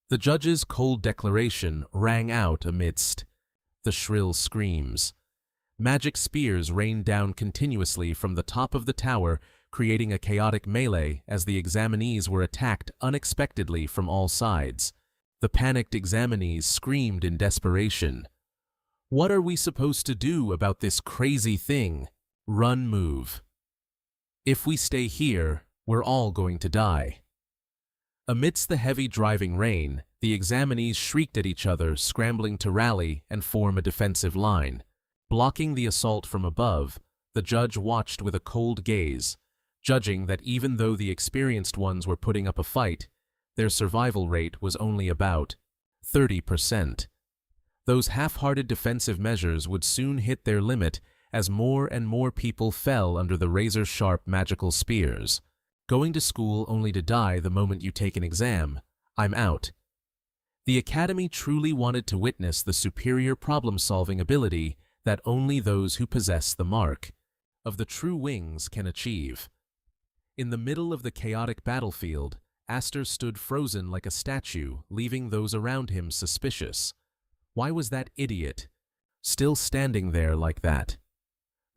The judge's cold declaration rang out amidst the shrill screams. Magic spears rained down continuously from the top of the tower, creating a chaotic melee as the examinees were attacked unexpectedly from all sides. The panicked examinees screamed in desperation. "What are we supposed to do about this crazy thing? Run, move. If we stay here, we're all going to die." Amidst the heavy driving rain, the examinees shrieked at each other, scrambling to rally and form a defensive line. Blocking the assault from above, the judge watched with a cold gaze, judging that even though the experienced ones were putting up a fight, their survival rate was only about 30%. Those half-hearted defensive measures would soon hit their limit as more and more people fell under the razor-sharp magical spears. Going to school only to die the moment you take an exam. I'm out. The Academy truly wanted to witness the superior problem-solving ability that only those who possess the mark of the true wings can achieve. In the middle of the chaotic battlefield, Aster stood frozen like a statue, leaving those around him suspicious. Why was that idiot still standing there like that?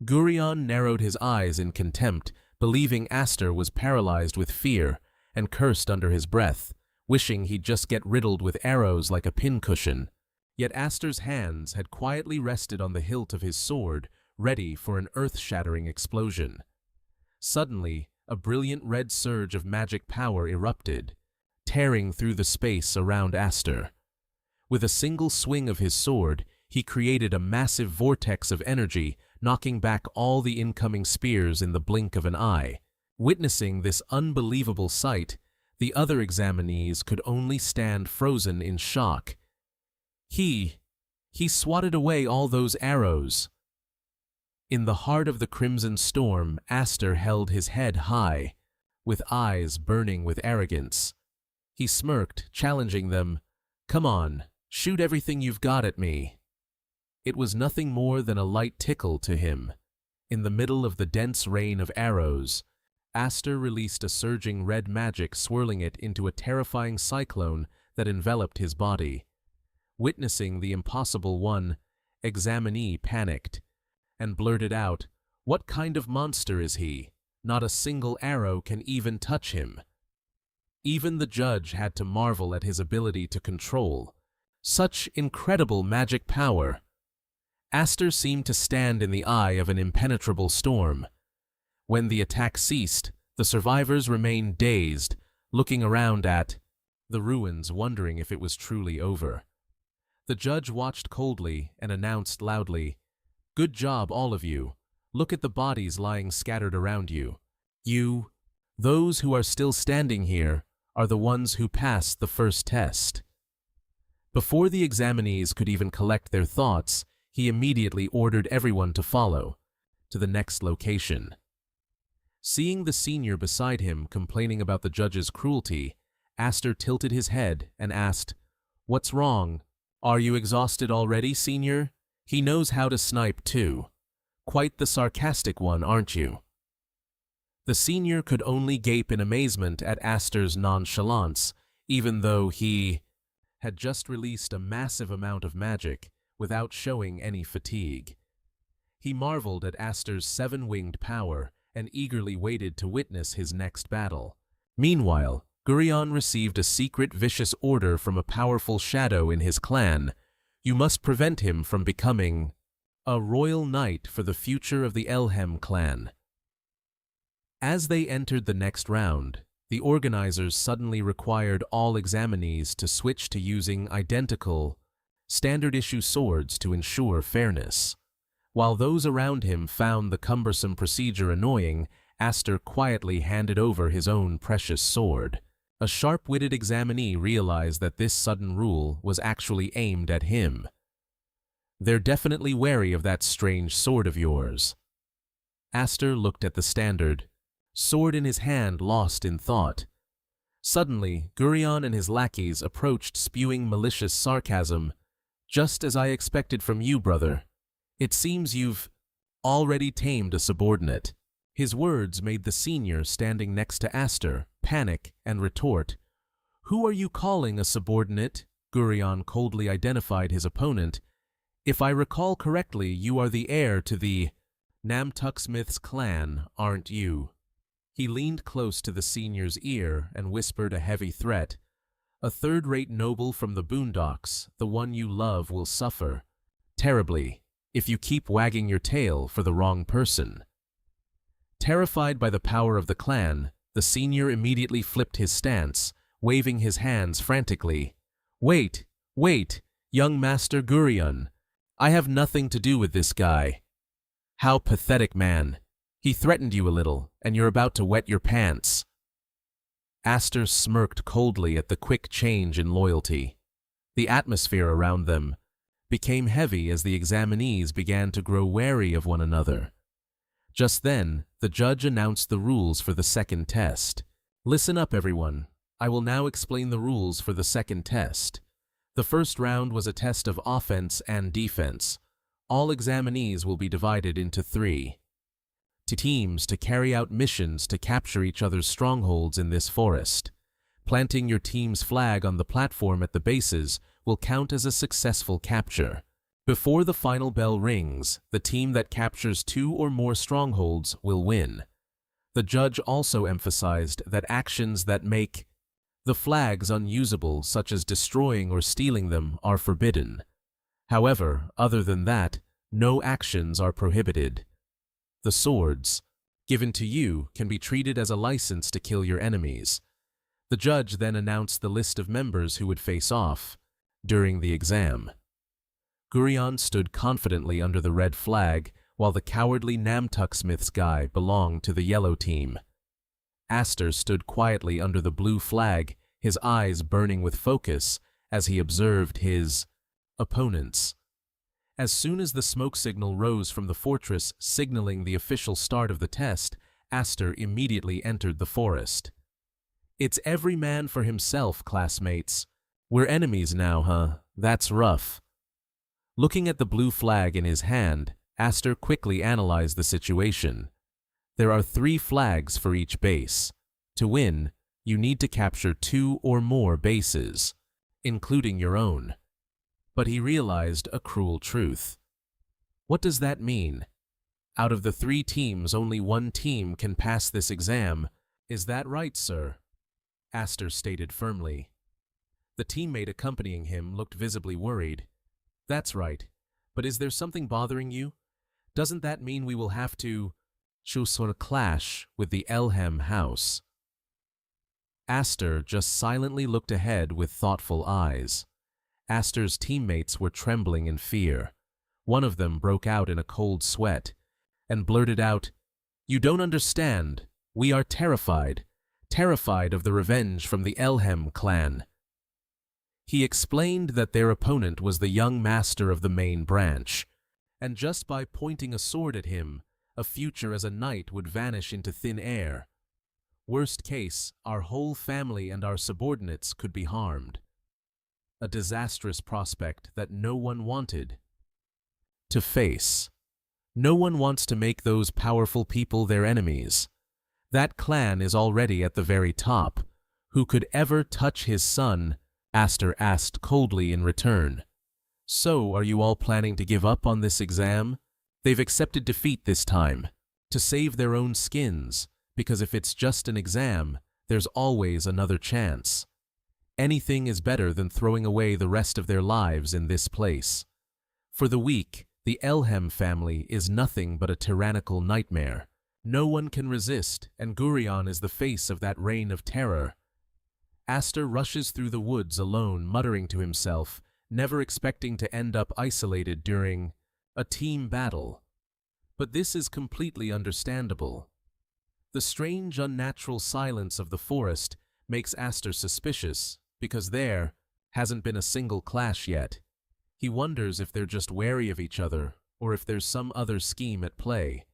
Gurion narrowed his eyes in contempt, believing Aster was paralyzed with fear, and cursed under his breath, wishing he'd just get riddled with arrows like a pincushion. Yet Aster's hands had quietly rested on the hilt of his sword, ready for an earth-shattering explosion. Suddenly, a brilliant red surge of magic power erupted, tearing through the space around Aster. With a single swing of his sword, he created a massive vortex of energy, knocking back all the incoming spears in the blink of an eye. Witnessing this unbelievable sight, the other examinees could only stand frozen in shock. He swatted away all those arrows. In the heart of the crimson storm, Aster held his head high, with eyes burning with arrogance. He smirked, challenging them. "Come on, shoot everything you've got at me." It was nothing more than a light tickle to him. In the middle of the dense rain of arrows, Aster released a surging red magic, swirling it into a terrifying cyclone that enveloped his body. Witnessing the impossible one, examinee panicked and blurted out, "What kind of monster is he? Not a single arrow can even touch him." Even the judge had to marvel at his ability to control such incredible magic power. Aster seemed to stand in the eye of an impenetrable storm. When the attack ceased, the survivors remained dazed, looking around at the ruins, wondering if it was truly over. The judge watched coldly and announced loudly, "Good job, all of you. Look at the bodies lying scattered around you. Those who are still standing here, are the ones who passed the first test." Before the examinees could even collect their thoughts, he immediately ordered everyone to follow to the next location. Seeing the senior beside him complaining about the judge's cruelty, Astor tilted his head and asked, "What's wrong? Are you exhausted already, senior? He knows how to snipe too. Quite the sarcastic one, aren't you?" The senior could only gape in amazement at Astor's nonchalance, even though he had just released a massive amount of magic without showing any fatigue. He marveled at Astor's seven-winged power and eagerly waited to witness his next battle. Meanwhile, Gurion received a secret vicious order from a powerful shadow in his clan. You must prevent him from becoming a royal knight for the future of the Elhem clan. As they entered the next round, the organizers suddenly required all examinees to switch to using identical, standard-issue swords to ensure fairness. While those around him found the cumbersome procedure annoying, Astor quietly handed over his own precious sword. A sharp-witted examinee realized that this sudden rule was actually aimed at him. "They're definitely wary of that strange sword of yours." Astor looked at the standard, sword in his hand, lost in thought. Suddenly, Gurion and his lackeys approached, spewing malicious sarcasm. "Just as I expected from you, brother. It seems you've already tamed a subordinate." His words made the senior standing next to Astor panic and retort. "Who are you calling a subordinate?" Gurion coldly identified his opponent. "If I recall correctly, you are the heir to the Namtucksmith's clan, aren't you?" He leaned close to the senior's ear and whispered a heavy threat. "A third-rate noble from the boondocks, the one you love, will suffer terribly if you keep wagging your tail for the wrong person." Terrified by the power of the clan, the senior immediately flipped his stance, waving his hands frantically. Wait, young Master Gurion. I have nothing to do with this guy." "How pathetic, man. He threatened you a little, and you're about to wet your pants." Astor smirked coldly at the quick change in loyalty. The atmosphere around them became heavy as the examinees began to grow wary of one another. Just then, the judge announced the rules for the second test. "Listen up, everyone. I will now explain the rules for the second test. The first round was a test of offense and defense. All examinees will be divided into 3 teams to carry out missions to capture each other's strongholds in this forest. Planting your team's flag on the platform at the bases will count as a successful capture. Before the final bell rings, the team that captures 2 or more strongholds will win." The judge also emphasized that actions that make the flags unusable, such as destroying or stealing them, are forbidden. However, other than that, no actions are prohibited. The swords given to you can be treated as a license to kill your enemies. The judge then announced the list of members who would face off during the exam. Gurion stood confidently under the red flag, while the cowardly Namtucksmith's guy belonged to the yellow team. Astor stood quietly under the blue flag, his eyes burning with focus as he observed his opponents. As soon as the smoke signal rose from the fortress signaling the official start of the test, Astor immediately entered the forest. "It's every man for himself, classmates. We're enemies now, huh? That's rough." Looking at the blue flag in his hand, Astor quickly analyzed the situation. There are 3 flags for each base. To win, you need to capture 2 or more bases, including your own. But he realized a cruel truth. What does that mean? Out of the 3 teams, only 1 team can pass this exam. Is that right, sir? Astor stated firmly. The teammate accompanying him looked visibly worried. That's right. But is there something bothering you? Doesn't that mean we will have to Shusor clash with the Elhem house. Aster just silently looked ahead with thoughtful eyes. Aster's teammates were trembling in fear. One of them broke out in a cold sweat and blurted out, "You don't understand. We are terrified. Terrified of the revenge from the Elhem clan." He explained that their opponent was the young master of the main branch, and just by pointing a sword at him, a future as a knight would vanish into thin air. Worst case, our whole family and our subordinates could be harmed. A disastrous prospect that no one wanted to face. No one wants to make those powerful people their enemies. That clan is already at the very top. Who could ever touch his son? Aster asked coldly in return. So, are you all planning to give up on this exam? They've accepted defeat this time, to save their own skins, because if it's just an exam, there's always another chance. Anything is better than throwing away the rest of their lives in this place. For the weak, the Elhem family is nothing but a tyrannical nightmare. No one can resist, and Gurion is the face of that reign of terror. Aster rushes through the woods alone, muttering to himself, never expecting to end up isolated during a team battle. But this is completely understandable. The strange, unnatural silence of the forest makes Aster suspicious, because there hasn't been a single clash yet. He wonders if they're just wary of each other, or if there's some other scheme at play.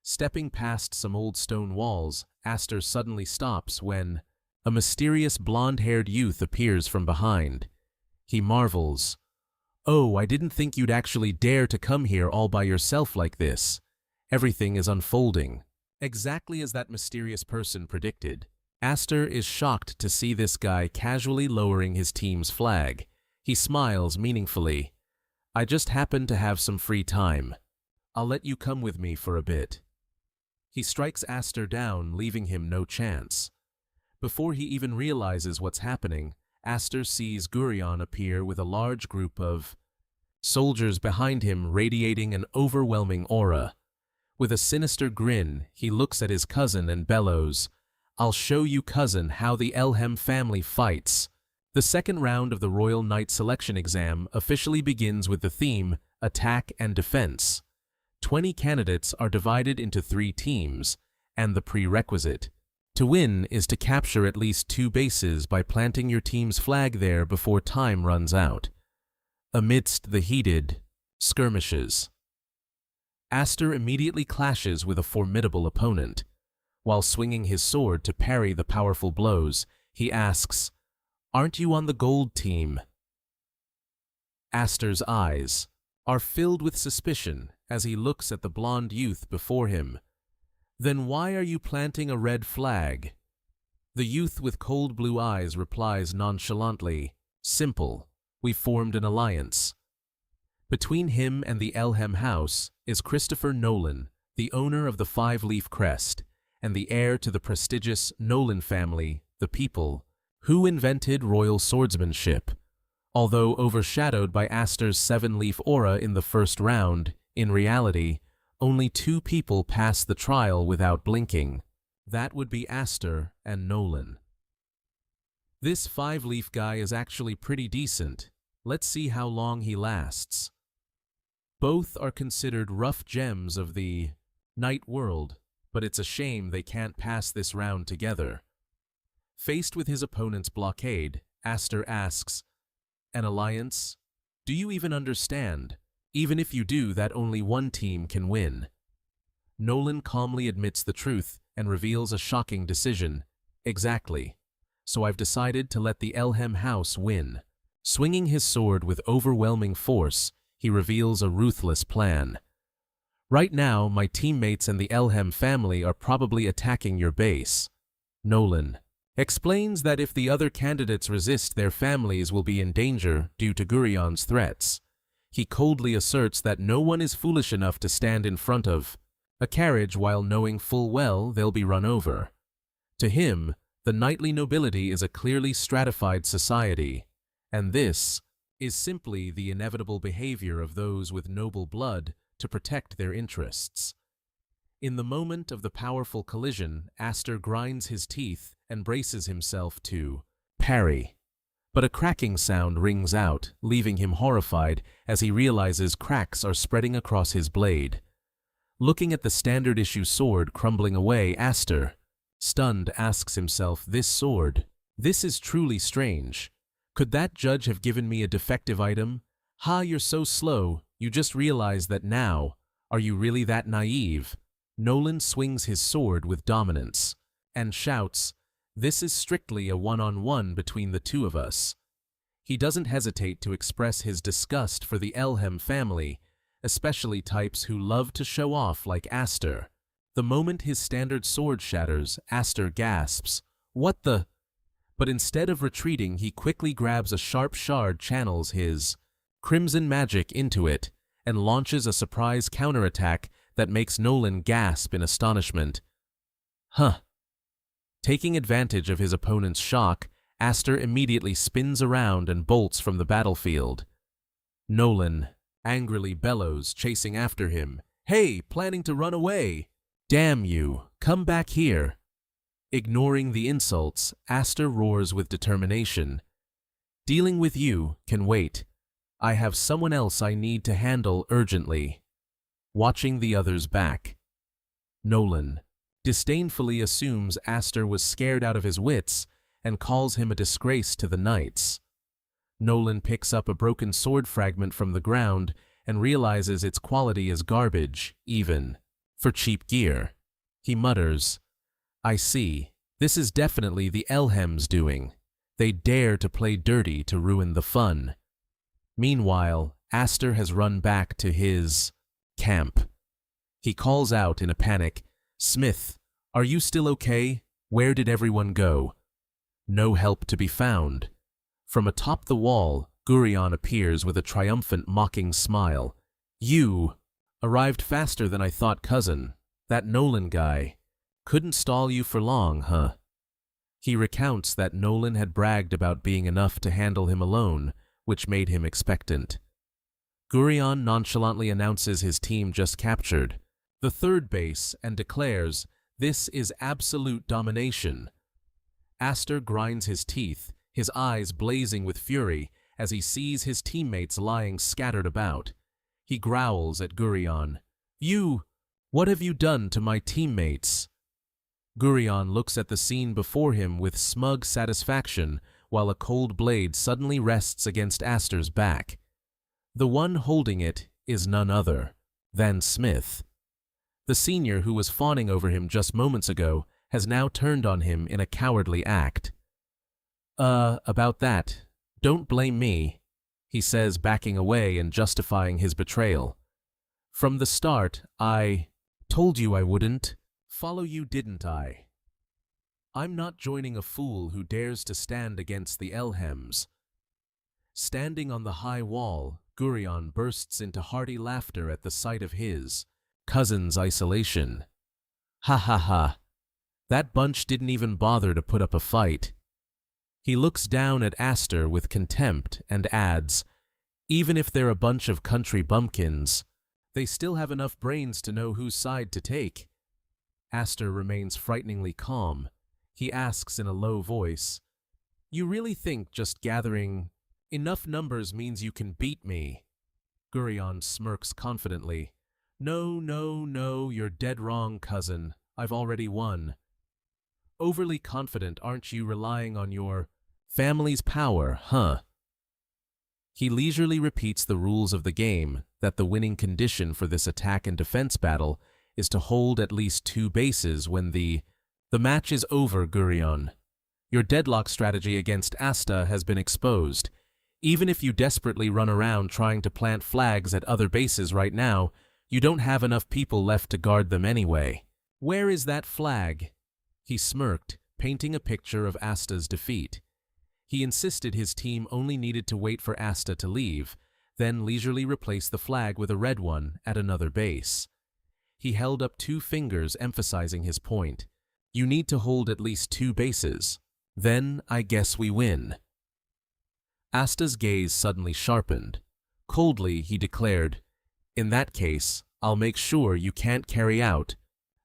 Stepping past some old stone walls, Aster suddenly stops when a mysterious blonde-haired youth appears from behind. He marvels, "Oh, I didn't think you'd actually dare to come here all by yourself like this." Everything is unfolding exactly as that mysterious person predicted. Aster is shocked to see this guy casually lowering his team's flag. He smiles meaningfully. "I just happen to have some free time. I'll let you come with me for a bit." He strikes Aster down, leaving him no chance. Before he even realizes what's happening, Aster sees Gurion appear with a large group of soldiers behind him, radiating an overwhelming aura. With a sinister grin, he looks at his cousin and bellows, "I'll show you, cousin, how the Elhem family fights." The second round of the Royal Knight Selection Exam officially begins with the theme, Attack and Defense. 20 candidates are divided into 3 teams, and the prerequisite to win is to capture at least 2 bases by planting your team's flag there before time runs out. Amidst the heated skirmishes, Aster immediately clashes with a formidable opponent. While swinging his sword to parry the powerful blows, he asks, "Aren't you on the gold team?" Aster's eyes are filled with suspicion as he looks at the blonde youth before him. "Then why are you planting a red flag?" The youth with cold blue eyes replies nonchalantly, "Simple. We formed an alliance." Between him and the Elhem house is Christopher Nolan, the owner of the 5-leaf crest, and the heir to the prestigious Nolan family, the people who invented royal swordsmanship. Although overshadowed by Aster's 7-leaf aura in the first round, in reality, only 2 people pass the trial without blinking. That would be Aster and Nolan. This 5-leaf guy is actually pretty decent. Let's see how long he lasts. Both are considered rough gems of the night world, but it's a shame they can't pass this round together. Faced with his opponent's blockade, Aster asks, "An alliance? Do you even understand? Even if you do, that only one team can win." Nolan calmly admits the truth and reveals a shocking decision. "Exactly. So I've decided to let the Elhem house win." Swinging his sword with overwhelming force, he reveals a ruthless plan. "Right now, my teammates and the Elhem family are probably attacking your base." Nolan explains that if the other candidates resist, their families will be in danger due to Gurion's threats. He coldly asserts that no one is foolish enough to stand in front of a carriage while knowing full well they'll be run over. To him, the knightly nobility is a clearly stratified society, and this is simply the inevitable behavior of those with noble blood to protect their interests. In the moment of the powerful collision, Aster grinds his teeth and braces himself to parry. But a cracking sound rings out, leaving him horrified as he realizes cracks are spreading across his blade. Looking at the standard-issue sword crumbling away, Aster, stunned, asks himself, this sword, this is truly strange. Could that judge have given me a defective item? Ha, you're so slow, you just realize that now. Are you really that naive? Nolan swings his sword with dominance and shouts, this is strictly a one-on-one between the two of us. He doesn't hesitate to express his disgust for the Elhem family, especially types who love to show off like Aster. The moment his standard sword shatters, Aster gasps, what the? But instead of retreating, he quickly grabs a sharp shard, channels his crimson magic into it, and launches a surprise counterattack that makes Nolan gasp in astonishment. Huh. Taking advantage of his opponent's shock, Aster immediately spins around and bolts from the battlefield. Nolan angrily bellows, chasing after him. Hey, planning to run away? Damn you, come back here. Ignoring the insults, Aster roars with determination. Dealing with you can wait. I have someone else I need to handle urgently. Watching the others back, Nolan disdainfully assumes Aster was scared out of his wits and calls him a disgrace to the knights. Nolan picks up a broken sword fragment from the ground and realizes its quality is garbage, even for cheap gear. He mutters, I see. This is definitely the Elhem's doing. They dare to play dirty to ruin the fun. Meanwhile, Aster has run back to his camp. He calls out in a panic, Smith, are you still okay? Where did everyone go? No help to be found. From atop the wall, Gurion appears with a triumphant, mocking smile. You arrived faster than I thought, cousin. That Nolan guy couldn't stall you for long, huh? He recounts that Nolan had bragged about being enough to handle him alone, which made him expectant. Gurion nonchalantly announces his team just captured the third base and declares, this is absolute domination. Aster grinds his teeth, his eyes blazing with fury as he sees his teammates lying scattered about. He growls at Gurion, what have you done to my teammates? Gurion looks at the scene before him with smug satisfaction while a cold blade suddenly rests against Aster's back. The one holding it is none other than Smith. The senior who was fawning over him just moments ago has now turned on him in a cowardly act. About that, don't blame me, he says, backing away and justifying his betrayal. From the start, I told you I wouldn't follow you, didn't I? I'm not joining a fool who dares to stand against the Elhems. Standing on the high wall, Gurion bursts into hearty laughter at the sight of his cousin's isolation. Ha ha ha. That bunch didn't even bother to put up a fight. He looks down at Aster with contempt and adds, even if they're a bunch of country bumpkins, they still have enough brains to know whose side to take. Aster remains frighteningly calm. He asks in a low voice, you really think just gathering enough numbers means you can beat me? Gurion smirks confidently. No, you're dead wrong, cousin. I've already won. Overly confident, aren't you, relying on your family's power, huh? He leisurely repeats the rules of the game, that the winning condition for this attack and defense battle is to hold at least 2 bases when the match is over, Gurion. Your deadlock strategy against Asta has been exposed. Even if you desperately run around trying to plant flags at other bases right now, you don't have enough people left to guard them anyway. Where is that flag? He smirked, painting a picture of Asta's defeat. He insisted his team only needed to wait for Asta to leave, then leisurely replace the flag with a red one at another base. He held up 2 fingers, emphasizing his point. You need to hold at least 2 bases. Then I guess we win. Asta's gaze suddenly sharpened. Coldly, he declared, in that case, I'll make sure you can't carry out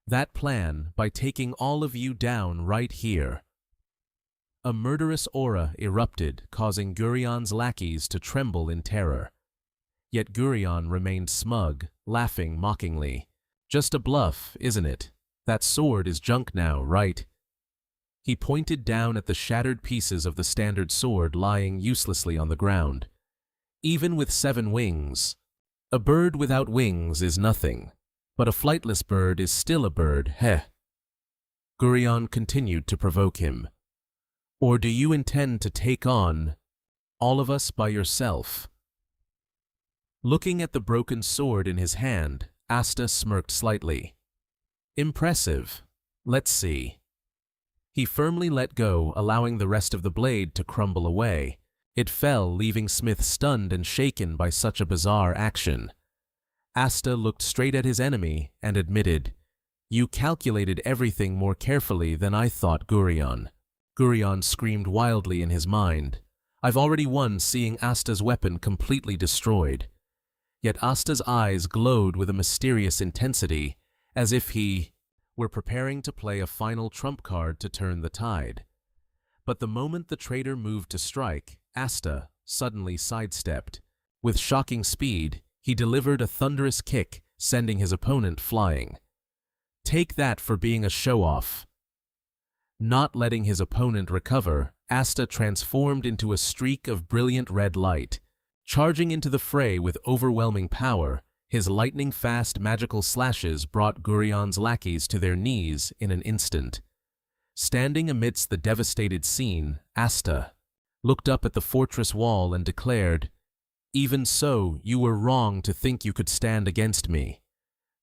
That plan by taking all of you down right here. A murderous aura erupted, causing Gurion's lackeys to tremble in terror. Yet Gurion remained smug, laughing mockingly. Just a bluff, isn't it? That sword is junk now, right? He pointed down at the shattered pieces of the standard sword lying uselessly on the ground. Even with 7 wings, a bird without wings is nothing, but a flightless bird is still a bird, heh. Gurion continued to provoke him. Or do you intend to take on all of us by yourself? Looking at the broken sword in his hand, Asta smirked slightly. Impressive. Let's see. He firmly let go, allowing the rest of the blade to crumble away. It fell, leaving Smith stunned and shaken by such a bizarre action. Asta looked straight at his enemy and admitted, "You calculated everything more carefully than I thought, Gurion." Gurion screamed wildly in his mind. I've already won, seeing Asta's weapon completely destroyed. Yet Asta's eyes glowed with a mysterious intensity, as if he were preparing to play a final trump card to turn the tide. But the moment the traitor moved to strike, Asta suddenly sidestepped. With shocking speed, he delivered a thunderous kick, sending his opponent flying. Take that for being a show-off. Not letting his opponent recover, Asta transformed into a streak of brilliant red light. Charging into the fray with overwhelming power, his lightning-fast magical slashes brought Gurion's lackeys to their knees in an instant. Standing amidst the devastated scene, Asta looked up at the fortress wall and declared, "Even so, you were wrong to think you could stand against me.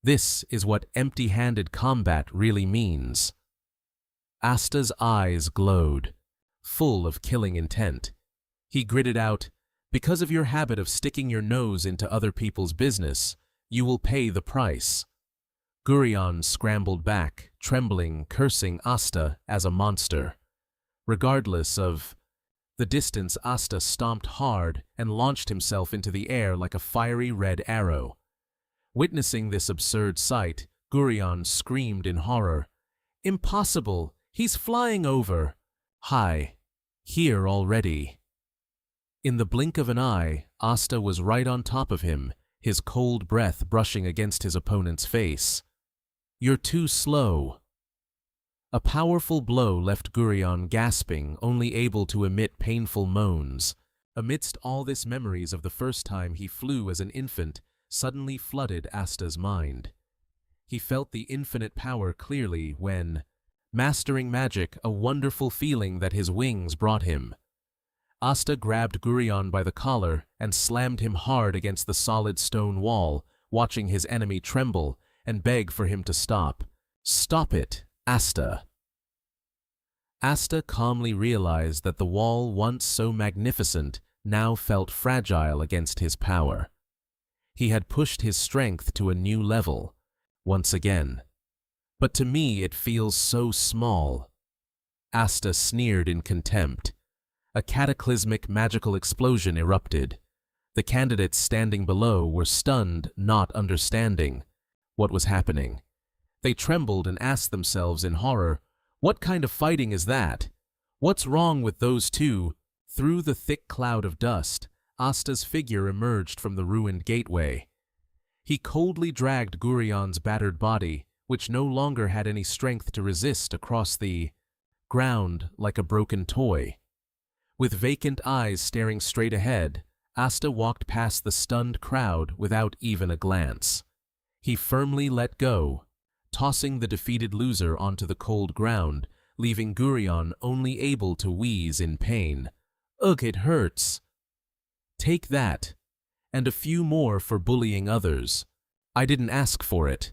This is what empty-handed combat really means." Asta's eyes glowed, full of killing intent. He gritted out, "Because of your habit of sticking your nose into other people's business, you will pay the price." Gurion scrambled back, trembling, cursing Asta as a monster. Regardless of the distance, Asta stomped hard and launched himself into the air like a fiery red arrow. Witnessing this absurd sight, Gurion screamed in horror. "Impossible! He's flying over! Hi, here already!" In the blink of an eye, Asta was right on top of him, his cold breath brushing against his opponent's face. "You're too slow." A powerful blow left Gurion gasping, only able to emit painful moans. Amidst all this, memories of the first time he flew as an infant suddenly flooded Asta's mind. He felt the infinite power clearly when, mastering magic, a wonderful feeling that his wings brought him. Asta grabbed Gurion by the collar and slammed him hard against the solid stone wall, watching his enemy tremble and beg for him to stop. "Stop it, Asta." Asta calmly realized that the wall, once so magnificent, now felt fragile against his power. He had pushed his strength to a new level, once again. "But to me it feels so small." Asta sneered in contempt. A cataclysmic magical explosion erupted. The candidates standing below were stunned, not understanding what was happening. They trembled and asked themselves in horror, "What kind of fighting is that? What's wrong with those two?" Through the thick cloud of dust, Asta's figure emerged from the ruined gateway. He coldly dragged Gurion's battered body, which no longer had any strength to resist, across the ground like a broken toy. With vacant eyes staring straight ahead, Asta walked past the stunned crowd without even a glance. He firmly let go, tossing the defeated loser onto the cold ground, leaving Gurion only able to wheeze in pain. "Ugh, it hurts." "Take that, and a few more for bullying others. I didn't ask for it."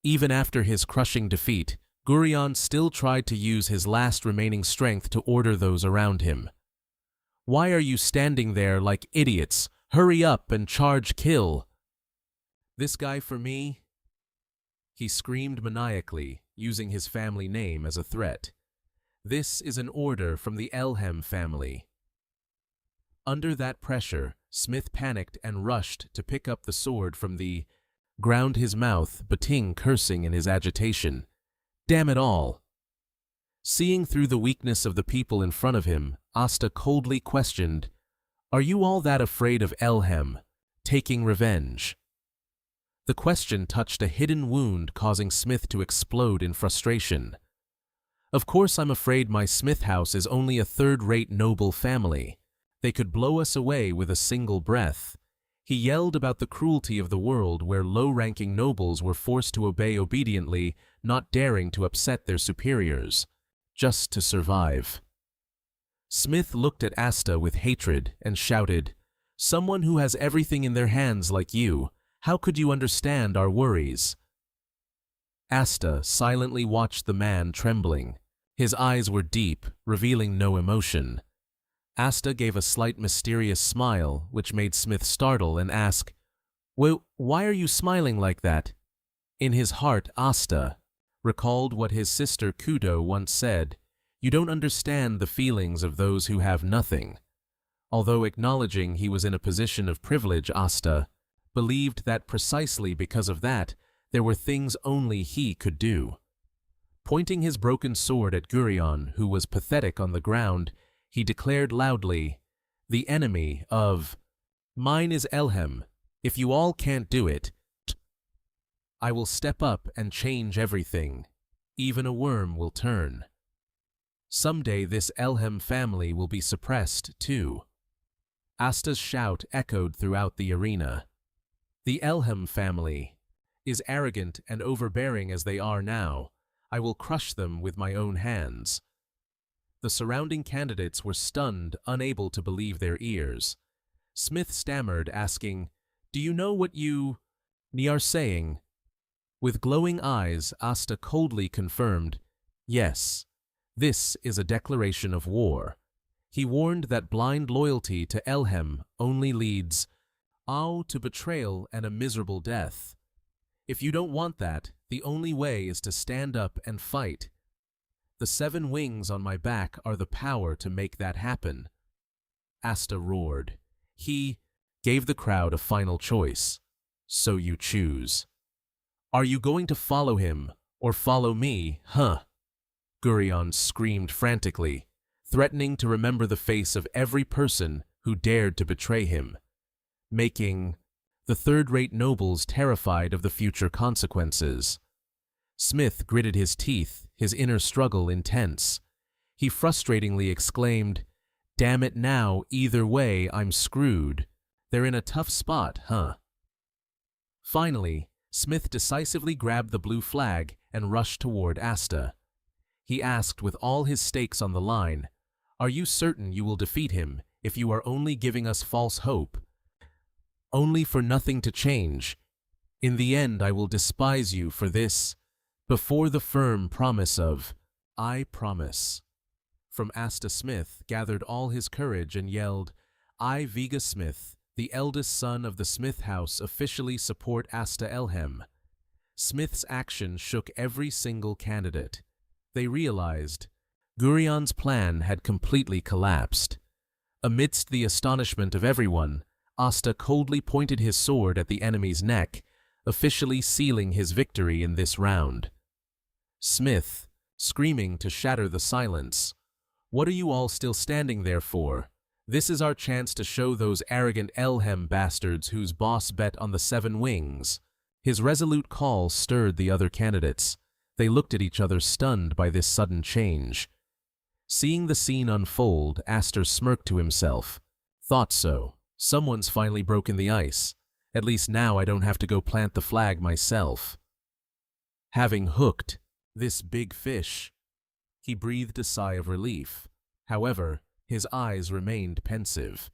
Even after his crushing defeat, Gurion still tried to use his last remaining strength to order those around him. "Why are you standing there like idiots? Hurry up and charge kill." "This guy for me?" He screamed maniacally, using his family name as a threat. "This is an order from the Elhem family." Under that pressure, Smith panicked and rushed to pick up the sword from the ground his mouth, Bating cursing in his agitation. Damn it all! Seeing through the weakness of the people in front of him, Asta coldly questioned, "Are you all that afraid of Elhem, taking revenge?" The question touched a hidden wound, causing Smith to explode in frustration. "Of course I'm afraid my Smith house is only a third-rate noble family. They could blow us away with a single breath." He yelled about the cruelty of the world where low-ranking nobles were forced to obey obediently, not daring to upset their superiors, just to survive. Smith looked at Asta with hatred and shouted, "Someone who has everything in their hands like you, how could you understand our worries?" Asta silently watched the man trembling. His eyes were deep, revealing no emotion. Asta gave a slight mysterious smile, which made Smith startle and ask, "Well, why are you smiling like that?" In his heart, Asta recalled what his sister Kudo once said, "You don't understand the feelings of those who have nothing." Although acknowledging he was in a position of privilege, Asta believed that precisely because of that, there were things only he could do. Pointing his broken sword at Gurion, who was pathetic on the ground, he declared loudly, "The enemy of mine is Elhem. If you all can't do it, I will step up and change everything. Even a worm will turn. Someday this Elhem family will be suppressed too." Asta's shout echoed throughout the arena. "The Elhem family is arrogant and overbearing as they are now. I will crush them with my own hands." The surrounding candidates were stunned, unable to believe their ears. Smith stammered, asking, "Do you know what you are saying?" With glowing eyes, Asta coldly confirmed, "Yes, this is a declaration of war." He warned that blind loyalty to Elhem only leads to betrayal and a miserable death. If you don't want that, the only way is to stand up and fight. The 7 wings on my back are the power to make that happen." Asta roared. He gave the crowd a final choice. "So you choose. Are you going to follow him or follow me, huh?" Gurion screamed frantically, threatening to remember the face of every person who dared to betray him, making the third-rate nobles terrified of the future consequences. Smith gritted his teeth, his inner struggle intense. He frustratingly exclaimed, "Damn it now, either way, I'm screwed. They're in a tough spot, huh?" Finally, Smith decisively grabbed the blue flag and rushed toward Asta. He asked with all his stakes on the line, "Are you certain you will defeat him if you are only giving us false hope? Only for nothing to change. In the end, I will despise you for this, before the firm promise of, I promise." From Asta Smith gathered all his courage and yelled, "I, Vega Smith, the eldest son of the Smith house, officially support Asta Elhem." Smith's action shook every single candidate. They realized Gurion's plan had completely collapsed. Amidst the astonishment of everyone, Asta coldly pointed his sword at the enemy's neck, officially sealing his victory in this round. Smith, screaming to shatter the silence, "What are you all still standing there for? This is our chance to show those arrogant Elhem bastards whose boss bet on the 7 wings." His resolute call stirred the other candidates. They looked at each other, stunned by this sudden change. Seeing the scene unfold, Aster smirked to himself. "Thought so. Someone's finally broken the ice. At least now I don't have to go plant the flag myself." Having hooked this big fish, he breathed a sigh of relief. However, his eyes remained pensive.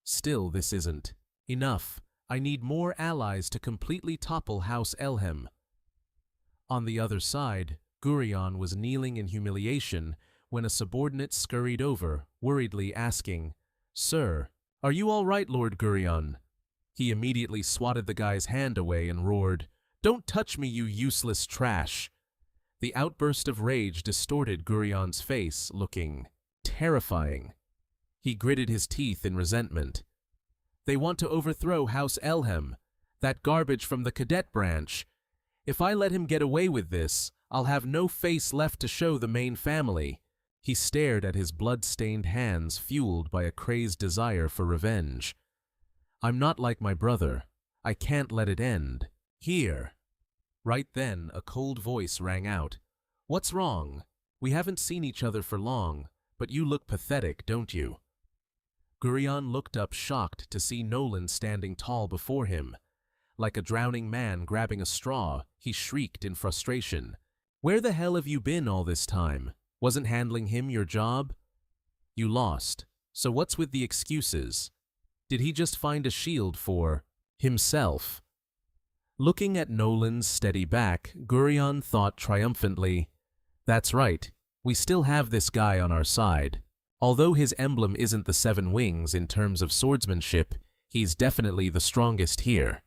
"Still, this isn't enough. I need more allies to completely topple House Elhem." On the other side, Gurion was kneeling in humiliation when a subordinate scurried over, worriedly asking, "Sir, are you all right, Lord Gurion?" He immediately swatted the guy's hand away and roared, "Don't touch me, you useless trash!" The outburst of rage distorted Gurion's face, looking terrifying. He gritted his teeth in resentment. "They want to overthrow House Elhem. That garbage from the cadet branch. If I let him get away with this, I'll have no face left to show the main family." He stared at his blood-stained hands, fueled by a crazed desire for revenge. "I'm not like my brother. I can't let it end here." Right then, a cold voice rang out. "What's wrong? We haven't seen each other for long, but you look pathetic, don't you?" Gurion looked up, shocked to see Nolan standing tall before him. Like a drowning man grabbing a straw, he shrieked in frustration. "Where the hell have you been all this time? Wasn't handling him your job? You lost, so what's with the excuses? Did he just find a shield for himself?" Looking at Nolan's steady back, Gurion thought triumphantly, "That's right, we still have this guy on our side. Although his emblem isn't the 7 wings in terms of swordsmanship, he's definitely the strongest here."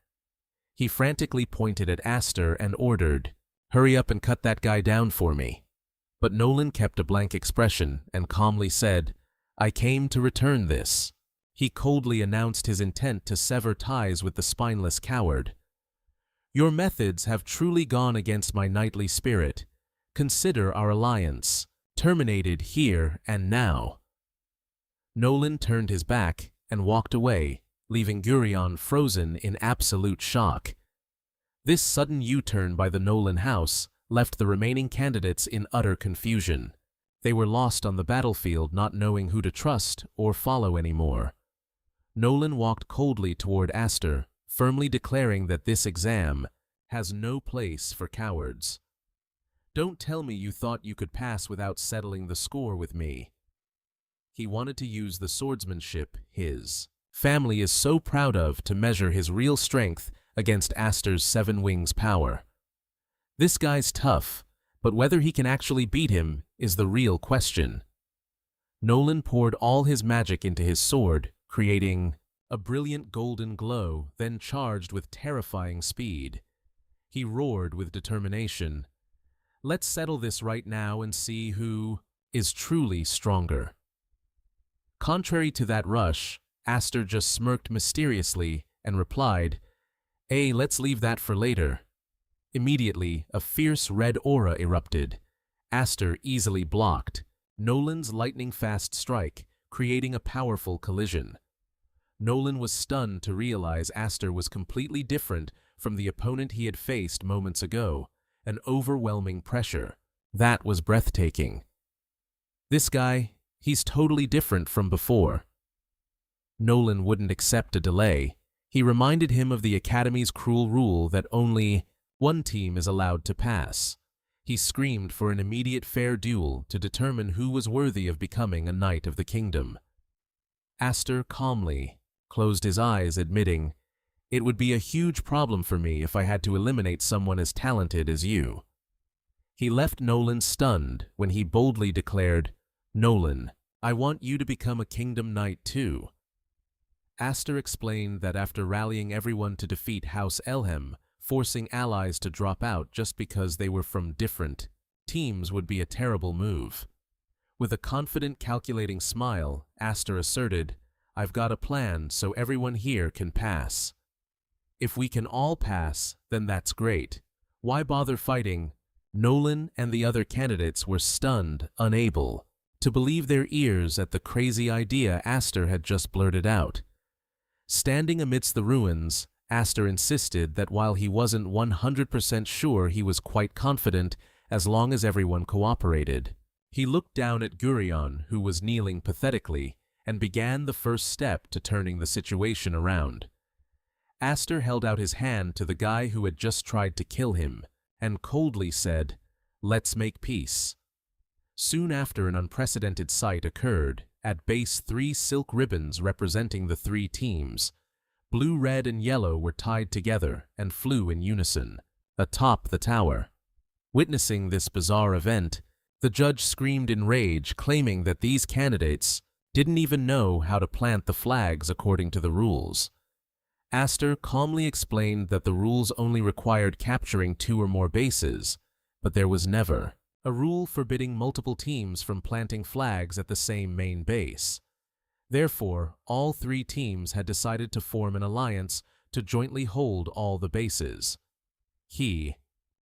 He frantically pointed at Aster and ordered, "Hurry up and cut that guy down for me." But Nolan kept a blank expression and calmly said, "I came to return this." He coldly announced his intent to sever ties with the spineless coward. "Your methods have truly gone against my knightly spirit. Consider our alliance terminated here and now." Nolan turned his back and walked away, leaving Gurion frozen in absolute shock. This sudden U-turn by the Nolan house left the remaining candidates in utter confusion. They were lost on the battlefield, not knowing who to trust or follow anymore. Nolan walked coldly toward Aster, firmly declaring that this exam has no place for cowards. "Don't tell me you thought you could pass without settling the score with me." He wanted to use the swordsmanship his family is so proud of to measure his real strength against Aster's 7 wings power. This guy's tough, but whether he can actually beat him is the real question. Nolan poured all his magic into his sword, creating a brilliant golden glow, then charged with terrifying speed. He roared with determination, "Let's settle this right now and see who is truly stronger." Contrary to that rush, Aster just smirked mysteriously and replied, Let's leave that for later." Immediately, a fierce red aura erupted. Aster easily blocked Nolan's lightning-fast strike, creating a powerful collision. Nolan was stunned to realize Aster was completely different from the opponent he had faced moments ago, an overwhelming pressure. That was breathtaking. This guy, he's totally different from before. Nolan wouldn't accept a delay. He reminded him of the Academy's cruel rule that only one team is allowed to pass. He screamed for an immediate fair duel to determine who was worthy of becoming a Knight of the Kingdom. Aster calmly closed his eyes, admitting, "It would be a huge problem for me if I had to eliminate someone as talented as you." He left Nolan stunned when he boldly declared, "Nolan, I want you to become a Kingdom Knight too." Aster explained that after rallying everyone to defeat House Elhem, forcing allies to drop out just because they were from different teams would be a terrible move. With a confident, calculating smile, Aster asserted, "I've got a plan so everyone here can pass. If we can all pass, then that's great. Why bother fighting?" Nolan and the other candidates were stunned, unable to believe their ears at the crazy idea Aster had just blurted out. Standing amidst the ruins, Aster insisted that while he wasn't 100% sure, he was quite confident as long as everyone cooperated. He looked down at Gurion, who was kneeling pathetically, and began the first step to turning the situation around. Aster held out his hand to the guy who had just tried to kill him, and coldly said, "Let's make peace." Soon after, an unprecedented sight occurred. At base, 3 silk ribbons representing the 3 teams, blue, red, and yellow, were tied together and flew in unison atop the tower. Witnessing this bizarre event, the judge screamed in rage, claiming that these candidates didn't even know how to plant the flags according to the rules. Aster calmly explained that the rules only required capturing 2 or more bases, but there was never a rule forbidding multiple teams from planting flags at the same main base. Therefore, all 3 teams had decided to form an alliance to jointly hold all the bases. He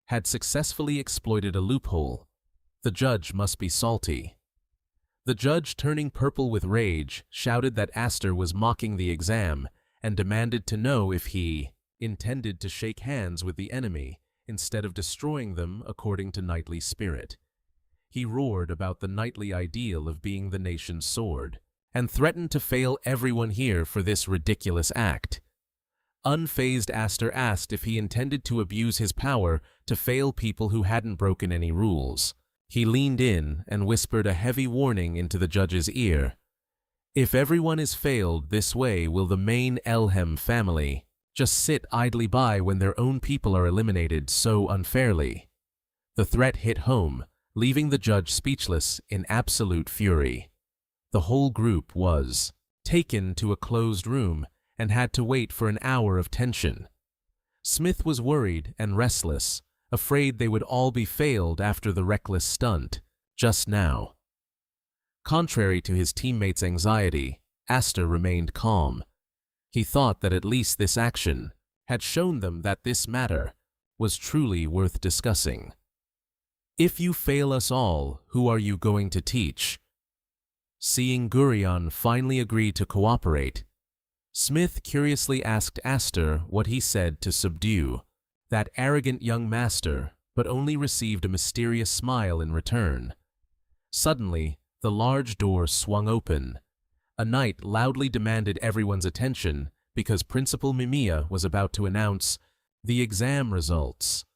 had successfully exploited a loophole. The judge must be salty. The judge, turning purple with rage, shouted that Aster was mocking the exam and demanded to know if he intended to shake hands with the enemy instead of destroying them according to knightly spirit. He roared about the knightly ideal of being the nation's sword, and threatened to fail everyone here for this ridiculous act. Unfazed, Aster asked if he intended to abuse his power to fail people who hadn't broken any rules. He leaned in and whispered a heavy warning into the judge's ear. If everyone is failed this way, will the main Elhem family just sit idly by when their own people are eliminated so unfairly? The threat hit home, leaving the judge speechless in absolute fury. The whole group was taken to a closed room and had to wait for an hour of tension. Smith was worried and restless, afraid they would all be failed after the reckless stunt just now. Contrary to his teammates' anxiety, Aster remained calm. He thought that at least this action had shown them that this matter was truly worth discussing. If you fail us all, who are you going to teach? Seeing Gurion finally agree to cooperate, Smith curiously asked Aster what he said to subdue that arrogant young master, but only received a mysterious smile in return. Suddenly, the large door swung open. A knight loudly demanded everyone's attention because Principal Mimia was about to announce the exam results.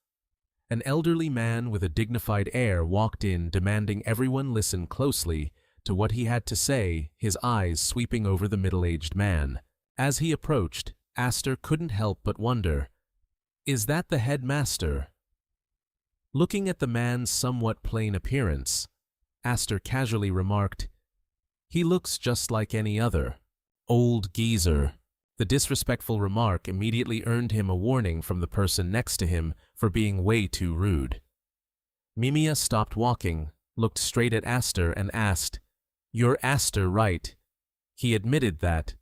An elderly man with a dignified air walked in, demanding everyone listen closely to what he had to say, his eyes sweeping over the middle-aged man. As he approached, Aster couldn't help but wonder, "Is that the headmaster?" Looking at the man's somewhat plain appearance, Aster casually remarked, "He looks just like any other old geezer." The disrespectful remark immediately earned him a warning from the person next to him for being way too rude. Mimia stopped walking, looked straight at Aster and asked, "You're Aster, right?" He admitted that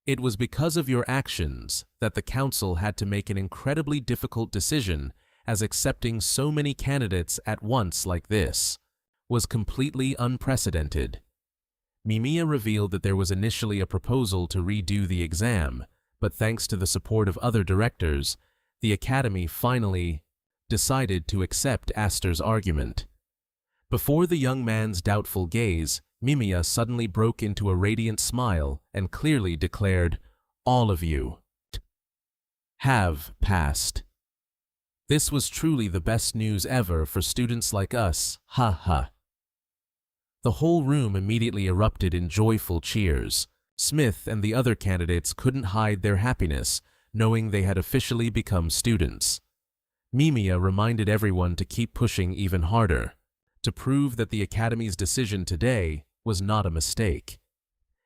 it was because of your actions that the council had to make an incredibly difficult decision, as accepting so many candidates at once like this was completely unprecedented. Mimia revealed that there was initially a proposal to redo the exam, but thanks to the support of other directors, the Academy finally decided to accept Aster's argument. Before the young man's doubtful gaze, Mimia suddenly broke into a radiant smile and clearly declared, "All of you have passed." This was truly the best news ever for students like us, ha ha. The whole room immediately erupted in joyful cheers. Smith and the other candidates couldn't hide their happiness, knowing they had officially become students. Mimia reminded everyone to keep pushing even harder, to prove that the Academy's decision today was not a mistake.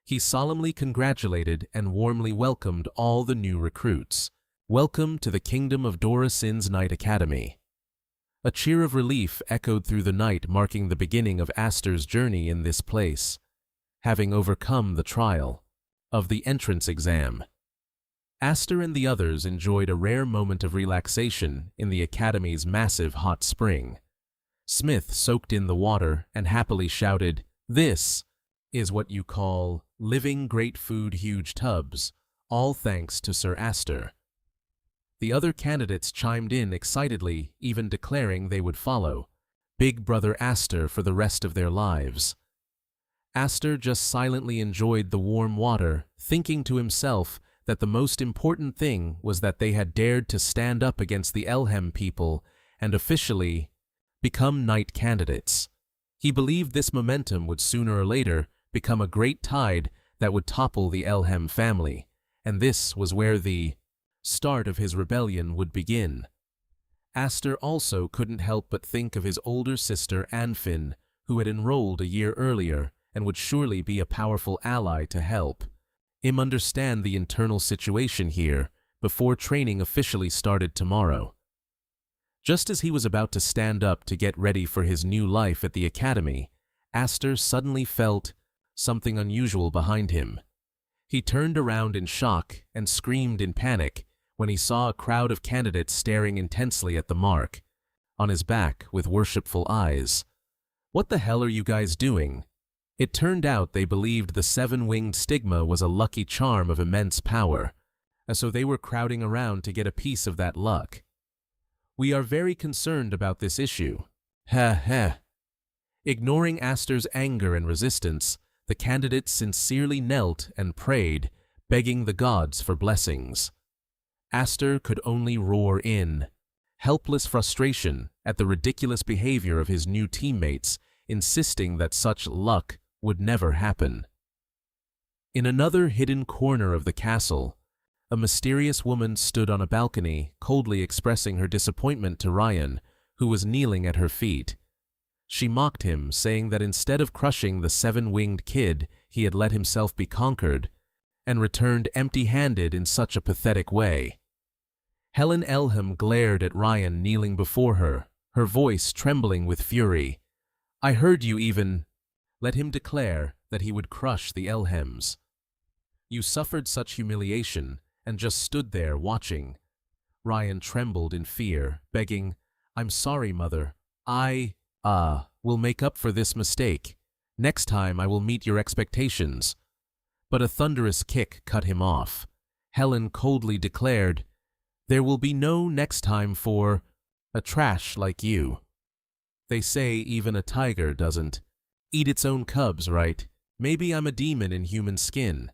He solemnly congratulated and warmly welcomed all the new recruits. "Welcome to the kingdom of Dora Sin's Night Academy." A cheer of relief echoed through the night, marking the beginning of Aster's journey in this place, having overcome the trial of the entrance exam. Aster and the others enjoyed a rare moment of relaxation in the Academy's massive hot spring. Smith soaked in the water and happily shouted, "This is what you call living great food, huge tubs, all thanks to Sir Aster." The other candidates chimed in excitedly, even declaring they would follow Big Brother Aster for the rest of their lives. Aster just silently enjoyed the warm water, thinking to himself that the most important thing was that they had dared to stand up against the Elhem people and officially become knight candidates. He believed this momentum would sooner or later become a great tide that would topple the Elhem family, and this was where the start of his rebellion would begin. Aster also couldn't help but think of his older sister Anfin, who had enrolled a year earlier and would surely be a powerful ally to help him understand the internal situation here before training officially started tomorrow. Just as he was about to stand up to get ready for his new life at the Academy, Aster suddenly felt something unusual behind him. He turned around in shock and screamed in panic when he saw a crowd of candidates staring intensely at the mark, on his back with worshipful eyes. What the hell are you guys doing? It turned out they believed the seven-winged stigma was a lucky charm of immense power, and so they were crowding around to get a piece of that luck. We are very concerned about this issue. Ha ha. Ignoring Aster's anger and resistance, the candidates sincerely knelt and prayed, begging the gods for blessings. Aster could only roar in helpless frustration at the ridiculous behavior of his new teammates, insisting that such luck would never happen. In another hidden corner of the castle, a mysterious woman stood on a balcony, coldly expressing her disappointment to Ryan, who was kneeling at her feet. She mocked him, saying that instead of crushing the seven-winged kid, he had let himself be conquered, and returned empty-handed in such a pathetic way. Helen Elham glared at Ryan kneeling before her, her voice trembling with fury. I heard you even let him declare that he would crush the Elhams. You suffered such humiliation and just stood there watching. Ryan trembled in fear, begging, I'm sorry, Mother. I will make up for this mistake. Next time I will meet your expectations. But a thunderous kick cut him off. Helen coldly declared, there will be no next time for a trash like you. They say even a tiger doesn't eat its own cubs, right? Maybe I'm a demon in human skin.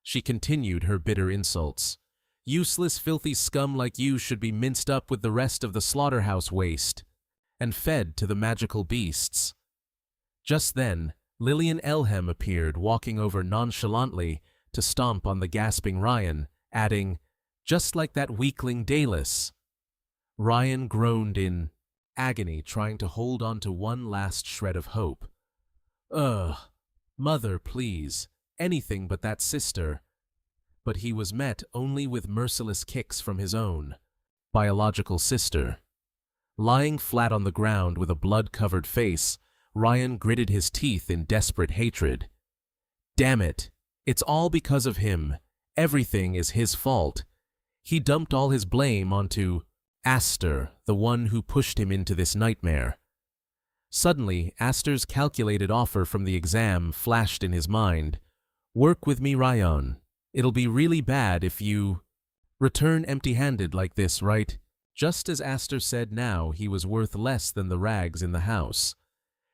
She continued her bitter insults. Useless, filthy scum like you should be minced up with the rest of the slaughterhouse waste and fed to the magical beasts. Just then, Lillian Elham appeared, walking over nonchalantly to stomp on the gasping Ryan, adding, just like that weakling Dallas. Ryan groaned in agony, trying to hold on to one last shred of hope. Ugh, Mother, please, anything but that sister. But he was met only with merciless kicks from his own biological sister. Lying flat on the ground with a blood-covered face, Ryan gritted his teeth in desperate hatred. Damn it, it's all because of him. Everything is his fault. He dumped all his blame onto Aster, the one who pushed him into this nightmare. Suddenly, Aster's calculated offer from the exam flashed in his mind. Work with me, Ryan. It'll be really bad if you return empty-handed like this, right? Just as Aster said now, he was worth less than the rags in the house.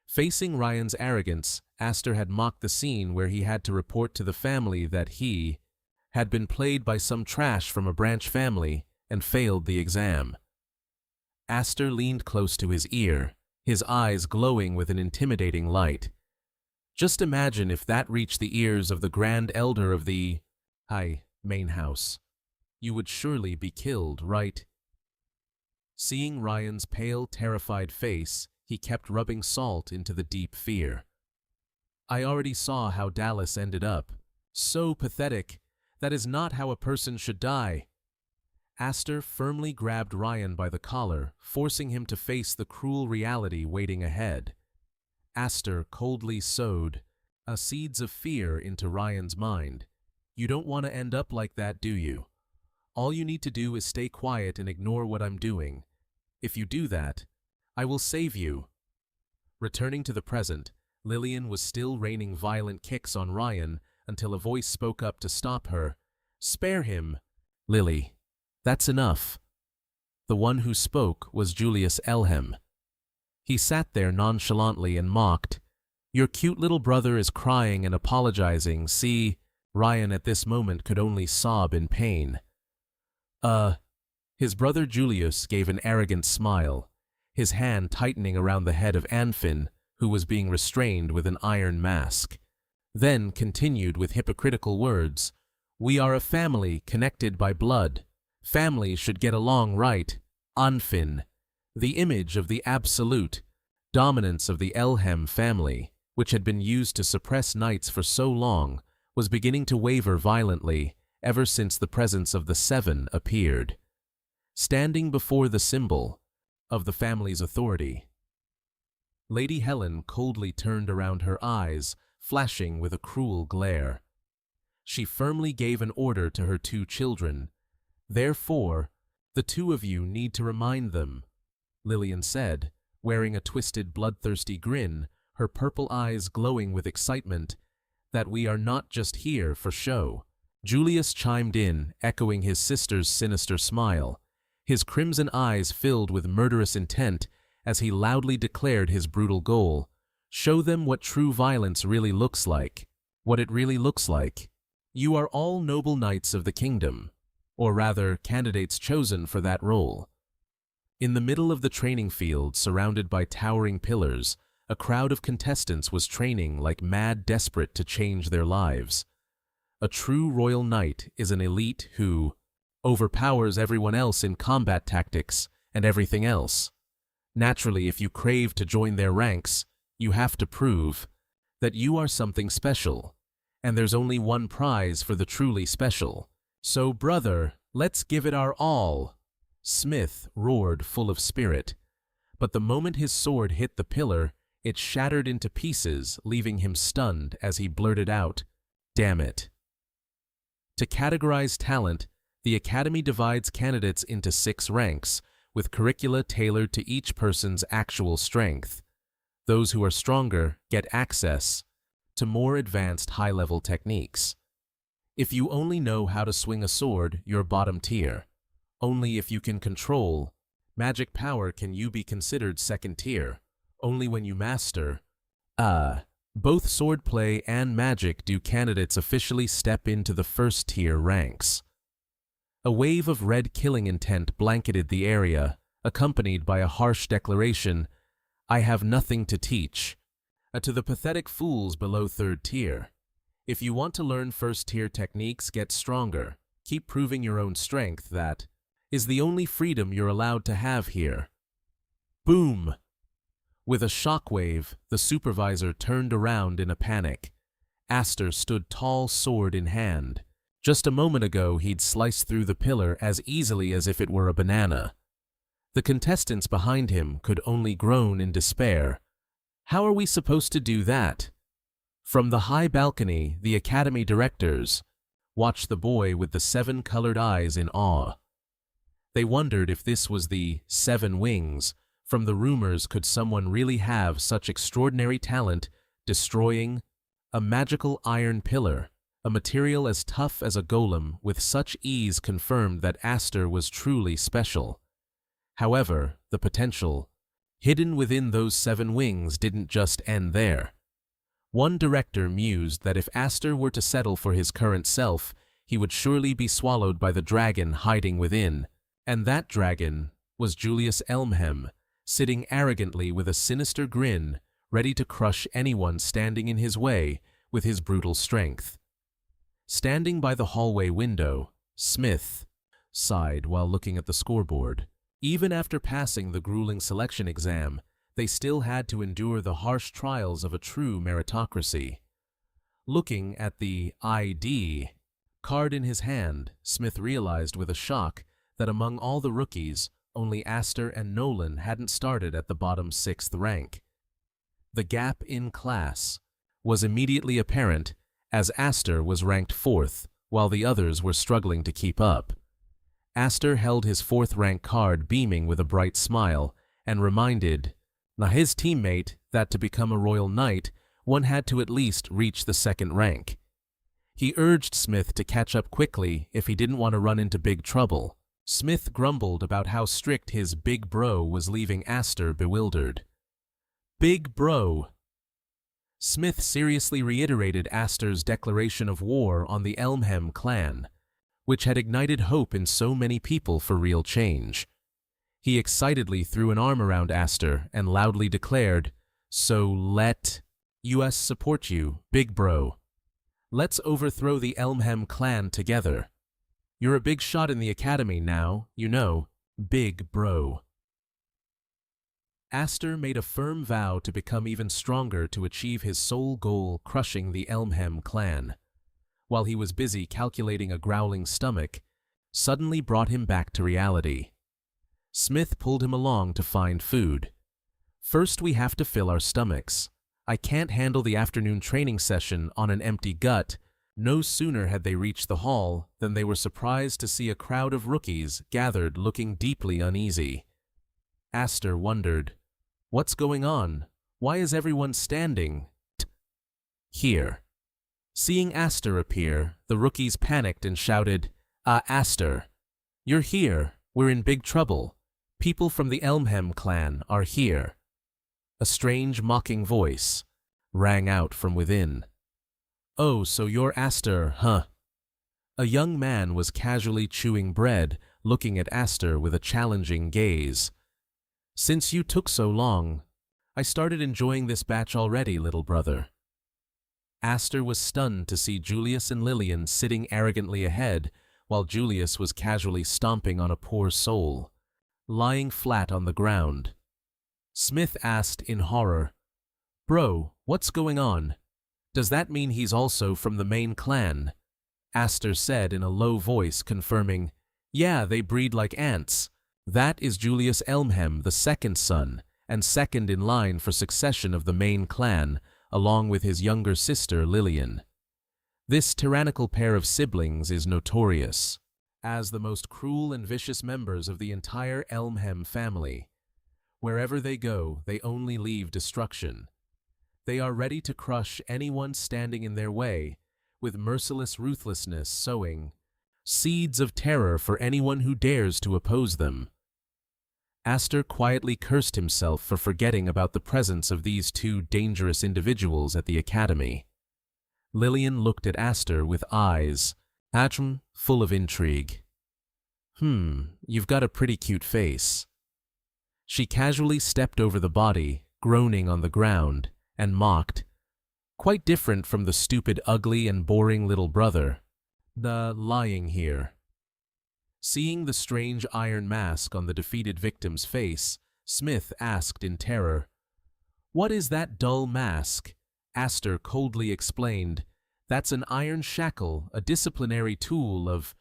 Facing Ryan's arrogance, Aster had mocked the scene where he had to report to the family that he had been played by some trash from a branch family and failed the exam. Aster leaned close to his ear, his eyes glowing with an intimidating light. Just imagine if that reached the ears of the Grand Elder of the main house. You would surely be killed, right? Seeing Ryan's pale, terrified face, he kept rubbing salt into the deep fear. I already saw how Dallas ended up. So pathetic. That is not how a person should die. Aster firmly grabbed Ryan by the collar, forcing him to face the cruel reality waiting ahead. Aster coldly sowed seeds of fear into Ryan's mind. You don't want to end up like that, do you? All you need to do is stay quiet and ignore what I'm doing. If you do that, I will save you. Returning to the present, Lillian was still raining violent kicks on Ryan until a voice spoke up to stop her. Spare him, Lily. That's enough. The one who spoke was Julius Elham. He sat there nonchalantly and mocked. Your cute little brother is crying and apologizing. See, Ryan at this moment could only sob in pain. His brother Julius gave an arrogant smile, his hand tightening around the head of Anfin, who was being restrained with an iron mask. Then continued with hypocritical words, We are a family connected by blood. Families should get along, right? Anfin, the image of the absolute dominance of the Elham family, which had been used to suppress knights for so long, was beginning to waver violently ever since the presence of the Seven appeared, standing before the symbol of the family's authority. Lady Helen coldly turned around, her eyes flashing with a cruel glare. She firmly gave an order to her 2 children. "Therefore, the 2 of you need to remind them," Lillian said, wearing a twisted, bloodthirsty grin, her purple eyes glowing with excitement, "that we are not just here for show." Julius chimed in, echoing his sister's sinister smile, his crimson eyes filled with murderous intent as he loudly declared his brutal goal: "Show them what true violence really looks like. What it really looks like. You are all noble knights of the kingdom, or rather, candidates chosen for that role." In the middle of the training field, surrounded by towering pillars, a crowd of contestants was training like mad, desperate to change their lives. A true royal knight is an elite who overpowers everyone else in combat tactics and everything else. Naturally, if you crave to join their ranks, you have to prove that you are something special, and there's only one prize for the truly special. "So, brother, let's give it our all," Smith roared, full of spirit. But the moment his sword hit the pillar, it shattered into pieces, leaving him stunned as he blurted out, "Damn it." To categorize talent, the Academy divides candidates into 6 ranks, with curricula tailored to each person's actual strength. Those who are stronger get access to more advanced high-level techniques. If you only know how to swing a sword, you're bottom tier. Only if you can control magic power can you be considered second tier. Only when you master both swordplay and magic do candidates officially step into the first-tier ranks. A wave of red killing intent blanketed the area, accompanied by a harsh declaration, "I have nothing to teach," to the pathetic fools below 3rd tier. If you want to learn first-tier techniques, get stronger. Keep proving your own strength. That is the only freedom you're allowed to have here. Boom! With a shockwave, the supervisor turned around in a panic. Aster stood tall, sword in hand. Just a moment ago, he'd sliced through the pillar as easily as if it were a banana. The contestants behind him could only groan in despair. "How are we supposed to do that?" From the high balcony, the Academy directors watched the boy with the 7 colored eyes in awe. They wondered if this was the 7 wings. From the rumors, could someone really have such extraordinary talent, destroying a magical iron pillar, a material as tough as a golem, with such ease? Confirmed that Aster was truly special. However, the potential hidden within those 7 wings didn't just end there. One director mused that if Aster were to settle for his current self, he would surely be swallowed by the dragon hiding within. And that dragon was Julius Elmhem, sitting arrogantly with a sinister grin, ready to crush anyone standing in his way with his brutal strength. Standing by the hallway window, Smith sighed while looking at the scoreboard. Even after passing the grueling selection exam, they still had to endure the harsh trials of a true meritocracy. Looking at the ID card in his hand, Smith realized with a shock that among all the rookies, only Aster and Nolan hadn't started at the bottom 6th rank. The gap in class was immediately apparent, as Aster was ranked 4th, while the others were struggling to keep up. Aster held his 4th rank card beaming with a bright smile, and reminded his teammate that to become a royal knight, one had to at least reach the 2nd rank. He urged Smith to catch up quickly if he didn't want to run into big trouble. Smith grumbled about how strict his big bro was, leaving Aster bewildered. Big bro. Smith seriously reiterated Aster's declaration of war on the Elmhem clan, which had ignited hope in so many people for real change. He excitedly threw an arm around Aster and loudly declared, "So let us support you, big bro. Let's overthrow the Elmhem clan together. You're a big shot in the academy now, you know, big bro." Aster made a firm vow to become even stronger to achieve his sole goal, crushing the Elmhem clan. While he was busy calculating, a growling stomach suddenly brought him back to reality. Smith pulled him along to find food. "First, we have to fill our stomachs. I can't handle the afternoon training session on an empty gut," No sooner had they reached the hall than they were surprised to see a crowd of rookies gathered looking deeply uneasy. Aster wondered, "What's going on? Why is everyone standing here?" Seeing Aster appear, the rookies panicked and shouted, Aster, you're here. We're in big trouble. People from the Elmhem clan are here." A strange mocking voice rang out from within. "Oh, so you're Aster, huh?" A young man was casually chewing bread, looking at Aster with a challenging gaze. "Since you took so long, I started enjoying this batch already, little brother." Aster was stunned to see Julius and Lillian sitting arrogantly ahead, while Julius was casually stomping on a poor soul, lying flat on the ground. Smith asked in horror, "Bro, what's going on? Does that mean he's also from the main clan?" Aster said in a low voice, confirming, "Yeah, they breed like ants. That is Julius Elmhem, the second son, and second in line for succession of the main clan, along with his younger sister Lillian. This tyrannical pair of siblings is notorious as the most cruel and vicious members of the entire Elmhem family. Wherever they go, they only leave destruction. They are ready to crush anyone standing in their way, with merciless ruthlessness sowing seeds of terror for anyone who dares to oppose them." Aster quietly cursed himself for forgetting about the presence of these two dangerous individuals at the academy. Lillian looked at Aster with eyes, full of intrigue. You've got a pretty cute face." She casually stepped over the body, groaning on the ground, and mocked, "Quite different from the stupid, ugly, and boring little brother. The lying here." Seeing the strange iron mask on the defeated victim's face, Smith asked in terror, "What is that dull mask?" Aster coldly explained, "That's an iron shackle, a disciplinary tool of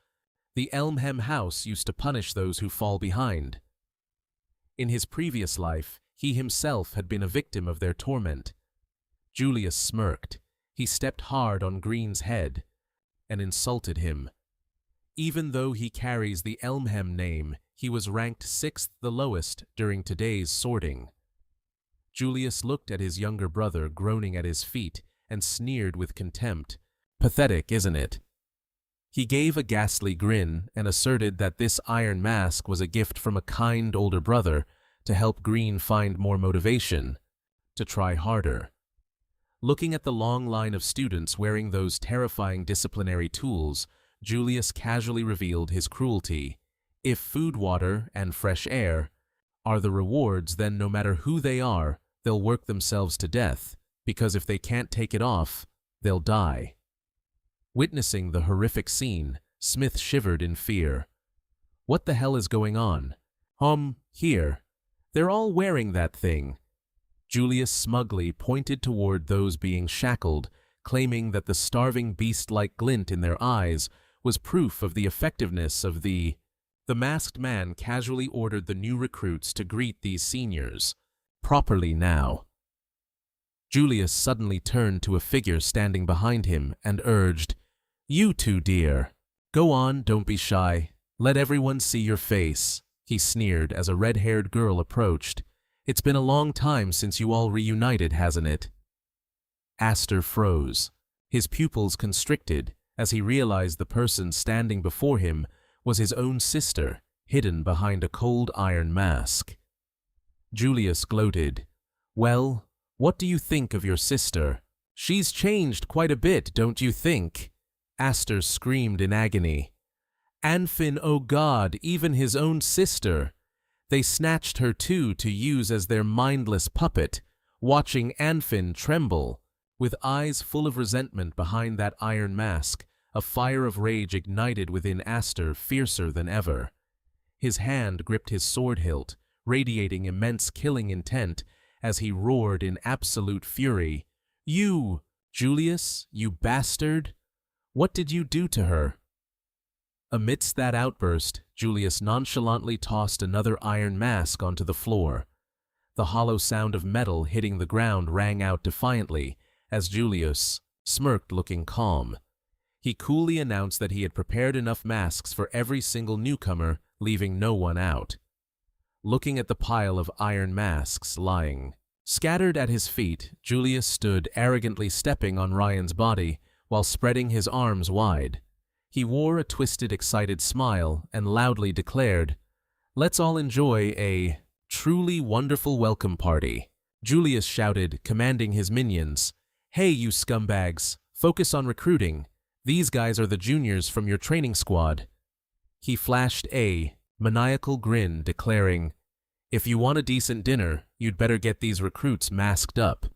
the Elmhem house used to punish those who fall behind." In his previous life, he himself had been a victim of their torment. Julius smirked. He stepped hard on Green's head and insulted him. Even though he carries the Elmhem name, he was ranked 6th the lowest during today's sorting. Julius looked at his younger brother groaning at his feet and sneered with contempt. "Pathetic, isn't it?" He gave a ghastly grin and asserted that this iron mask was a gift from a kind older brother to help Green find more motivation, to try harder. Looking at the long line of students wearing those terrifying disciplinary tools, Julius casually revealed his cruelty. If food, water, and fresh air are the rewards, then no matter who they are, they'll work themselves to death, because if they can't take it off, they'll die. Witnessing the horrific scene, Smith shivered in fear. What the hell is going on? Here. They're all wearing that thing. Julius smugly pointed toward those being shackled, claiming that the starving beast-like glint in their eyes was proof of the effectiveness of the masked man casually ordered the new recruits to greet these seniors properly now. Julius suddenly turned to a figure standing behind him and urged, "You two, dear. Go on, don't be shy. Let everyone see your face," he sneered as a red-haired girl approached. "It's been a long time since you all reunited, hasn't it?" Aster froze. His pupils constricted as he realized the person standing before him was his own sister, hidden behind a cold iron mask. Julius gloated, "Well, what do you think of your sister? She's changed quite a bit, don't you think?" Aster screamed in agony. "Anfin, oh God, even his own sister. They snatched her too to use as their mindless puppet, watching Anfin tremble." With eyes full of resentment behind that iron mask, a fire of rage ignited within Aster fiercer than ever. His hand gripped his sword hilt, radiating immense killing intent as he roared in absolute fury, "You, Julius, you bastard! What did you do to her?" Amidst that outburst, Julius nonchalantly tossed another iron mask onto the floor. The hollow sound of metal hitting the ground rang out defiantly as Julius smirked, looking calm. He coolly announced that he had prepared enough masks for every single newcomer, leaving no one out. Looking at the pile of iron masks lying scattered at his feet, Julius stood arrogantly stepping on Ryan's body while spreading his arms wide. He wore a twisted, excited smile and loudly declared, "Let's all enjoy a truly wonderful welcome party." Julius shouted, commanding his minions, "Hey, you scumbags, focus on recruiting. These guys are the juniors from your training squad." He flashed a maniacal grin, declaring, "If you want a decent dinner, you'd better get these recruits masked up."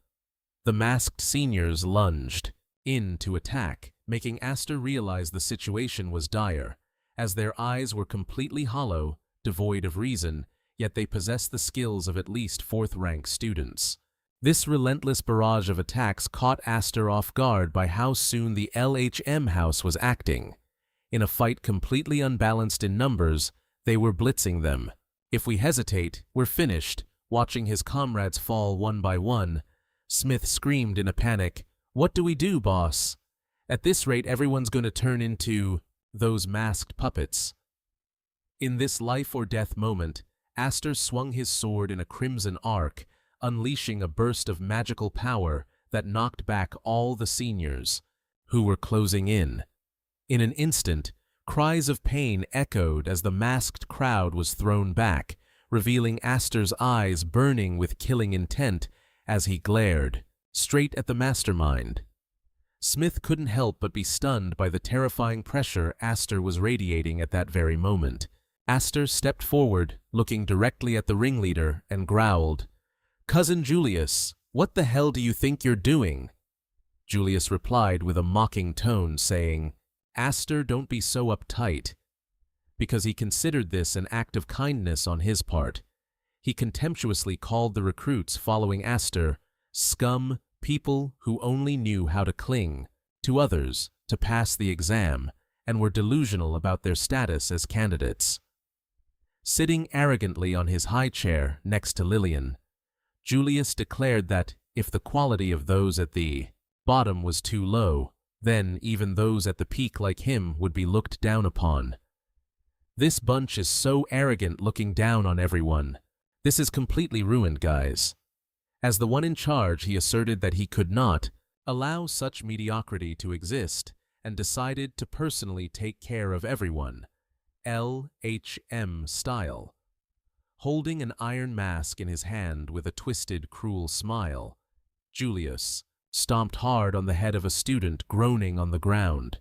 The masked seniors lunged in to attack, making Astor realize the situation was dire, as their eyes were completely hollow, devoid of reason, yet they possessed the skills of at least fourth-rank students. This relentless barrage of attacks caught Astor off guard by how soon the LHM house was acting. In a fight completely unbalanced in numbers, they were blitzing them. "If we hesitate, we're finished." Watching his comrades fall one by one, Smith screamed in a panic, "What do we do, boss? At this rate, everyone's going to turn into those masked puppets." In this life-or-death moment, Astor swung his sword in a crimson arc, unleashing a burst of magical power that knocked back all the seniors, who were closing in. In an instant, cries of pain echoed as the masked crowd was thrown back, revealing Astor's eyes burning with killing intent as he glared straight at the mastermind. Smith couldn't help but be stunned by the terrifying pressure Astor was radiating at that very moment. Astor stepped forward, looking directly at the ringleader, and growled, "Cousin Julius, what the hell do you think you're doing?" Julius replied with a mocking tone, saying, "Astor, don't be so uptight," because he considered this an act of kindness on his part. He contemptuously called the recruits following Astor scum, people who only knew how to cling to others to pass the exam and were delusional about their status as candidates. Sitting arrogantly on his high chair next to Lillian, Julius declared that if the quality of those at the bottom was too low, then even those at the peak like him would be looked down upon. "This bunch is so arrogant, looking down on everyone. This is completely ruined, guys." As the one in charge, he asserted that he could not allow such mediocrity to exist and decided to personally take care of everyone, LHM style. Holding an iron mask in his hand with a twisted, cruel smile, Julius stomped hard on the head of a student groaning on the ground.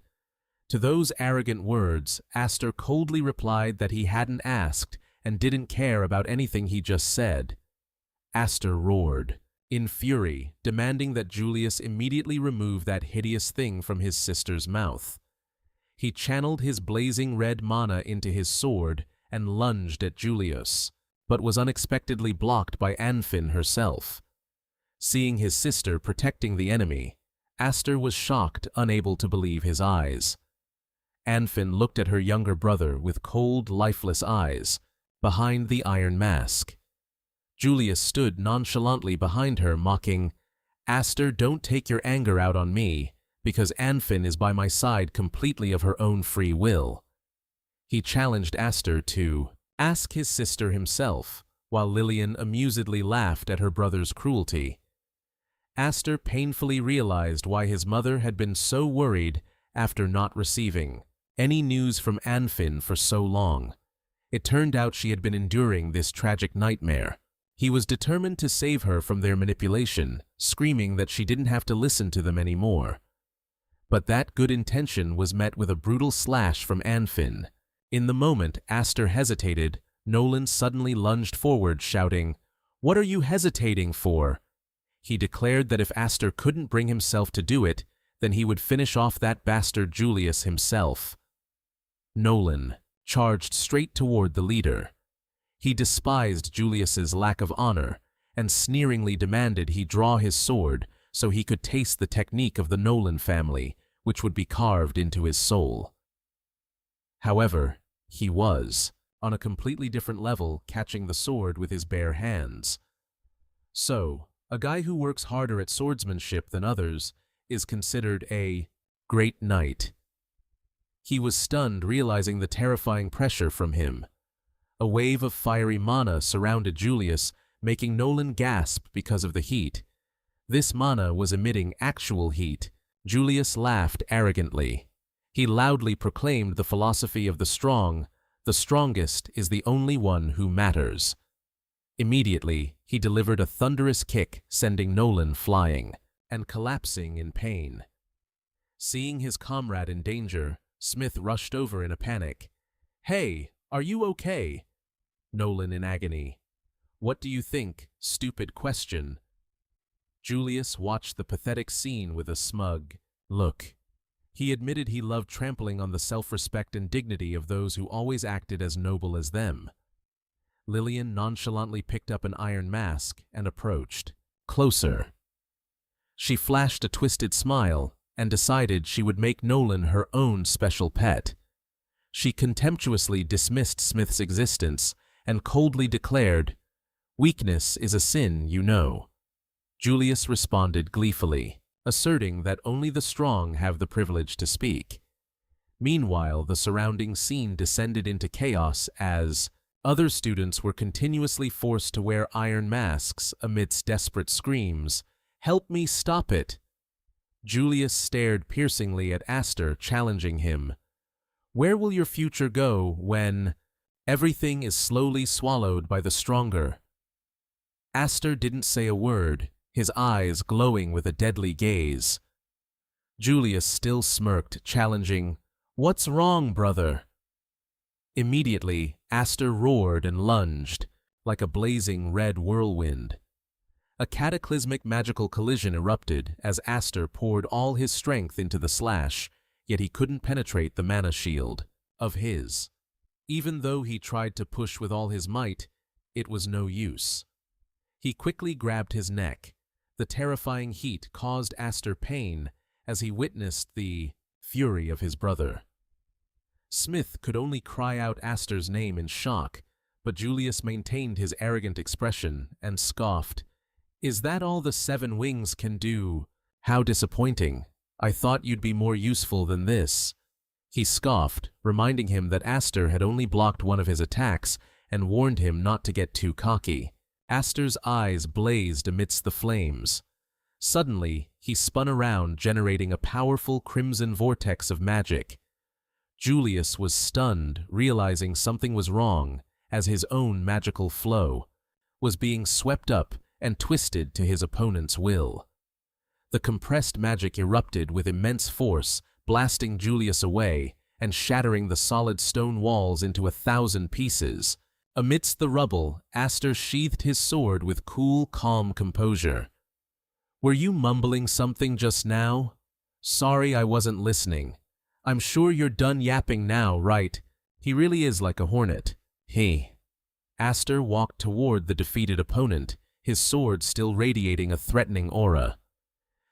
To those arrogant words, Astor coldly replied that he hadn't asked and didn't care about anything he just said. Astor roared, in fury, demanding that Julius immediately remove that hideous thing from his sister's mouth. He channeled his blazing red mana into his sword and lunged at Julius, but was unexpectedly blocked by Anfin herself. Seeing his sister protecting the enemy, Astor was shocked, unable to believe his eyes. Anfin looked at her younger brother with cold, lifeless eyes behind the iron mask. Julius stood nonchalantly behind her, mocking, "Astor, don't take your anger out on me, because Anfin is by my side completely of her own free will." He challenged Astor to ask his sister himself, while Lillian amusedly laughed at her brother's cruelty. Astor painfully realized why his mother had been so worried after not receiving any news from Anfin for so long. It turned out she had been enduring this tragic nightmare. He was determined to save her from their manipulation, screaming that she didn't have to listen to them anymore. But that good intention was met with a brutal slash from Anfin. In the moment Astor hesitated, Nolan suddenly lunged forward, shouting, "What are you hesitating for?" He declared that if Astor couldn't bring himself to do it, then he would finish off that bastard Julius himself. Nolan charged straight toward the leader. He despised Julius's lack of honor and sneeringly demanded he draw his sword so he could taste the technique of the Nolan family, which would be carved into his soul. However, he was, on a completely different level, catching the sword with his bare hands. So, a guy who works harder at swordsmanship than others is considered a great knight. He was stunned, realizing the terrifying pressure from him. A wave of fiery mana surrounded Julius, making Nolan gasp because of the heat. This mana was emitting actual heat. Julius laughed arrogantly. He loudly proclaimed the philosophy of the strong. The strongest is the only one who matters. Immediately, he delivered a thunderous kick, sending Nolan flying and collapsing in pain. Seeing his comrade in danger, Smith rushed over in a panic. "Hey, are you okay?" Nolan in agony. "What do you think? Stupid question." Julius watched the pathetic scene with a smug look. He admitted he loved trampling on the self-respect and dignity of those who always acted as noble as them. Lillian nonchalantly picked up an iron mask and approached closer. She flashed a twisted smile and decided she would make Nolan her own special pet. She contemptuously dismissed Smith's existence and coldly declared, "Weakness is a sin, you know." Julius responded gleefully, asserting that only the strong have the privilege to speak. Meanwhile, the surrounding scene descended into chaos as other students were continuously forced to wear iron masks amidst desperate screams, "Help me stop it!" Julius stared piercingly at Aster, challenging him. "Where will your future go when everything is slowly swallowed by the stronger?" Aster didn't say a word, his eyes glowing with a deadly gaze. Julius still smirked, challenging, "What's wrong, brother?" Immediately, Aster roared and lunged, like a blazing red whirlwind. A cataclysmic magical collision erupted as Aster poured all his strength into the slash, yet he couldn't penetrate the mana shield of his. Even though he tried to push with all his might, it was no use. He quickly grabbed his neck. The terrifying heat caused Aster pain as he witnessed the fury of his brother. Smith could only cry out Aster's name in shock, but Julius maintained his arrogant expression and scoffed. "Is that all the 7 wings can do? How disappointing. I thought you'd be more useful than this." He scoffed, reminding him that Aster had only blocked one of his attacks and warned him not to get too cocky. Aster's eyes blazed amidst the flames. Suddenly, he spun around, generating a powerful crimson vortex of magic. Julius was stunned, realizing something was wrong, as his own magical flow was being swept up and twisted to his opponent's will. The compressed magic erupted with immense force, blasting Julius away and shattering the solid stone walls into 1,000 pieces. Amidst the rubble, Aster sheathed his sword with cool, calm composure. "Were you mumbling something just now? Sorry, I wasn't listening. I'm sure you're done yapping now, right? He really is like a hornet." Aster walked toward the defeated opponent, his sword still radiating a threatening aura.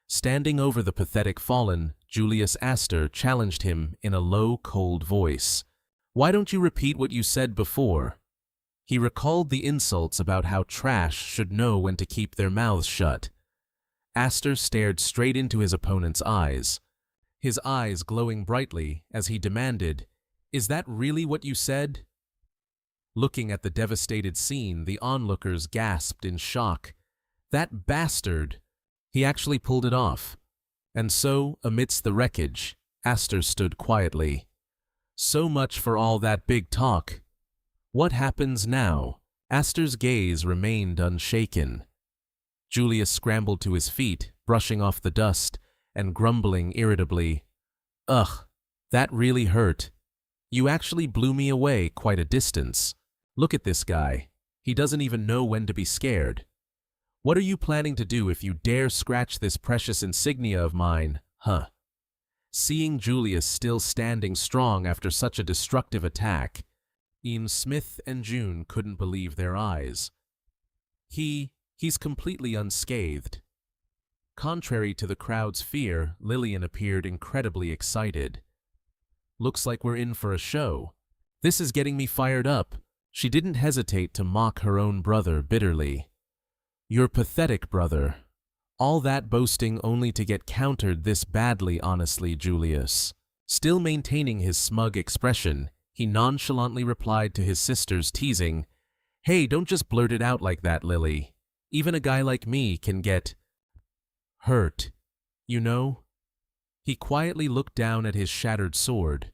Standing over the pathetic fallen, Julius Aster challenged him in a low, cold voice. "Why don't you repeat what you said before?" He recalled the insults about how trash should know when to keep their mouths shut. Aster stared straight into his opponent's eyes, his eyes glowing brightly as he demanded, "Is that really what you said?" Looking at the devastated scene, the onlookers gasped in shock. That bastard! He actually pulled it off. And so, amidst the wreckage, Aster stood quietly. "So much for all that big talk. What happens now?" Aster's gaze remained unshaken. Julius scrambled to his feet, brushing off the dust, and grumbling irritably, "Ugh, that really hurt. You actually blew me away quite a distance. Look at this guy. He doesn't even know when to be scared. What are you planning to do if you dare scratch this precious insignia of mine, huh?" Seeing Julius still standing strong after such a destructive attack, Smith and June couldn't believe their eyes. He's completely unscathed. Contrary to the crowd's fear, Lillian appeared incredibly excited. "Looks like we're in for a show. This is getting me fired up." She didn't hesitate to mock her own brother bitterly. "You're pathetic, brother. All that boasting only to get countered this badly, honestly, Julius." Still maintaining his smug expression, he nonchalantly replied to his sister's teasing, "Hey, don't just blurt it out like that, Lily. Even a guy like me can get hurt, you know?" He quietly looked down at his shattered sword.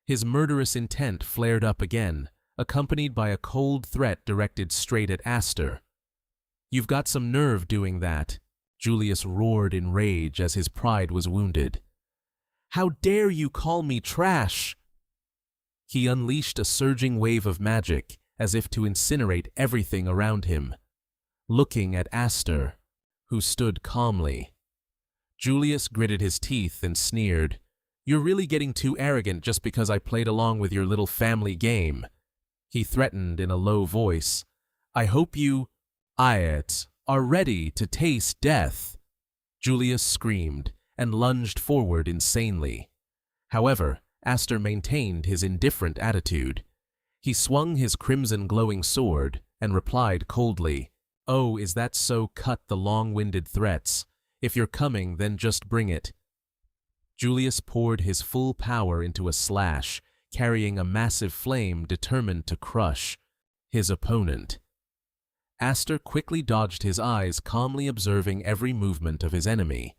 His murderous intent flared up again, accompanied by a cold threat directed straight at Aster. "You've got some nerve doing that," Julius roared in rage as his pride was wounded. "How dare you call me trash?" He unleashed a surging wave of magic, as if to incinerate everything around him, looking at Aster, who stood calmly. Julius gritted his teeth and sneered, "You're really getting too arrogant just because I played along with your little family game." He threatened in a low voice, "I hope you, are ready to taste death." Julius screamed and lunged forward insanely. However, Aster maintained his indifferent attitude. He swung his crimson glowing sword and replied coldly, "Oh, is that so? Cut the long-winded threats. If you're coming, then just bring it." Julius poured his full power into a slash, carrying a massive flame determined to crush his opponent. Aster quickly dodged his eyes, calmly observing every movement of his enemy.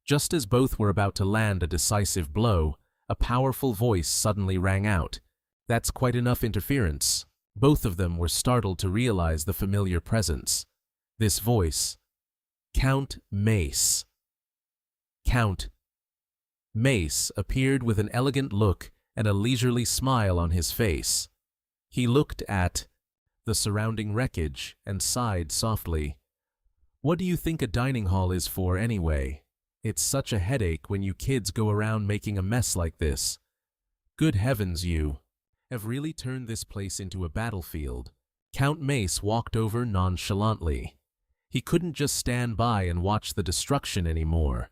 Just as both were about to land a decisive blow, a powerful voice suddenly rang out. That's quite enough interference. Both of them were startled to realize the familiar presence. This voice, Count Mace. Count Mace appeared with an elegant look and a leisurely smile on his face. He looked at the surrounding wreckage and sighed softly. "What do you think a dining hall is for anyway? It's such a headache when you kids go around making a mess like this. Good heavens, you have really turned this place into a battlefield." Count Mace walked over nonchalantly. He couldn't just stand by and watch the destruction anymore.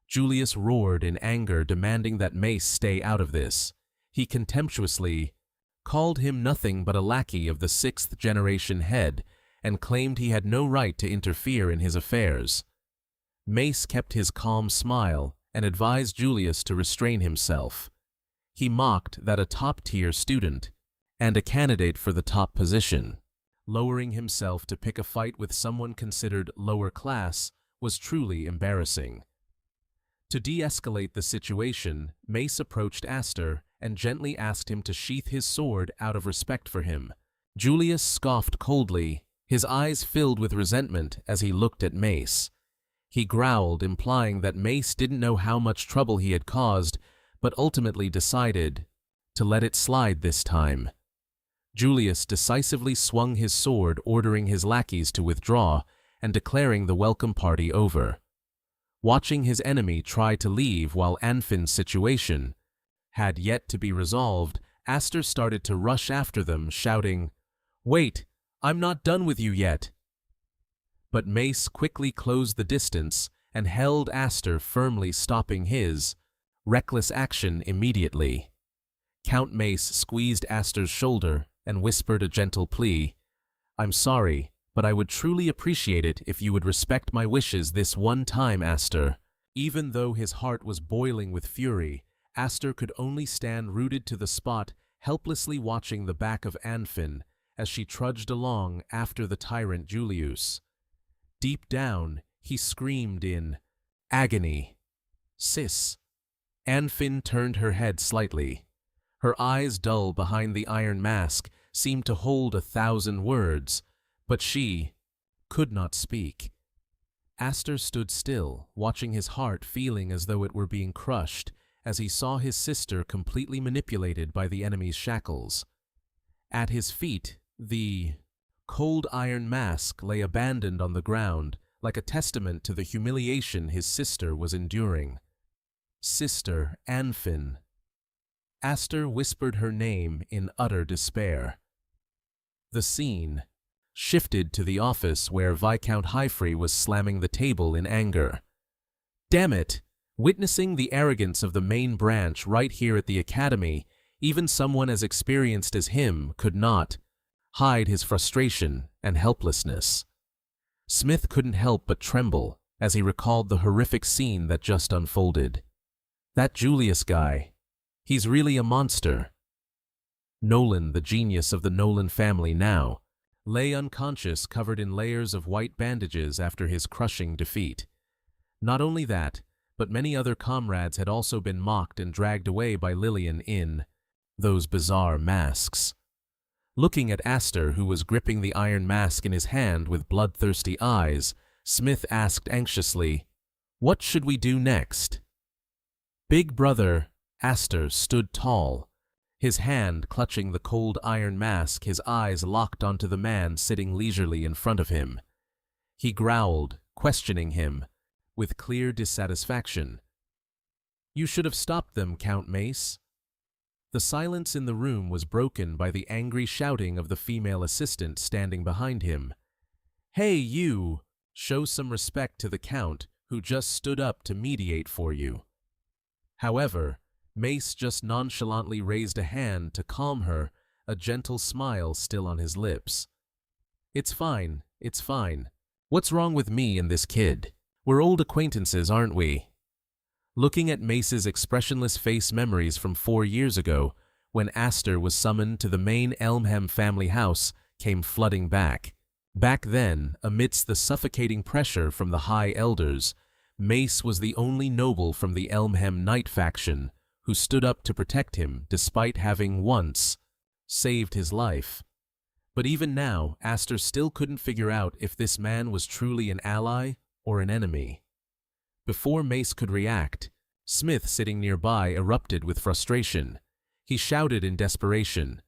Julius roared in anger, demanding that Mace stay out of this. He contemptuously called him nothing but a lackey of the 6th-generation head and claimed he had no right to interfere in his affairs. Mace kept his calm smile and advised Julius to restrain himself. He mocked that a top-tier student and a candidate for the top position, lowering himself to pick a fight with someone considered lower class, was truly embarrassing. To de-escalate the situation, Mace approached Aster and gently asked him to sheath his sword out of respect for him. Julius scoffed coldly, his eyes filled with resentment as he looked at Mace. He growled, implying that Mace didn't know how much trouble he had caused, but ultimately decided to let it slide this time. Julius decisively swung his sword, ordering his lackeys to withdraw and declaring the welcome party over. Watching his enemy try to leave while Anfin's situation had yet to be resolved, Aster started to rush after them, shouting, "Wait, I'm not done with you yet." But Mace quickly closed the distance and held Aster firmly, stopping his reckless action immediately. Count Mace squeezed Aster's shoulder and whispered a gentle plea, "I'm sorry, but I would truly appreciate it if you would respect my wishes this one time, Aster." Even though his heart was boiling with fury, Aster could only stand rooted to the spot, helplessly watching the back of Anfin as she trudged along after the tyrant Julius. Deep down, he screamed in agony, "Sis." Anfin turned her head slightly. Her eyes, dull behind the iron mask, seemed to hold 1,000 words, but she could not speak. Aster stood still, watching his heart, feeling as though it were being crushed, as he saw his sister completely manipulated by the enemy's shackles. At his feet, the cold iron mask lay abandoned on the ground, like a testament to the humiliation his sister was enduring. Sister Anfin. Aster whispered her name in utter despair. The scene shifted to the office where Viscount Highfrey was slamming the table in anger. Damn it! Witnessing the arrogance of the main branch right here at the academy, even someone as experienced as him could not hide his frustration and helplessness. Smith couldn't help but tremble as he recalled the horrific scene that just unfolded. That Julius guy, He's really a monster. Nolan, the genius of the Nolan family now, lay unconscious, covered in layers of white bandages after his crushing defeat. Not only that, but many other comrades had also been mocked and dragged away by Lillian in those bizarre masks. Looking at Aster, who was gripping the iron mask in his hand with bloodthirsty eyes, Smith asked anxiously, "What should we do next?" Big brother Aster stood tall, his hand clutching the cold iron mask, his eyes locked onto the man sitting leisurely in front of him. He growled, questioning him, with clear dissatisfaction. "You should have stopped them, Count Mace." The silence in the room was broken by the angry shouting of the female assistant standing behind him. "Hey, you! Show some respect to the Count, who just stood up to mediate for you." However, Mace just nonchalantly raised a hand to calm her, a gentle smile still on his lips. It's fine. What's wrong with me and this kid? We're old acquaintances, aren't we?" Looking at Mace's expressionless face, memories from 4 years ago, when Aster was summoned to the main Elmham family house, came flooding back. Back then, amidst the suffocating pressure from the High Elders, Mace was the only noble from the Elmham Knight faction who stood up to protect him despite having once saved his life. But even now, Aster still couldn't figure out if this man was truly an ally or an enemy. Before Mace could react, Smith, sitting nearby, erupted with frustration. He shouted in desperation,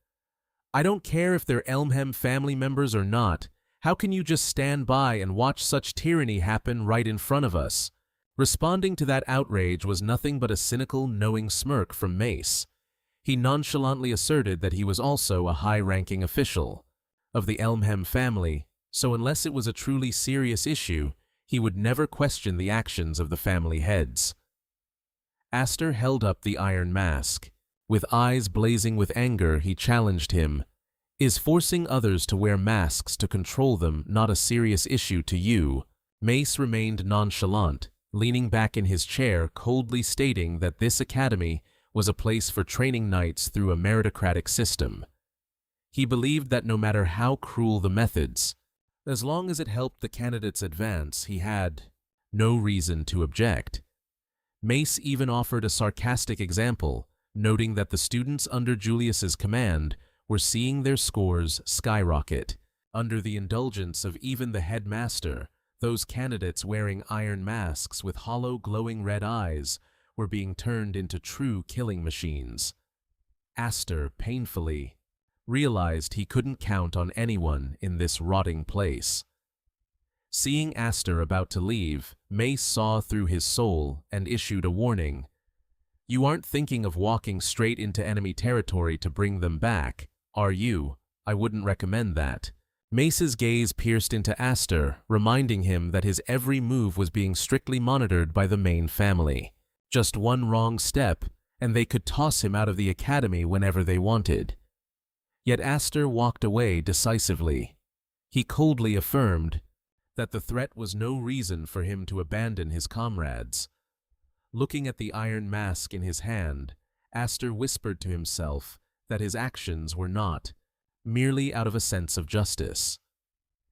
"I don't care if they're Elmham family members or not. How can you just stand by and watch such tyranny happen right in front of us?" Responding to that outrage was nothing but a cynical, knowing smirk from Mace. He nonchalantly asserted that he was also a high-ranking official of the Elmham family, so unless it was a truly serious issue, he would never question the actions of the family heads. Aster held up the iron mask. With eyes blazing with anger, he challenged him. "Is forcing others to wear masks to control them not a serious issue to you?" Mace remained nonchalant, leaning back in his chair, coldly stating that this academy was a place for training knights through a meritocratic system. He believed that no matter how cruel the methods, as long as it helped the candidates advance, he had no reason to object. Mace even offered a sarcastic example, noting that the students under Julius's command were seeing their scores skyrocket. Under the indulgence of even the headmaster, those candidates wearing iron masks with hollow, glowing red eyes were being turned into true killing machines. Aster painfully realized he couldn't count on anyone in this rotting place. Seeing Aster about to leave, Mace saw through his soul and issued a warning. "You aren't thinking of walking straight into enemy territory to bring them back, are you? I wouldn't recommend that." Mace's gaze pierced into Aster, reminding him that his every move was being strictly monitored by the main family. Just one wrong step, and they could toss him out of the academy whenever they wanted. Yet Aster walked away decisively. He coldly affirmed that the threat was no reason for him to abandon his comrades. Looking at the iron mask in his hand, Aster whispered to himself that his actions were not merely out of a sense of justice.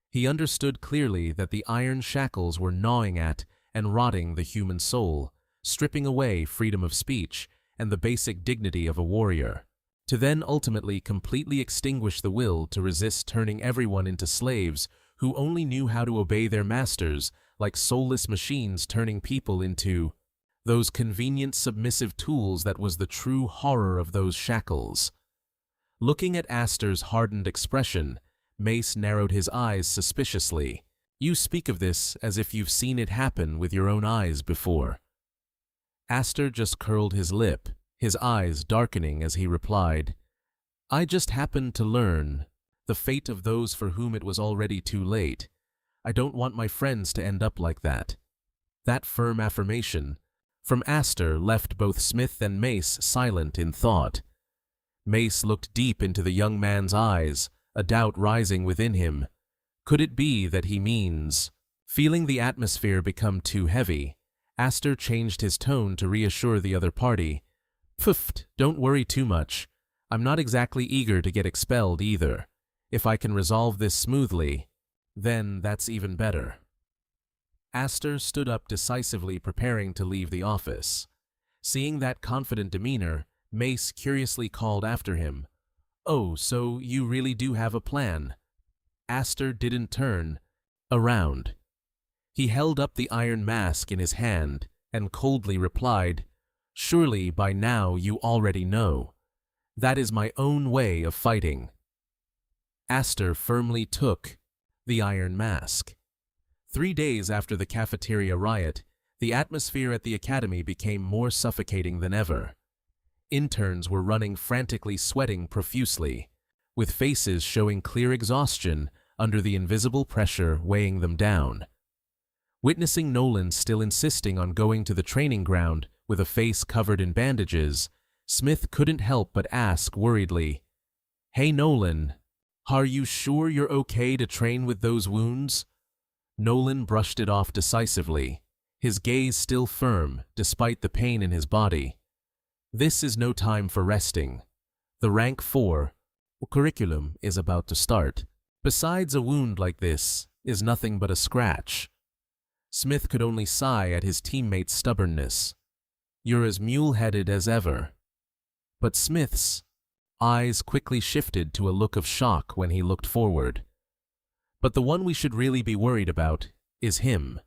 He understood clearly that the iron shackles were gnawing at and rotting the human soul, stripping away freedom of speech and the basic dignity of a warrior, to then ultimately completely extinguish the will to resist, turning everyone into slaves who only knew how to obey their masters, like soulless machines turning people into those convenient submissive tools. That was the true horror of those shackles. Looking at Aster's hardened expression, Mace narrowed his eyes suspiciously. "You speak of this as if you've seen it happen with your own eyes before." Aster just curled his lip, his eyes darkening as he replied, "I just happened to learn the fate of those for whom it was already too late. I don't want my friends to end up like that." That firm affirmation from Aster left both Smith and Mace silent in thought. Mace looked deep into the young man's eyes, a doubt rising within him. Could it be that he means? Feeling the atmosphere become too heavy, Aster changed his tone to reassure the other party. Pfft, don't worry too much. I'm not exactly eager to get expelled either. If I can resolve this smoothly, then that's even better. Aster stood up decisively, preparing to leave the office. Seeing that confident demeanor, Mace curiously called after him, "Oh, so you really do have a plan?" Aster didn't turn around. He held up the iron mask in his hand and coldly replied, "Surely by now you already know. That is my own way of fighting." Aster firmly took the iron mask. 3 days after the cafeteria riot, the atmosphere at the academy became more suffocating than ever. Interns were running frantically, sweating profusely, with faces showing clear exhaustion under the invisible pressure weighing them down. Witnessing Nolan still insisting on going to the training ground with a face covered in bandages, Smith couldn't help but ask worriedly, "Hey Nolan, are you sure you're okay to train with those wounds?" Nolan brushed it off decisively, his gaze still firm despite the pain in his body. "This is no time for resting. The rank 4 curriculum is about to start. Besides, a wound like this is nothing but a scratch." Smith could only sigh at his teammate's stubbornness. "You're as mule-headed as ever." But Smith's eyes quickly shifted to a look of shock when he looked forward. "But the one we should really be worried about is him."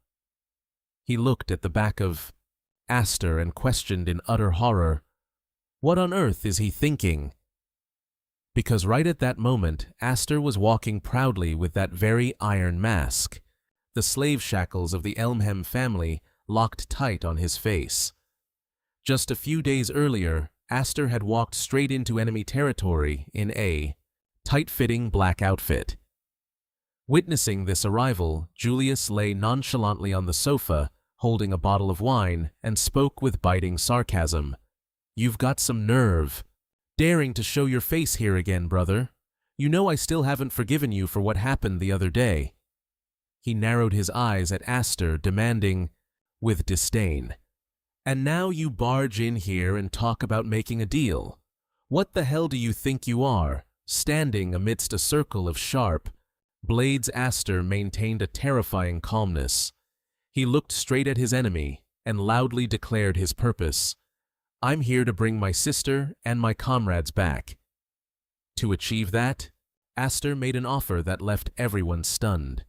He looked at the back of Aster and questioned in utter horror, "What on earth is he thinking?" Because right at that moment, Aster was walking proudly with that very iron mask, the slave shackles of the Elmham family locked tight on his face. Just a few days earlier, Aster had walked straight into enemy territory in a tight-fitting black outfit. Witnessing this arrival, Julius lay nonchalantly on the sofa, holding a bottle of wine, and spoke with biting sarcasm. "You've got some nerve. Daring to show your face here again, brother. You know I still haven't forgiven you for what happened the other day." He narrowed his eyes at Aster, demanding, with disdain, "And now you barge in here and talk about making a deal. What the hell do you think you are, standing amidst a circle of sharp blades?" Aster maintained a terrifying calmness. He looked straight at his enemy and loudly declared his purpose. "I'm here to bring my sister and my comrades back." To achieve that, Aster made an offer that left everyone stunned.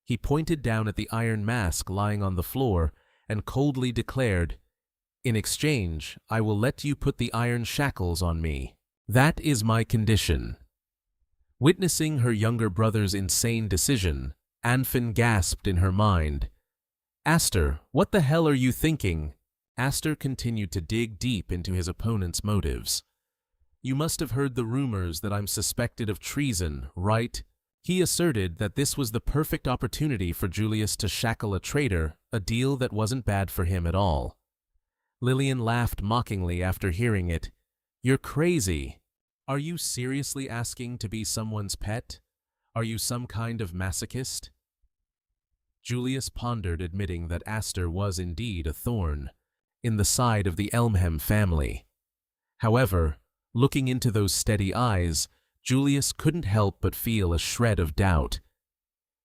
He pointed down at the iron mask lying on the floor and coldly declared, "In exchange, I will let you put the iron shackles on me. That is my condition." Witnessing her younger brother's insane decision, Anfin gasped in her mind, "Aster, what the hell are you thinking?" Aster continued to dig deep into his opponent's motives. "You must have heard the rumors that I'm suspected of treason, right?" He asserted that this was the perfect opportunity for Julius to shackle a traitor, a deal that wasn't bad for him at all. Lillian laughed mockingly after hearing it. "You're crazy. Are you seriously asking to be someone's pet? Are you some kind of masochist?" Julius pondered, admitting that Aster was indeed a thorn in the side of the Elmham family. However, looking into those steady eyes, Julius couldn't help but feel a shred of doubt.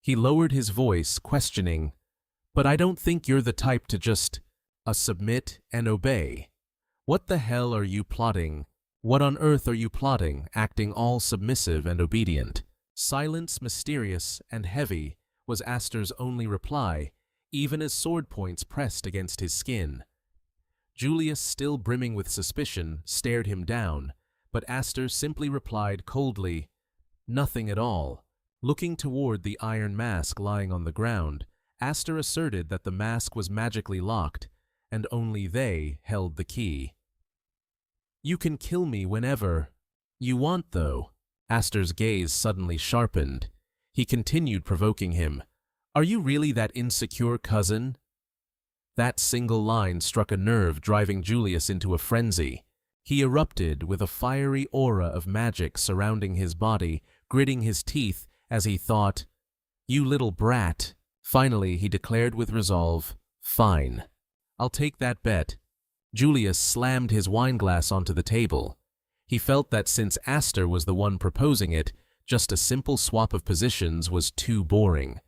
He lowered his voice, questioning, "But I don't think you're the type to just submit and obey. What the hell are you plotting? What on earth are you plotting, acting all submissive and obedient?" Silence, mysterious and heavy, was Aster's only reply, even as sword points pressed against his skin. Julius, still brimming with suspicion, stared him down, but Aster simply replied coldly, "Nothing at all." Looking toward the iron mask lying on the ground, Aster asserted that the mask was magically locked, and only they held the key. "You can kill me whenever you want, though." Aster's gaze suddenly sharpened. He continued, provoking him, "Are you really that insecure, cousin?" That single line struck a nerve, driving Julius into a frenzy. He erupted with a fiery aura of magic surrounding his body, gritting his teeth as he thought, "You little brat." Finally, he declared with resolve, "Fine. I'll take that bet. Julius slammed his wineglass onto the table. He felt that since Aster was the one proposing it, just a simple swap of positions was too boring.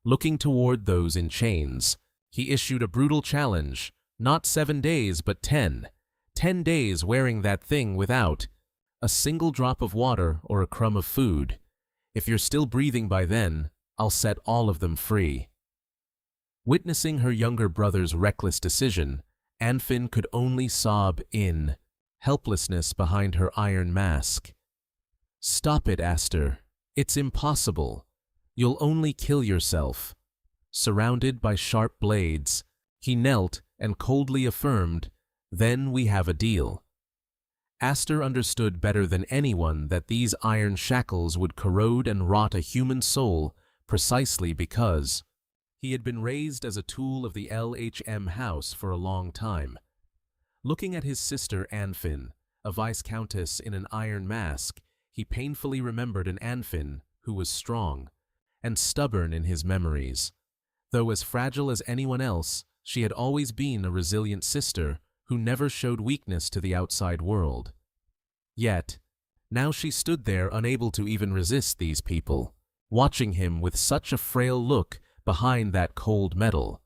Looking toward those in chains, he issued a brutal challenge, not 7 days but 10. 10 days wearing that thing without a single drop of water or a crumb of food. If you're still breathing by then, I'll set all of them free. Witnessing her younger brother's reckless decision, Anfinn could only sob in helplessness behind her iron mask. Stop it, Aster. It's impossible. You'll only kill yourself. Surrounded by sharp blades, he knelt and coldly affirmed, then we have a deal. Aster understood better than anyone that these iron shackles would corrode and rot a human soul precisely because he had been raised as a tool of the LHM house for a long time. Looking at his sister Anfinn, a vice-countess in an iron mask, he painfully remembered an Anfinn who was strong and stubborn in his memories. Though as fragile as anyone else, she had always been a resilient sister who never showed weakness to the outside world. Yet, now she stood there unable to even resist these people, watching him with such a frail look behind that cold metal.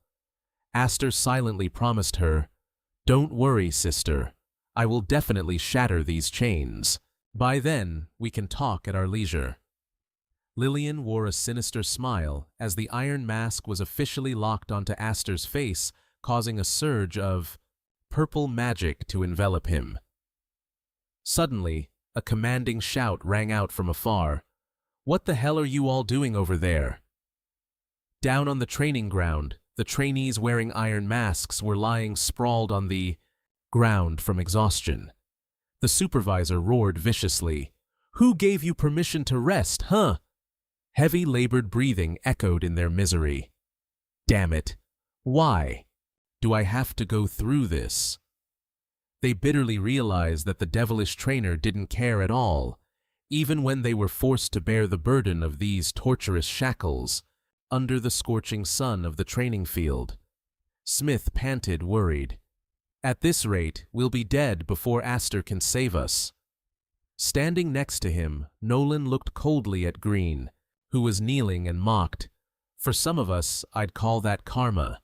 Aster silently promised her, "Don't worry, sister. I will definitely shatter these chains. By then, we can talk at our leisure." Lillian wore a sinister smile as the iron mask was officially locked onto Aster's face, causing a surge of purple magic to envelop him. Suddenly, a commanding shout rang out from afar. "What the hell are you all doing over there?" Down on the training ground, the trainees wearing iron masks were lying sprawled on the ground from exhaustion. The supervisor roared viciously, "Who gave you permission to rest, huh?" Heavy labored breathing echoed in their misery. "Damn it. Why do I have to go through this?" They bitterly realized that the devilish trainer didn't care at all, even when they were forced to bear the burden of these torturous shackles under the scorching sun of the training field. Smith panted, worried. "At this rate, we'll be dead before Aster can save us." Standing next to him, Nolan looked coldly at Green, who was kneeling, and mocked, "For some of us, I'd call that karma."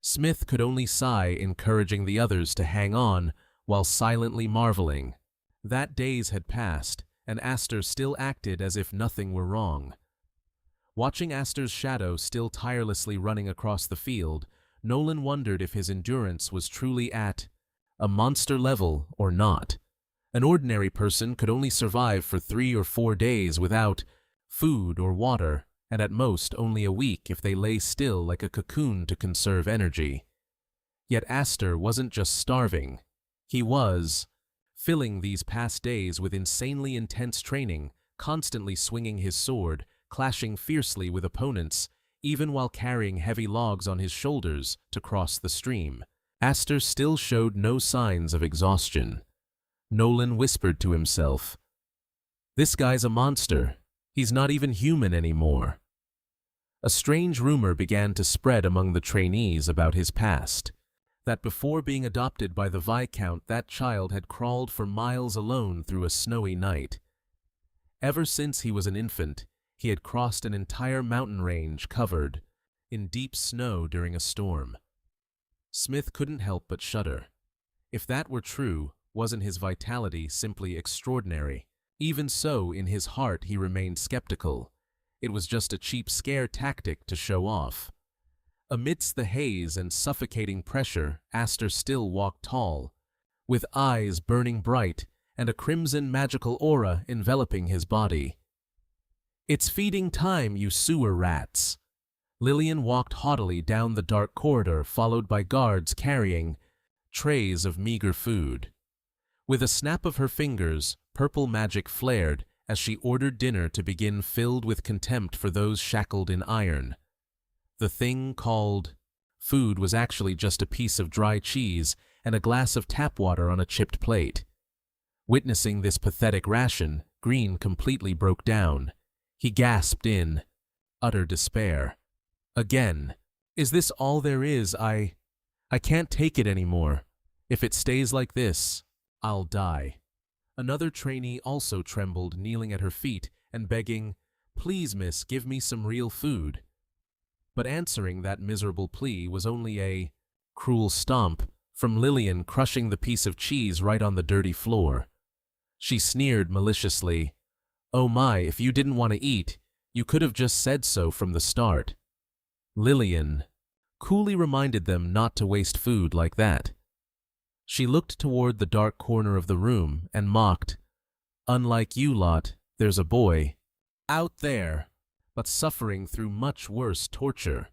Smith could only sigh, encouraging the others to hang on while silently marveling. That days had passed, and Aster still acted as if nothing were wrong. Watching Aster's shadow still tirelessly running across the field, Nolan wondered if his endurance was truly at a monster level or not. An ordinary person could only survive for 3 or 4 days without food or water, and at most only a week if they lay still like a cocoon to conserve energy. Yet Aster wasn't just starving. He was filling these past days with insanely intense training, constantly swinging his sword, clashing fiercely with opponents, even while carrying heavy logs on his shoulders to cross the stream. Aster still showed no signs of exhaustion. Nolan whispered to himself, "This guy's a monster. He's not even human anymore." A strange rumor began to spread among the trainees about his past, that before being adopted by the Viscount, that child had crawled for miles alone through a snowy night. Ever since he was an infant, he had crossed an entire mountain range covered in deep snow during a storm. Smith couldn't help but shudder. If that were true, wasn't his vitality simply extraordinary? Even so, in his heart he remained skeptical. It was just a cheap scare tactic to show off. Amidst the haze and suffocating pressure, Aster still walked tall, with eyes burning bright and a crimson magical aura enveloping his body. "It's feeding time, you sewer rats." Lillian walked haughtily down the dark corridor, followed by guards carrying trays of meager food. With a snap of her fingers, purple magic flared as she ordered dinner to begin, filled with contempt for those shackled in iron. The thing called food was actually just a piece of dry cheese and a glass of tap water on a chipped plate. Witnessing this pathetic ration, Green completely broke down. He gasped in utter despair. "Again, is this all there is? I can't take it anymore. If it stays like this, I'll die. Another trainee also trembled, kneeling at her feet and begging, "Please, miss, give me some real food." But answering that miserable plea was only a cruel stomp from Lillian, crushing the piece of cheese right on the dirty floor. She sneered maliciously, "Oh my, if you didn't want to eat, you could have just said so from the start." Lillian coolly reminded them not to waste food like that. She looked toward the dark corner of the room and mocked, "Unlike you lot, there's a boy out there, but suffering through much worse torture."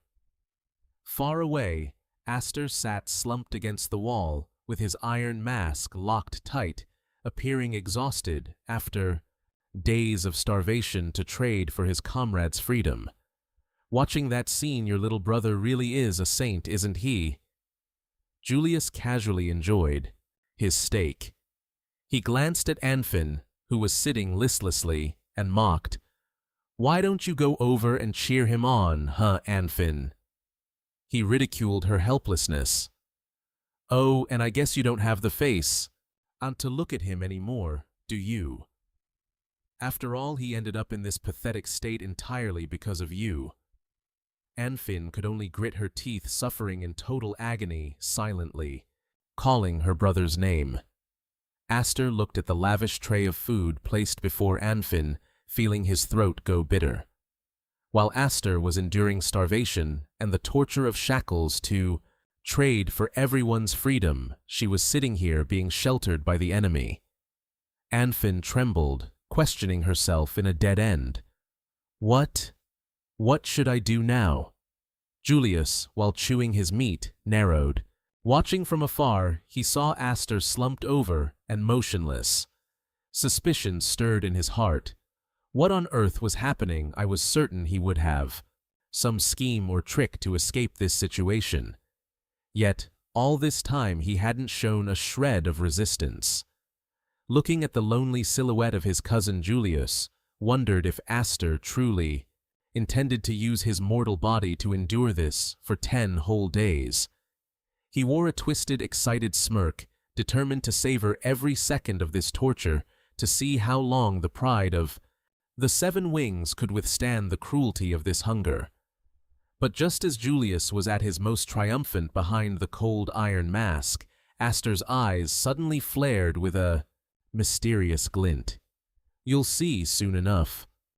Far away, Aster sat slumped against the wall, with his iron mask locked tight, appearing exhausted after days of starvation to trade for his comrade's freedom. "Watching that scene, your little brother really is a saint, isn't he?" Julius casually enjoyed his steak. He glanced at Anfin, who was sitting listlessly, and mocked, "Why don't you go over and cheer him on, huh, Anfin?" He ridiculed her helplessness. "Oh, and I guess you don't have the face to look at him anymore, do you? After all, he ended up in this pathetic state entirely because of you." Anfin could only grit her teeth, suffering in total agony, silently, calling her brother's name. Aster looked at the lavish tray of food placed before Anfin, feeling his throat go bitter. While Aster was enduring starvation and the torture of shackles to trade for everyone's freedom, she was sitting here being sheltered by the enemy. Anfin trembled, questioning herself in a dead end. What should I do now? Julius, while chewing his meat, narrowed. Watching from afar, he saw Aster slumped over and motionless. Suspicion stirred in his heart. What on earth was happening? I was certain he would have some scheme or trick to escape this situation. Yet, all this time he hadn't shown a shred of resistance. Looking at the lonely silhouette of his cousin Julius, wondered if Aster truly intended to use his mortal body to endure this for 10 whole days. He wore a twisted, excited smirk, determined to savor every second of this torture to see how long the pride of the 7 wings could withstand the cruelty of this hunger. But just as Julius was at his most triumphant behind the cold iron mask, Aster's eyes suddenly flared with a mysterious glint. "You'll see soon enough,"